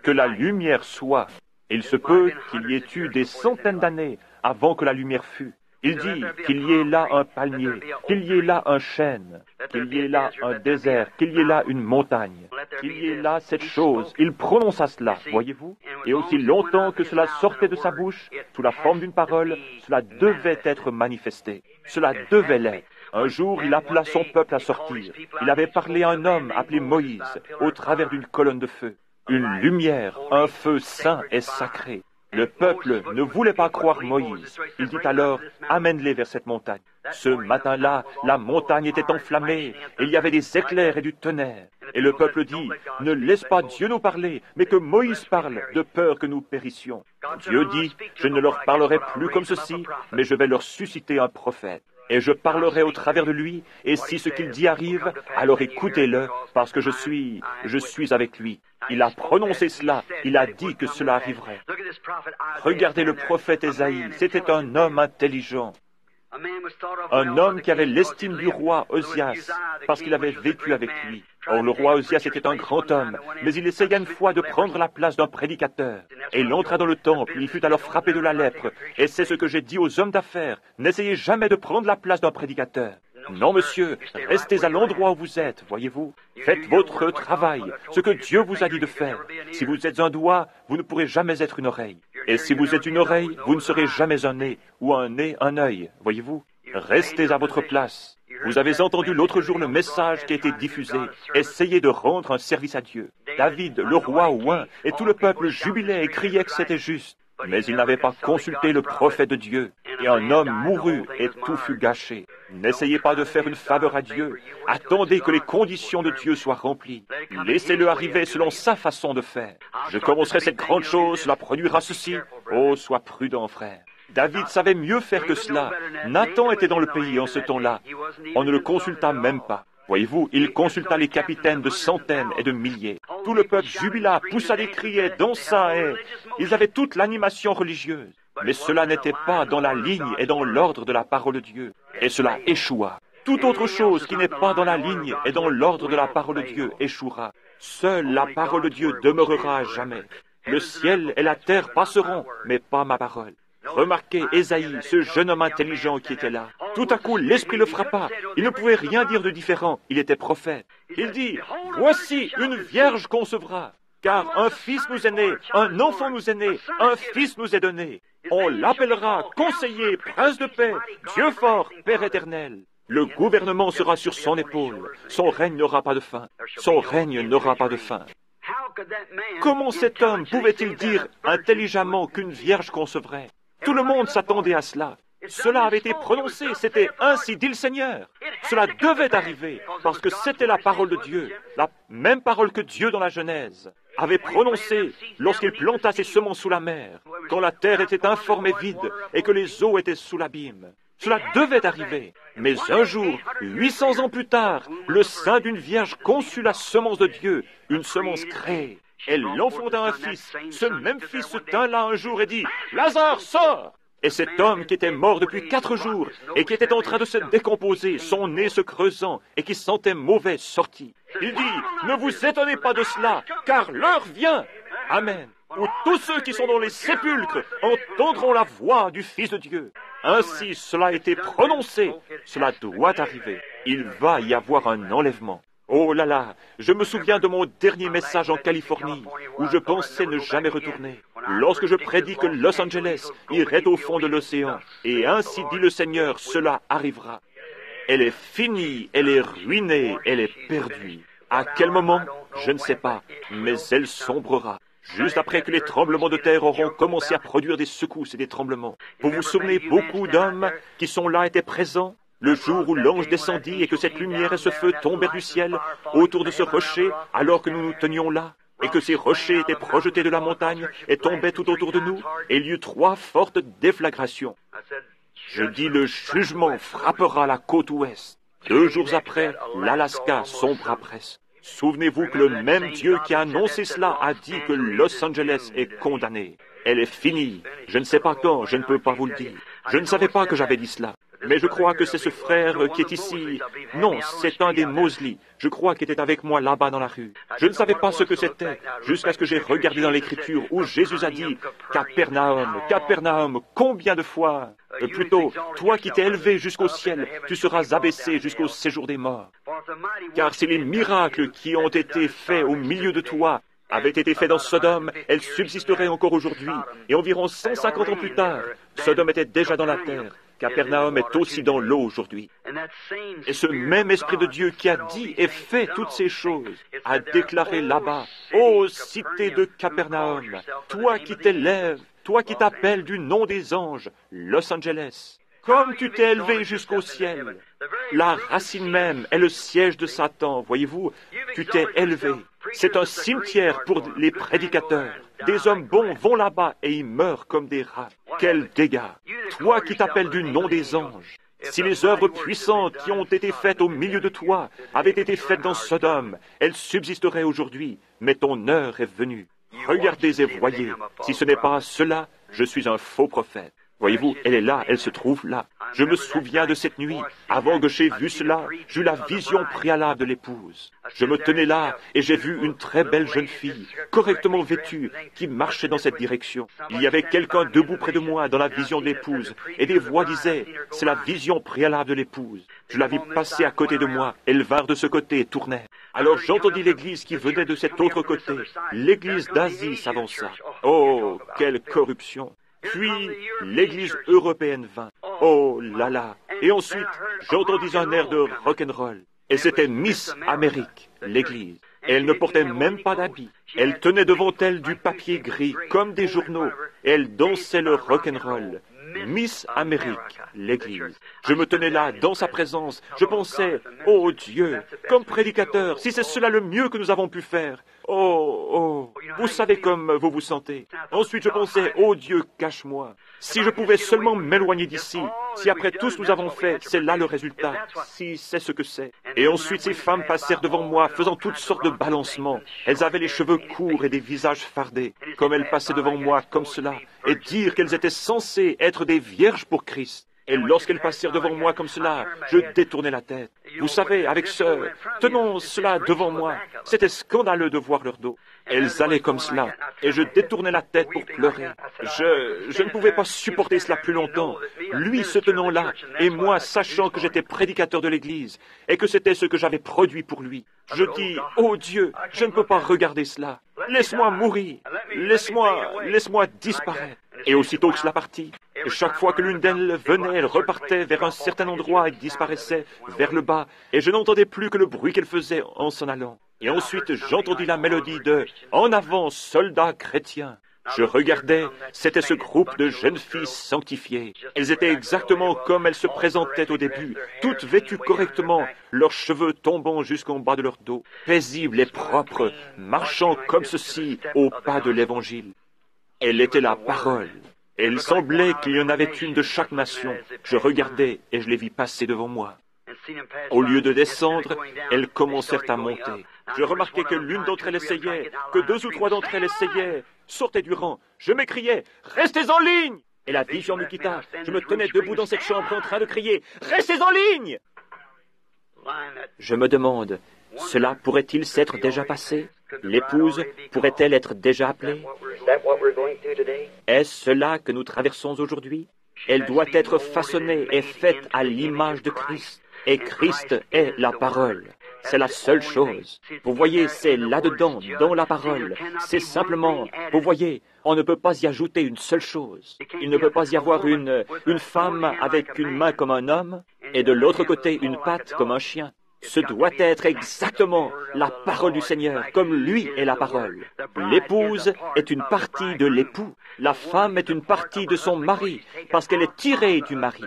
que la lumière soit, il se peut qu'il y ait eu des centaines d'années avant que la lumière fût. Il dit qu'il y ait là un palmier, qu'il y ait là un chêne, qu'il y ait là un désert, qu'il y ait là une montagne, qu'il y ait là cette chose. Il prononça cela, voyez-vous? Et aussi longtemps que cela sortait de sa bouche, sous la forme d'une parole, cela devait être manifesté. Cela devait l'être. Un jour, il appela son peuple à sortir. Il avait parlé à un homme appelé Moïse, au travers d'une colonne de feu. Une lumière, un feu saint et sacré. Le peuple ne voulait pas croire Moïse. Il dit alors, amène-les vers cette montagne. Ce matin-là, la montagne était enflammée, et il y avait des éclairs et du tonnerre. Et le peuple dit, ne laisse pas Dieu nous parler, mais que Moïse parle, de peur que nous périssions. Dieu dit, je ne leur parlerai plus comme ceci, mais je vais leur susciter un prophète. Et je parlerai au travers de lui, et si ce qu'il dit arrive, alors écoutez-le, parce que je suis avec lui. Il a prononcé cela, il a dit que cela arriverait. Regardez le prophète Ésaïe, c'était un homme intelligent. Un homme qui avait l'estime du roi Osias, parce qu'il avait vécu avec lui. Or, le roi Osias était un grand homme, mais il essaya une fois de prendre la place d'un prédicateur. Et il entra dans le temple, il fut alors frappé de la lèpre. Et c'est ce que j'ai dit aux hommes d'affaires. N'essayez jamais de prendre la place d'un prédicateur. Non, monsieur, restez à l'endroit où vous êtes, voyez-vous. Faites votre travail, ce que Dieu vous a dit de faire. Si vous êtes un doigt, vous ne pourrez jamais être une oreille. Et si vous êtes une oreille, vous ne serez jamais un nez, ou un nez, un œil, voyez-vous. Restez à votre place. Vous avez entendu l'autre jour le message qui a été diffusé. Essayez de rendre un service à Dieu. David, le roi oint, et tout le peuple jubilait et criait que c'était juste. Mais il n'avait pas consulté le prophète de Dieu. Et un homme mourut et tout fut gâché. N'essayez pas de faire une faveur à Dieu. Attendez que les conditions de Dieu soient remplies. Laissez-le arriver selon sa façon de faire. Je commencerai cette grande chose, cela produira ceci. Oh, sois prudent, frère. David savait mieux faire que cela. Nathan était dans le pays en ce temps-là. On ne le consulta même pas. Voyez-vous, il consulta les capitaines de centaines et de milliers. Tout le peuple jubila, poussa des cris et dansa et... Ils avaient toute l'animation religieuse. Mais cela n'était pas dans la ligne et dans l'ordre de la parole de Dieu. Et cela échoua. Toute autre chose qui n'est pas dans la ligne et dans l'ordre de la parole de Dieu échouera. Seule la parole de Dieu demeurera à jamais. Le ciel et la terre passeront, mais pas ma parole. Remarquez Ésaïe, ce jeune homme intelligent qui était là. Tout à coup, l'Esprit le frappa. Il ne pouvait rien dire de différent. Il était prophète. Il dit, « Voici, une vierge concevra. Car un fils nous est né, un enfant nous est né, un fils nous est donné. On l'appellera conseiller, prince de paix, Dieu fort, Père éternel. Le gouvernement sera sur son épaule. Son règne n'aura pas de fin. Son règne n'aura pas de fin. » Comment cet homme pouvait-il dire intelligemment qu'une vierge concevrait? Tout le monde s'attendait à cela. Cela avait été prononcé, c'était ainsi dit le Seigneur. Cela devait arriver, parce que c'était la parole de Dieu, la même parole que Dieu dans la Genèse avait prononcée lorsqu'il planta ses semences sous la mer, quand la terre était informe et vide, et que les eaux étaient sous l'abîme. Cela devait arriver. Mais un jour, 800 ans plus tard, le sein d'une vierge conçut la semence de Dieu, une semence créée. Elle enfanta un fils. Ce même fils se tint là un jour et dit, « Lazare, sors !» Et cet homme qui était mort depuis 4 jours et qui était en train de se décomposer, son nez se creusant et qui sentait mauvais, sortit. Il dit, « Ne vous étonnez pas de cela, car l'heure vient. » Amen. Où tous ceux qui sont dans les sépulcres entendront la voix du Fils de Dieu. Ainsi cela a été prononcé. Cela doit arriver. Il va y avoir un enlèvement. Oh là là, je me souviens de mon dernier message en Californie, où je pensais ne jamais retourner. Lorsque je prédis que Los Angeles irait au fond de l'océan, et ainsi dit le Seigneur, cela arrivera. Elle est finie, elle est ruinée, elle est perdue. À quel moment? Je ne sais pas, mais elle sombrera. Juste après que les tremblements de terre auront commencé à produire des secousses et des tremblements. Vous vous souvenez, beaucoup d'hommes qui sont là étaient présents? Le jour où l'ange descendit et que cette lumière et ce feu tombèrent du ciel autour de ce rocher alors que nous nous tenions là, et que ces rochers étaient projetés de la montagne et tombaient tout autour de nous, et il y eut 3 fortes déflagrations. Je dis, le jugement frappera la côte ouest. 2 jours après, l'Alaska sombra presque. Souvenez-vous que le même Dieu qui a annoncé cela a dit que Los Angeles est condamné. Elle est finie. Je ne sais pas quand, je ne peux pas vous le dire. Je ne savais pas que j'avais dit cela. Mais je crois que c'est ce frère qui est ici. Non, c'est un des Mosley. Je crois qu'il était avec moi là-bas dans la rue. Je ne savais pas ce que c'était, jusqu'à ce que j'ai regardé dans l'Écriture où Jésus a dit « Capernaum, Capernaum, combien de fois ?» Plutôt, toi qui t'es élevé jusqu'au ciel, tu seras abaissé jusqu'au séjour des morts. Car si les miracles qui ont été faits au milieu de toi avaient été faits dans Sodome, elles subsisteraient encore aujourd'hui. Et environ 150 ans plus tard, Sodome était déjà dans la terre. Capernaum est aussi dans l'eau aujourd'hui. Et ce même Esprit de Dieu qui a dit et fait toutes ces choses, a déclaré là-bas, « Ô cité de Capernaum, toi qui t'élèves, toi qui t'appelles du nom des anges, Los Angeles, comme tu t'es élevé jusqu'au ciel. La racine même est le siège de Satan, voyez-vous, tu t'es élevé. C'est un cimetière pour les prédicateurs. Des hommes bons vont là-bas et ils meurent comme des rats. Quel dégât! Toi qui t'appelles du nom des anges, si les œuvres puissantes qui ont été faites au milieu de toi avaient été faites dans Sodome, elles subsisteraient aujourd'hui, mais ton heure est venue. Regardez et voyez, si ce n'est pas cela, je suis un faux prophète. Voyez-vous, elle est là, elle se trouve là. Je me souviens de cette nuit. Avant que j'aie vu cela, j'eus la vision préalable de l'épouse. Je me tenais là et j'ai vu une très belle jeune fille, correctement vêtue, qui marchait dans cette direction. Il y avait quelqu'un debout près de moi dans la vision de l'épouse, et des voix disaient, « C'est la vision préalable de l'épouse. » Je la vis passer à côté de moi. Elles vinrent de ce côté et tournaient. Alors j'entendis l'église qui venait de cet autre côté. L'église d'Asie s'avança. Oh, quelle corruption! Puis l'église européenne vint. Oh là là! Et ensuite, j'entendis un air de rock'n'roll. Et c'était Miss Amérique, l'église. Et elle ne portait même pas d'habit. Elle tenait devant elle du papier gris, comme des journaux, et elle dansait le rock'n'roll. Miss Amérique, l'Église. Je me tenais là, dans sa présence. Je pensais, oh Dieu, comme prédicateur, si c'est cela le mieux que nous avons pu faire. Oh, vous savez comme vous vous sentez. Ensuite, je pensais, oh Dieu, cache-moi. Si je pouvais seulement m'éloigner d'ici, si après tout ce que nous avons fait, c'est là le résultat, si c'est ce que c'est. Et ensuite, ces femmes passèrent devant moi, faisant toutes sortes de balancements. Elles avaient les cheveux courts et des visages fardés, comme elles passaient devant moi comme cela, et dire qu'elles étaient censées être des vierges pour Christ. Et lorsqu'elles passèrent devant moi comme cela, je détournai la tête. Vous savez, avec tenons cela devant moi, c'était scandaleux de voir leur dos. Elles allaient comme cela, et je détournai la tête pour pleurer. Je ne pouvais pas supporter cela plus longtemps. Lui se tenant là, et moi sachant que j'étais prédicateur de l'Église, et que c'était ce que j'avais produit pour lui. Je dis, oh Dieu, je ne peux pas regarder cela. Laisse-moi mourir. Laisse-moi disparaître. Et aussitôt que cela partit, chaque fois que l'une d'elles venait, elle repartait vers un certain endroit et disparaissait vers le bas, et je n'entendais plus que le bruit qu'elle faisait en s'en allant. Et ensuite, j'entendis la mélodie de « En avant, soldats chrétiens ». Je regardais, c'était ce groupe de jeunes filles sanctifiées. Elles étaient exactement comme elles se présentaient au début, toutes vêtues correctement, leurs cheveux tombant jusqu'en bas de leur dos, paisibles et propres, marchant comme ceci au pas de l'Évangile. Elle était la parole. Et il semblait qu'il y en avait une de chaque nation. Je regardais et je les vis passer devant moi. Au lieu de descendre, elles commencèrent à monter. Je remarquai que l'une d'entre elles essayait, que 2 ou 3 d'entre elles essayaient, sortaient du rang. Je m'écriai, « Restez en ligne !» Et la vision me quitta. Je me tenais debout dans cette chambre en train de crier, « Restez en ligne !» Je me demande, cela pourrait-il s'être déjà passé? L'épouse pourrait-elle être déjà appelée? Est-ce cela que nous traversons aujourd'hui? Elle doit être façonnée et faite à l'image de Christ. Et Christ est la parole. C'est la seule chose. Vous voyez, c'est là-dedans, dans la parole. C'est simplement, vous voyez, on ne peut pas y ajouter une seule chose. Il ne peut pas y avoir une femme avec une main comme un homme et de l'autre côté une patte comme un chien. Ce doit être exactement la parole du Seigneur, comme lui est la parole. L'épouse est une partie de l'époux. La femme est une partie de son mari, parce qu'elle est tirée du mari.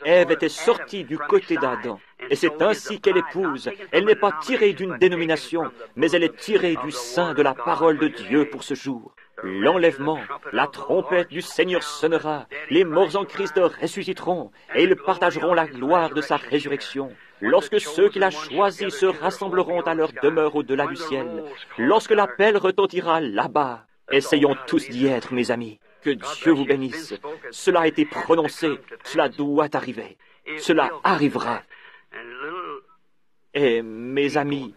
Ève était sortie du côté d'Adam, et c'est ainsi qu'elle épouse. Elle n'est pas tirée d'une dénomination, mais elle est tirée du sein de la parole de Dieu pour ce jour. L'enlèvement, la trompette du Seigneur sonnera, les morts en Christ ressusciteront, et ils partageront la gloire de sa résurrection. Lorsque ceux qu'il a choisis se rassembleront à leur demeure au-delà du ciel, lorsque l'appel retentira là-bas, essayons tous d'y être, mes amis. Que Dieu vous bénisse. Cela a été prononcé, cela doit arriver. Cela arrivera. Et mes amis,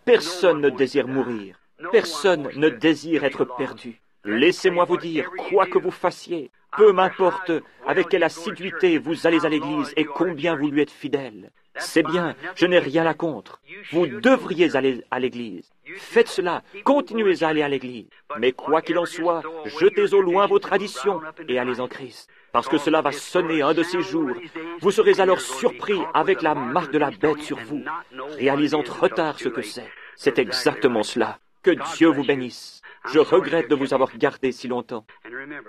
personne ne désire mourir. Personne ne désire être perdu. Laissez-moi vous dire, quoi que vous fassiez, peu m'importe avec quelle assiduité vous allez à l'église et combien vous lui êtes fidèle. C'est bien, je n'ai rien à contre. Vous devriez aller à l'église. Faites cela, continuez à aller à l'église. Mais quoi qu'il en soit, jetez au loin vos traditions et allez en Christ. Parce que cela va sonner un de ces jours. Vous serez alors surpris avec la marque de la bête sur vous, réalisant trop tard ce que c'est. C'est exactement cela. Que Dieu vous bénisse. Je regrette de vous avoir gardé si longtemps.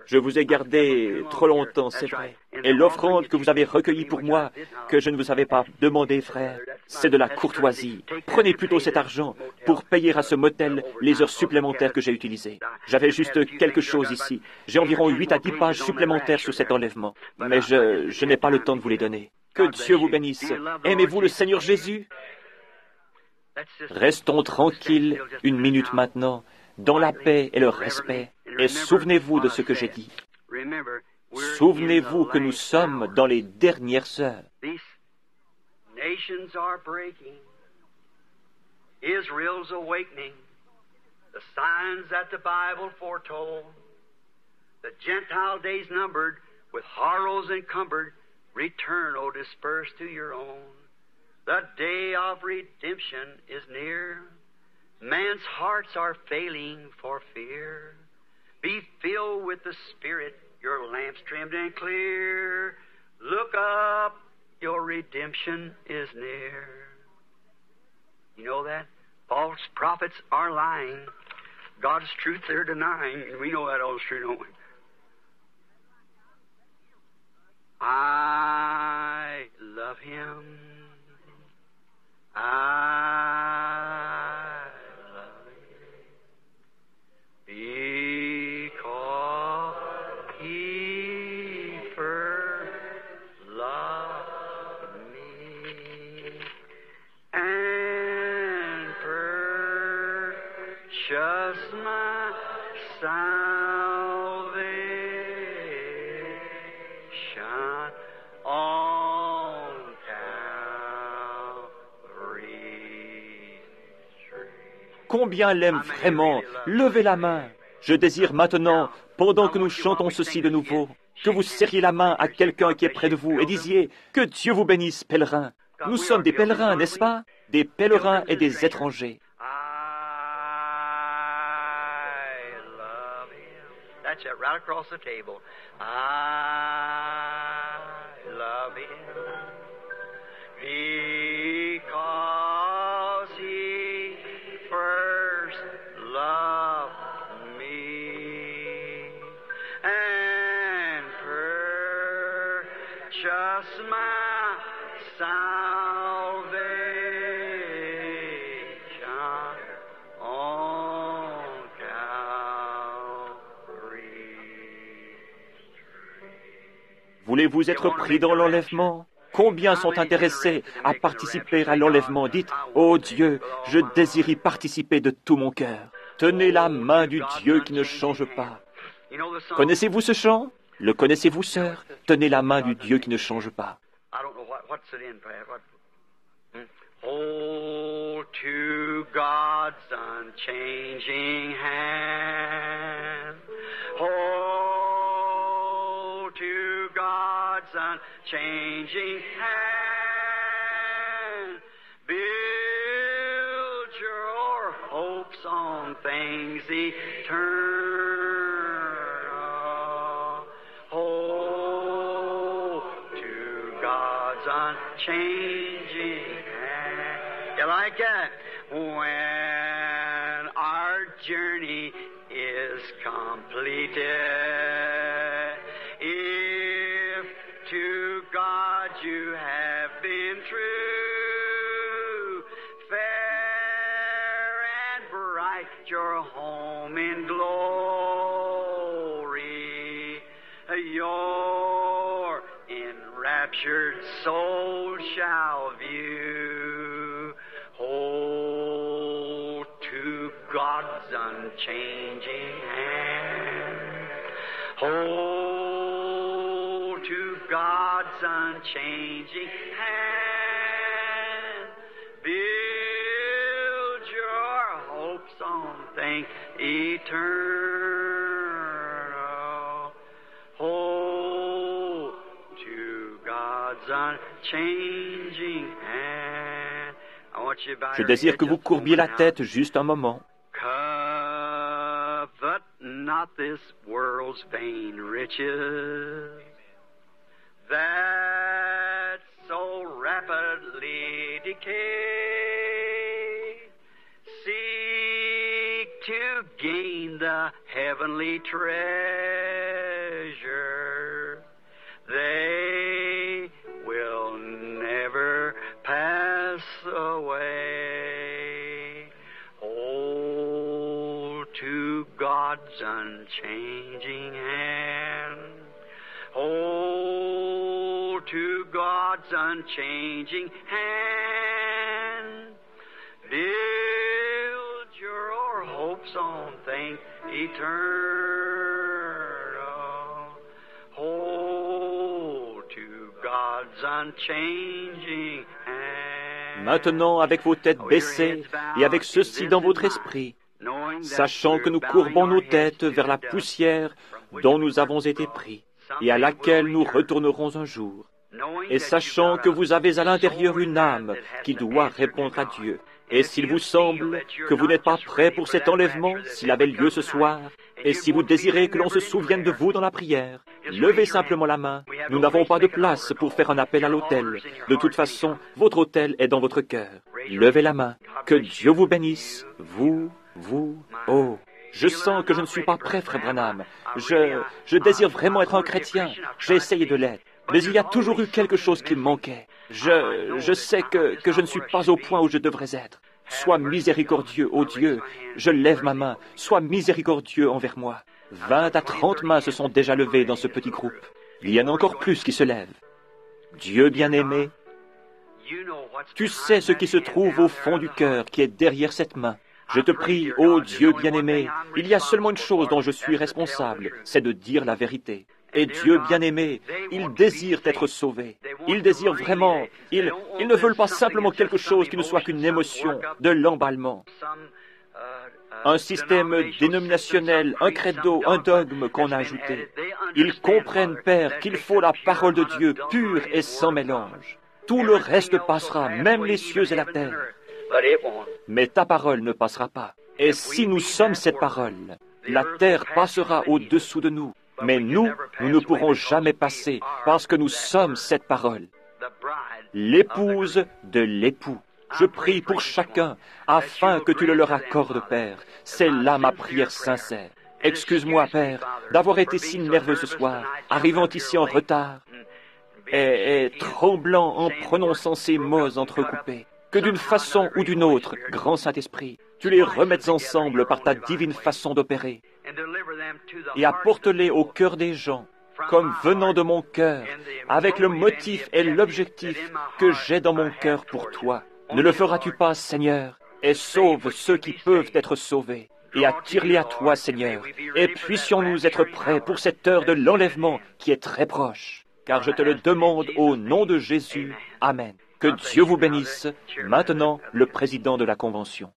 Je vous ai gardé trop longtemps, c'est vrai. Et l'offrande que vous avez recueillie pour moi, que je ne vous avais pas demandé, frère, c'est de la courtoisie. Prenez plutôt cet argent pour payer à ce motel les heures supplémentaires que j'ai utilisées. J'avais juste quelque chose ici. J'ai environ 8 à 10 pages supplémentaires sur cet enlèvement. Mais je n'ai pas le temps de vous les donner. Que Dieu vous bénisse. Aimez-vous le Seigneur Jésus? Restons tranquilles une minute maintenant, dans la paix et le respect, et souvenez-vous de ce que j'ai dit. Souvenez-vous que nous sommes dans les dernières heures. These nations are breaking. Israel's awakening. The signs that the Bible foretold. The Gentile days numbered, with horrors encumbered. Return, O dispersed to your own. The day of redemption is near. Man's hearts are failing for fear. Be filled with the Spirit, your lamps trimmed and clear. Look up, your redemption is near. You know that? False prophets are lying. God's truth they're denying. And we know that all is true, don't we? I love Him. I love Him. Because He first loved me and purchased my salvation on Calvary's tree. Combien l'aime vraiment? Levez la main. Je désire maintenant, pendant que nous chantons ceci de nouveau, que vous serriez la main à quelqu'un qui est près de vous et disiez « Que Dieu vous bénisse, pèlerins ». Nous sommes des pèlerins, n'est-ce pas? Des pèlerins et des étrangers. I love Him. That's it, right across the table. I love Him because He first loved me and purchased my salvation on Calvary. Voulez-vous être pris dans l'enlèvement? Combien sont intéressés à participer à l'enlèvement? Dites, « Ô Dieu, je désire y participer de tout mon cœur. » Tenez la main du Dieu qui ne change pas. Connaissez-vous ce chant? Le connaissez-vous, sœur? Tenez la main du Dieu qui ne change pas. I don't know what's it in, Pat. Hold to God's unchanging hand. Hold to God's unchanging hand. Build your hopes on things eternal. Hold to God's unchanging hand. You like that? When our journey is completed, if to God you have been true, fair and bright your home in glory, your enraptured soul shall view. Hold to God's unchanging hand. Hold to God's unchanging hand. Build your hopes on things eternal. Hold to God's unchanging hand. I want you to bow Je your désire head que vous just a courbiez la moment now. tête juste un moment. Covet not this world's vain riches that so rapidly decay. Seek to gain the heavenly treasure. They will never pass away. Hold to God's unchanging hand. Hold to God's unchanging hand. Build your hopes on things eternal. Hold unchanging hand. Maintenant, avec vos têtes baissées et avec ceci dans votre esprit, sachant que nous courbons nos têtes vers la poussière dont nous avons été pris et à laquelle nous retournerons un jour, et sachant que vous avez à l'intérieur une âme qui doit répondre à Dieu. Et s'il vous semble que vous n'êtes pas prêt pour cet enlèvement, s'il avait lieu ce soir, et si vous désirez que l'on se souvienne de vous dans la prière, levez simplement la main. Nous n'avons pas de place pour faire un appel à l'autel. De toute façon, votre autel est dans votre cœur. Levez la main. Que Dieu vous bénisse, vous, oh. Je sens que je ne suis pas prêt, frère Branham. Je désire vraiment être un chrétien. J'ai essayé de l'être. Mais il y a toujours eu quelque chose qui me manquait. Je sais que je ne suis pas au point où je devrais être. Sois miséricordieux, ô Dieu. Je lève ma main. Sois miséricordieux envers moi. 20 à 30 mains se sont déjà levées dans ce petit groupe. Il y en a encore plus qui se lèvent. Dieu bien-aimé, tu sais ce qui se trouve au fond du cœur qui est derrière cette main. Je te prie, ô Dieu bien-aimé, il y a seulement une chose dont je suis responsable, c'est de dire la vérité. Et Dieu bien-aimé, ils désirent être sauvés. Ils désirent vraiment, ils ne veulent pas simplement quelque chose qui ne soit qu'une émotion, de l'emballement. Un système dénominationnel, un credo, un dogme qu'on a ajouté. Ils comprennent, Père, qu'il faut la parole de Dieu pure et sans mélange. Tout le reste passera, même les cieux et la terre. Mais ta parole ne passera pas. Et si nous sommes cette parole, la terre passera au-dessous de nous. Mais nous ne pourrons jamais passer parce que nous sommes cette parole. L'épouse de l'époux. Je prie pour chacun afin que tu le leur accordes, Père. C'est là ma prière sincère. Excuse-moi, Père, d'avoir été si nerveux ce soir, arrivant ici en retard et tremblant en prononçant ces mots entrecoupés. Que d'une façon ou d'une autre, grand Saint-Esprit, tu les remettes ensemble par ta divine façon d'opérer et apporte-les au cœur des gens, comme venant de mon cœur, avec le motif et l'objectif que j'ai dans mon cœur pour toi. Ne le feras-tu pas, Seigneur, et sauve ceux qui peuvent être sauvés, et attire-les à toi, Seigneur, et puissions-nous être prêts pour cette heure de l'enlèvement qui est très proche, car je te le demande au nom de Jésus. Amen. Que Dieu vous bénisse. Maintenant, le président de la Convention.